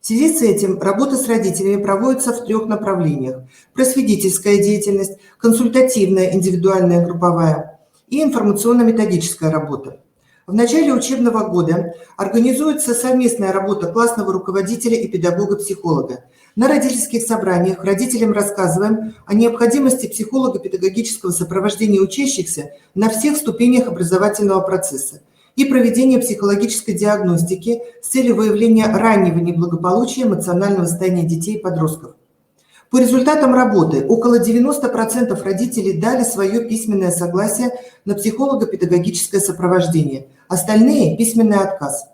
В связи с этим работа с родителями проводится в 3 направлениях: просветительская деятельность, консультативная, индивидуальная, групповая и информационно-методическая работа. В начале учебного года организуется совместная работа классного руководителя и педагога-психолога. На родительских собраниях родителям рассказываем о необходимости психолого-педагогического сопровождения учащихся на всех ступенях образовательного процесса и проведения психологической диагностики с целью выявления раннего неблагополучия эмоционального состояния детей и подростков. По результатам работы около 90% родителей дали свое письменное согласие на психолого-педагогическое сопровождение, остальные – письменный отказ.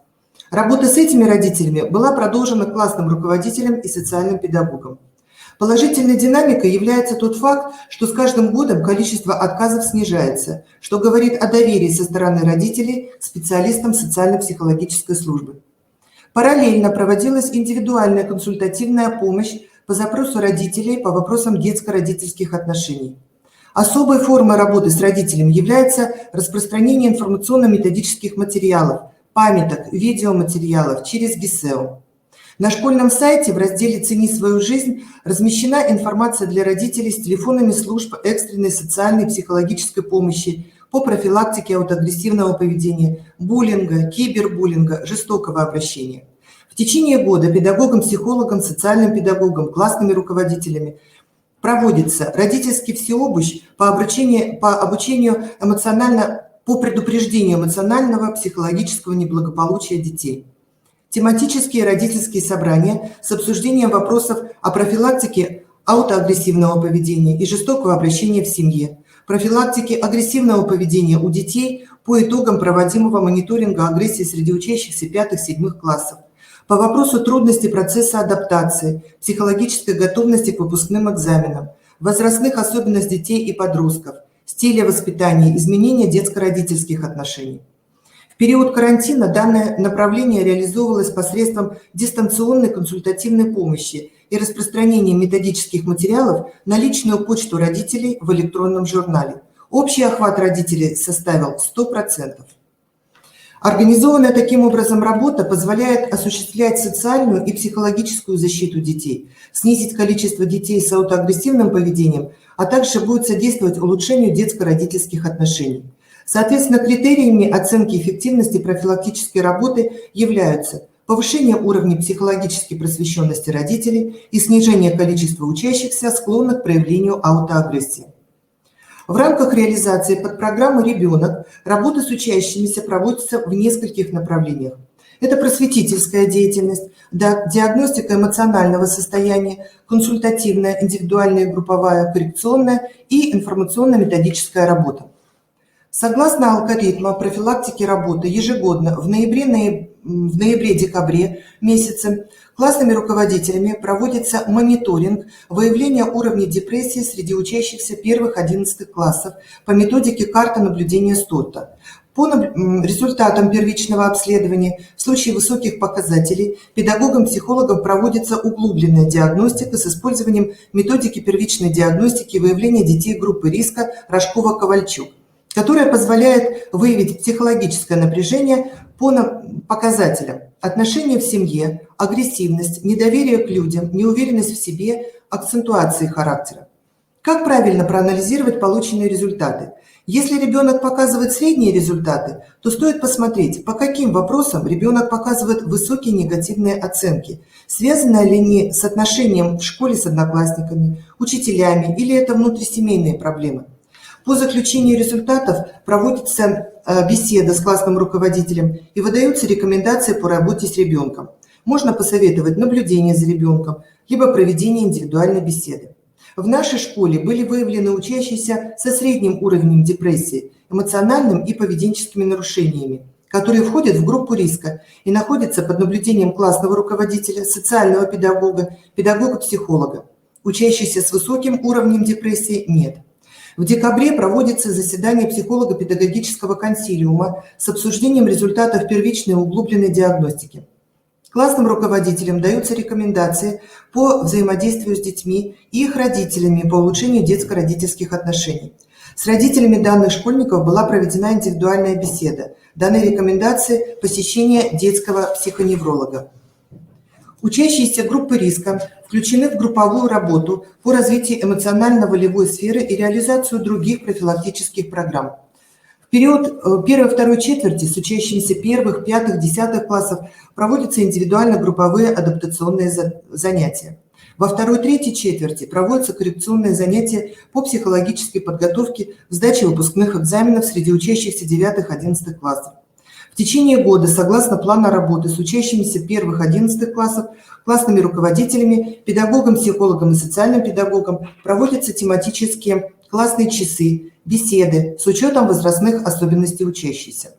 Работа с этими родителями была продолжена классным руководителем и социальным педагогом. Положительной динамикой является тот факт, что с каждым годом количество отказов снижается, что говорит о доверии со стороны родителей к специалистам социально-психологической службы. Параллельно проводилась индивидуальная консультативная помощь по запросу родителей по вопросам детско-родительских отношений. Особой формой работы с родителями является распространение информационно-методических материалов, памяток, видеоматериалов через ГИСЭО. На школьном сайте в разделе «Цени свою жизнь» размещена информация для родителей с телефонами служб экстренной социальной и психологической помощи по профилактике аутоагрессивного поведения, буллинга, кибербуллинга, жестокого обращения. В течение года педагогам, психологам, социальным педагогам, классными руководителями проводится родительский всеобщ по предупреждению эмоционального, психологического неблагополучия детей. Тематические родительские собрания с обсуждением вопросов о профилактике аутоагрессивного поведения и жестокого обращения в семье, профилактике агрессивного поведения у детей по итогам проводимого мониторинга агрессии среди учащихся 5-7 классов, по вопросу трудностей процесса адаптации, психологической готовности к выпускным экзаменам, возрастных особенностей детей и подростков, стиля воспитания, изменения детско-родительских отношений. В период карантина данное направление реализовывалось посредством дистанционной консультативной помощи и распространения методических материалов на личную почту родителей в электронном журнале. Общий охват родителей составил 100%. Организованная таким образом работа позволяет осуществлять социальную и психологическую защиту детей, снизить количество детей с аутоагрессивным поведением, а также будет содействовать улучшению детско-родительских отношений. Соответственно, критериями оценки эффективности профилактической работы являются повышение уровня психологической просвещенности родителей и снижение количества учащихся, склонных к проявлению аутоагрессии. В рамках реализации подпрограммы «Ребенок» работа с учащимися проводится в нескольких направлениях. Это просветительская деятельность, диагностика эмоционального состояния, консультативная, индивидуальная, групповая, коррекционная и информационно-методическая работа. Согласно алгоритму профилактики работы ежегодно в ноябре-декабре месяце классными руководителями проводится мониторинг выявления уровня депрессии среди учащихся 1-11 классов по методике карта наблюдения СТОТа. По результатам первичного обследования в случае высоких показателей педагогам-психологам проводится углубленная диагностика с использованием методики первичной диагностики и выявления детей группы риска Рожкова-Ковальчук, которая позволяет выявить психологическое напряжение по показателям: отношения в семье, агрессивность, недоверие к людям, неуверенность в себе, акцентуации характера. Как правильно проанализировать полученные результаты? Если ребенок показывает средние результаты, то стоит посмотреть, по каким вопросам ребенок показывает высокие негативные оценки. Связаны ли они с отношением в школе с одноклассниками, учителями, или это внутрисемейные проблемы. По заключению результатов проводится беседа с классным руководителем и выдаются рекомендации по работе с ребенком. Можно посоветовать наблюдение за ребенком, либо проведение индивидуальной беседы. В нашей школе были выявлены учащиеся со средним уровнем депрессии, эмоциональным и поведенческими нарушениями, которые входят в группу риска и находятся под наблюдением классного руководителя, социального педагога, педагога-психолога. Учащихся с высоким уровнем депрессии нет. В декабре проводится заседание психолого-педагогического консилиума с обсуждением результатов первичной углубленной диагностики. Классным руководителям даются рекомендации по взаимодействию с детьми и их родителями по улучшению детско-родительских отношений. С родителями данных школьников была проведена индивидуальная беседа. Даны рекомендации посещения детского психоневролога. Учащиеся группы риска включены в групповую работу по развитию эмоционально-волевой сферы и реализацию других профилактических программ. В период первой-второй четверти с учащимися первых, пятых, десятых классов проводятся индивидуально-групповые адаптационные занятия. Во второй-третьей четверти проводятся коррекционные занятия по психологической подготовке в сдаче выпускных экзаменов среди учащихся 9-11 классов. В течение года, согласно плану работы с учащимися первых 11 классов, классными руководителями, педагогом, психологом и социальным педагогом проводятся тематические классные часы, беседы с учетом возрастных особенностей учащихся.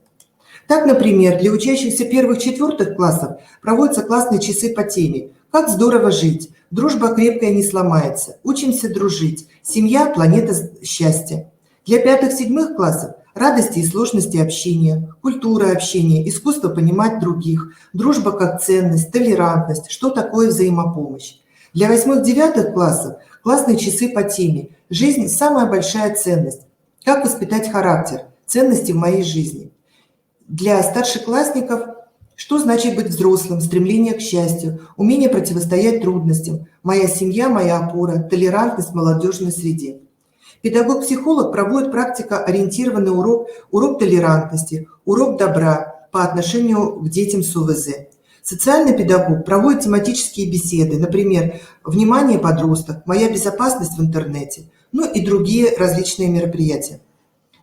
Так, например, для учащихся первых-четвертых классов проводятся классные часы по теме «Как здорово жить», «Дружба крепкая не сломается», «Учимся дружить», «Семья – планета счастья». Для пятых-седьмых классов радости и сложности общения, культура общения, искусство понимать других, дружба как ценность, толерантность, что такое взаимопомощь. Для восьмых-девятых классов классные часы по теме «Жизнь – самая большая ценность», «Как воспитать характер», «Ценности в моей жизни». Для старшеклассников «Что значит быть взрослым», «Стремление к счастью», «Умение противостоять трудностям», «Моя семья, моя опора», «Толерантность в молодежной среде». Педагог-психолог проводит практикоориентированный урок толерантности, урок добра по отношению к детям с ОВЗ. Социальный педагог проводит тематические беседы, например, «Внимание, подросток», «Моя безопасность в интернете», ну и другие различные мероприятия.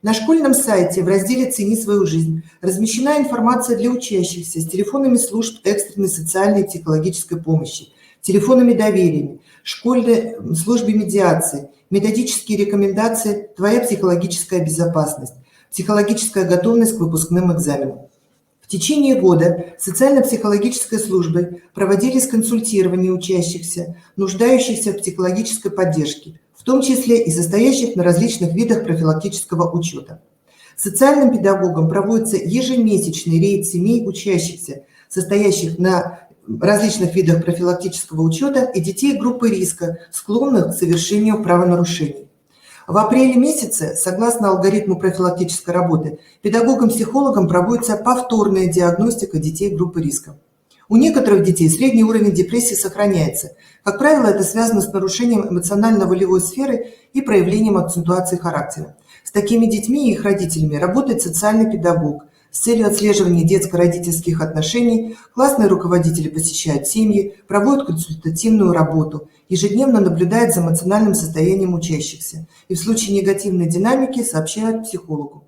На школьном сайте в разделе «Цени свою жизнь» размещена информация для учащихся с телефонами служб экстренной социальной и психологической помощи, телефонами доверия, школьной службе медиации, методические рекомендации «Твоя психологическая безопасность», психологическая готовность к выпускным экзаменам. В течение года социально-психологической службой проводились консультирования учащихся, нуждающихся в психологической поддержке, в том числе и состоящих на различных видах профилактического учета. Социальным педагогам проводится ежемесячный рейд семей учащихся, состоящих на различных видах профилактического учета и детей группы риска, склонных к совершению правонарушений. В апреле месяце, согласно алгоритму профилактической работы, педагогам-психологам проводится повторная диагностика детей группы риска. У некоторых детей средний уровень депрессии сохраняется. Как правило, это связано с нарушением эмоционально-волевой сферы и проявлением акцентуации характера. С такими детьми и их родителями работает социальный педагог. С целью отслеживания детско-родительских отношений классные руководители посещают семьи, проводят консультативную работу, ежедневно наблюдают за эмоциональным состоянием учащихся и в случае негативной динамики сообщают психологу.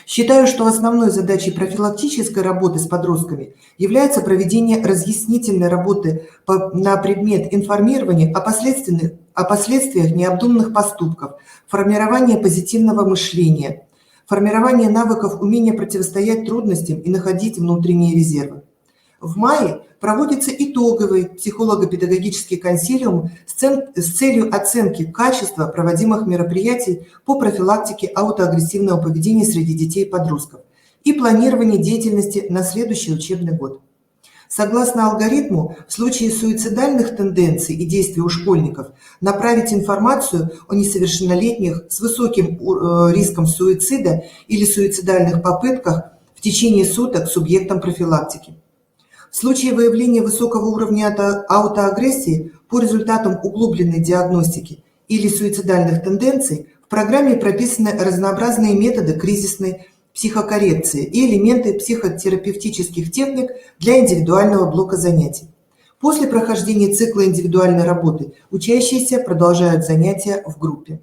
Считаю, что основной задачей профилактической работы с подростками является проведение разъяснительной работы на предмет информирования о последствиях необдуманных поступков, формирования позитивного мышления, формирование навыков умения противостоять трудностям и находить внутренние резервы. В мае проводится итоговый психолого-педагогический консилиум с целью оценки качества проводимых мероприятий по профилактике аутоагрессивного поведения среди детей и подростков и планирование деятельности на следующий учебный год. Согласно алгоритму, в случае суицидальных тенденций и действий у школьников направить информацию о несовершеннолетних с высоким риском суицида или суицидальных попытках в течение суток субъектам профилактики. В случае выявления высокого уровня аутоагрессии по результатам углубленной диагностики или суицидальных тенденций в программе прописаны разнообразные методы кризисной психокоррекции и элементы психотерапевтических техник для индивидуального блока занятий. После прохождения цикла индивидуальной работы учащиеся продолжают занятия в группе.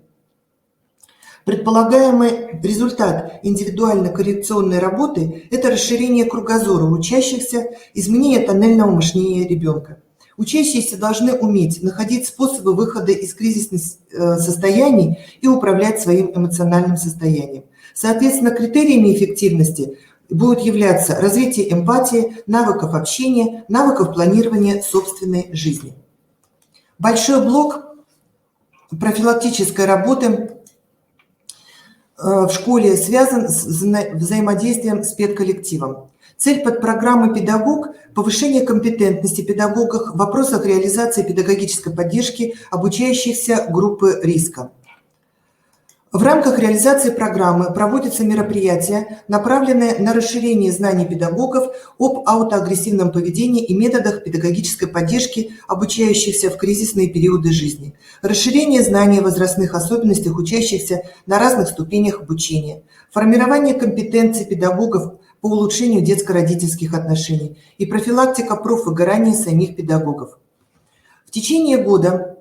Предполагаемый результат индивидуально-коррекционной работы – это расширение кругозора учащихся, изменение тоннельного мышления ребенка. Учащиеся должны уметь находить способы выхода из кризисных состояний и управлять своим эмоциональным состоянием. Соответственно, критериями эффективности будут являться развитие эмпатии, навыков общения, навыков планирования собственной жизни. Большой блок профилактической работы в школе связан с взаимодействием с педколлективом. Цель подпрограммы «Педагог» – повышение компетентности педагогов в вопросах реализации педагогической поддержки обучающихся группы риска. В рамках реализации программы проводятся мероприятия, направленные на расширение знаний педагогов об аутоагрессивном поведении и методах педагогической поддержки обучающихся в кризисные периоды жизни, расширение знаний о возрастных особенностях учащихся на разных ступенях обучения, формирование компетенций педагогов по улучшению детско-родительских отношений и профилактика профвыгорания самих педагогов. В течение года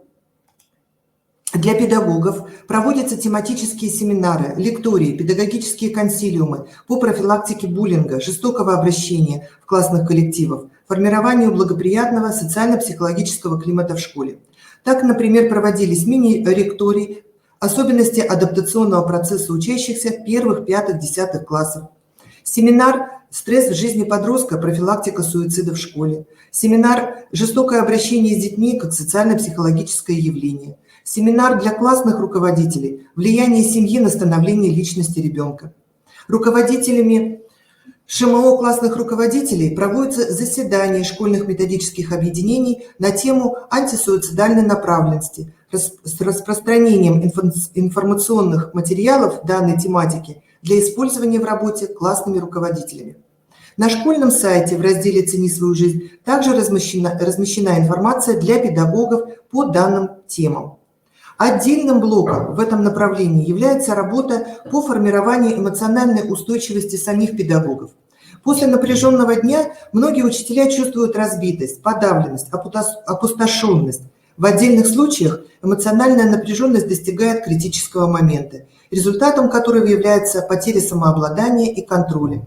для педагогов проводятся тематические семинары, лектории, педагогические консилиумы по профилактике буллинга, жестокого обращения в классных коллективах, формированию благоприятного социально-психологического климата в школе. Так, например, проводились мини-лектории, особенности адаптационного процесса учащихся первых, пятых, десятых классов, семинар «Стресс в жизни подростка. Профилактика суицида в школе», семинар «Жестокое обращение с детьми как социально-психологическое явление», семинар для классных руководителей «Влияние семьи на становление личности ребенка». Руководителями ШМО классных руководителей проводятся заседания школьных методических объединений на тему антисуицидальной направленности с распространением информационных материалов данной тематики для использования в работе классными руководителями. На школьном сайте в разделе «Цени свою жизнь» также размещена информация для педагогов по данным темам. Отдельным блоком в этом направлении является работа по формированию эмоциональной устойчивости самих педагогов. После напряженного дня многие учителя чувствуют разбитость, подавленность, опустошенность. В отдельных случаях эмоциональная напряженность достигает критического момента, результатом которого является потеря самообладания и контроля.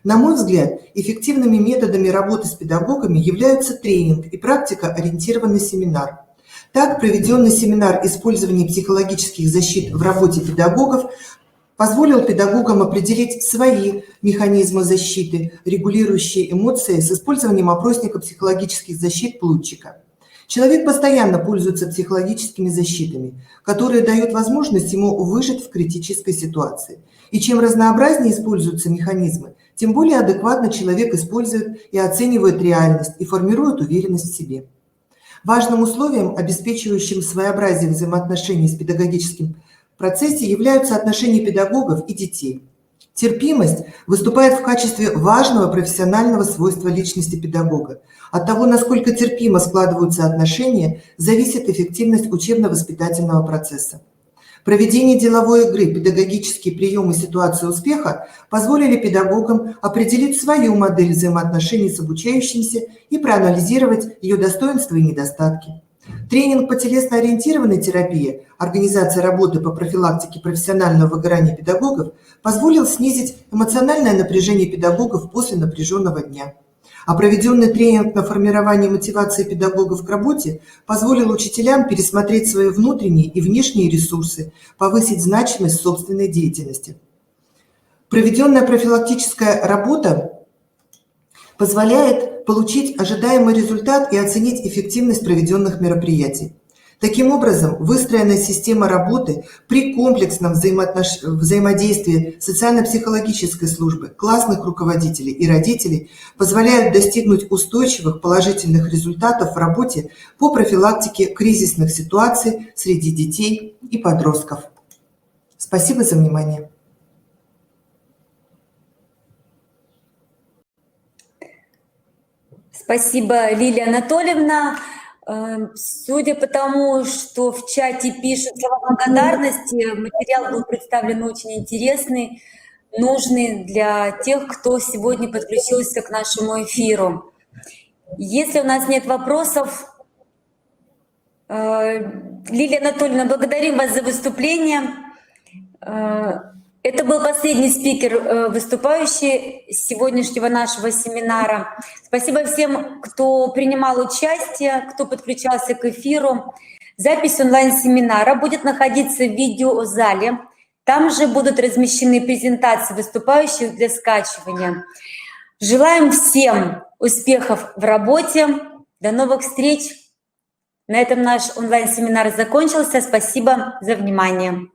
На мой взгляд, эффективными методами работы с педагогами являются тренинг и практикоориентированный семинар. Так, проведенный семинар использования психологических защит в работе педагогов позволил педагогам определить свои механизмы защиты, регулирующие эмоции с использованием опросника психологических защит Плутчика. Человек постоянно пользуется психологическими защитами, которые дают возможность ему выжить в критической ситуации. И чем разнообразнее используются механизмы, тем более адекватно человек использует и оценивает реальность и формирует уверенность в себе. Важным условием, обеспечивающим своеобразие взаимоотношений с педагогическим процессе, являются отношения педагогов и детей. Терпимость выступает в качестве важного профессионального свойства личности педагога. От того, насколько терпимо складываются отношения, зависит эффективность учебно-воспитательного процесса. Проведение деловой игры «Педагогические приемы ситуации успеха» позволили педагогам определить свою модель взаимоотношений с обучающимся и проанализировать ее достоинства и недостатки. Тренинг по телесно-ориентированной терапии, организация работы по профилактике профессионального выгорания педагогов позволил снизить эмоциональное напряжение педагогов после напряженного дня. А проведенный тренинг на формирование мотивации педагогов к работе позволил учителям пересмотреть свои внутренние и внешние ресурсы, повысить значимость собственной деятельности. Проведенная профилактическая работа позволяет получить ожидаемый результат и оценить эффективность проведенных мероприятий. Таким образом, выстроенная система работы при комплексном взаимодействии социально-психологической службы, классных руководителей и родителей позволяет достигнуть устойчивых положительных результатов в работе по профилактике кризисных ситуаций среди детей и подростков. Спасибо за внимание. Спасибо, Лилия Анатольевна. Судя по тому, что в чате пишут слова благодарности, материал был представлен очень интересный, нужный для тех, кто сегодня подключился к нашему эфиру. Если у нас нет вопросов, Лилия Анатольевна, благодарим вас за выступление. Это был последний спикер, выступающий с сегодняшнего нашего семинара. Спасибо всем, кто принимал участие, кто подключался к эфиру. Запись онлайн-семинара будет находиться в видеозале. Там же будут размещены презентации выступающих для скачивания. Желаем всем успехов в работе. До новых встреч. На этом наш онлайн-семинар закончился. Спасибо за внимание.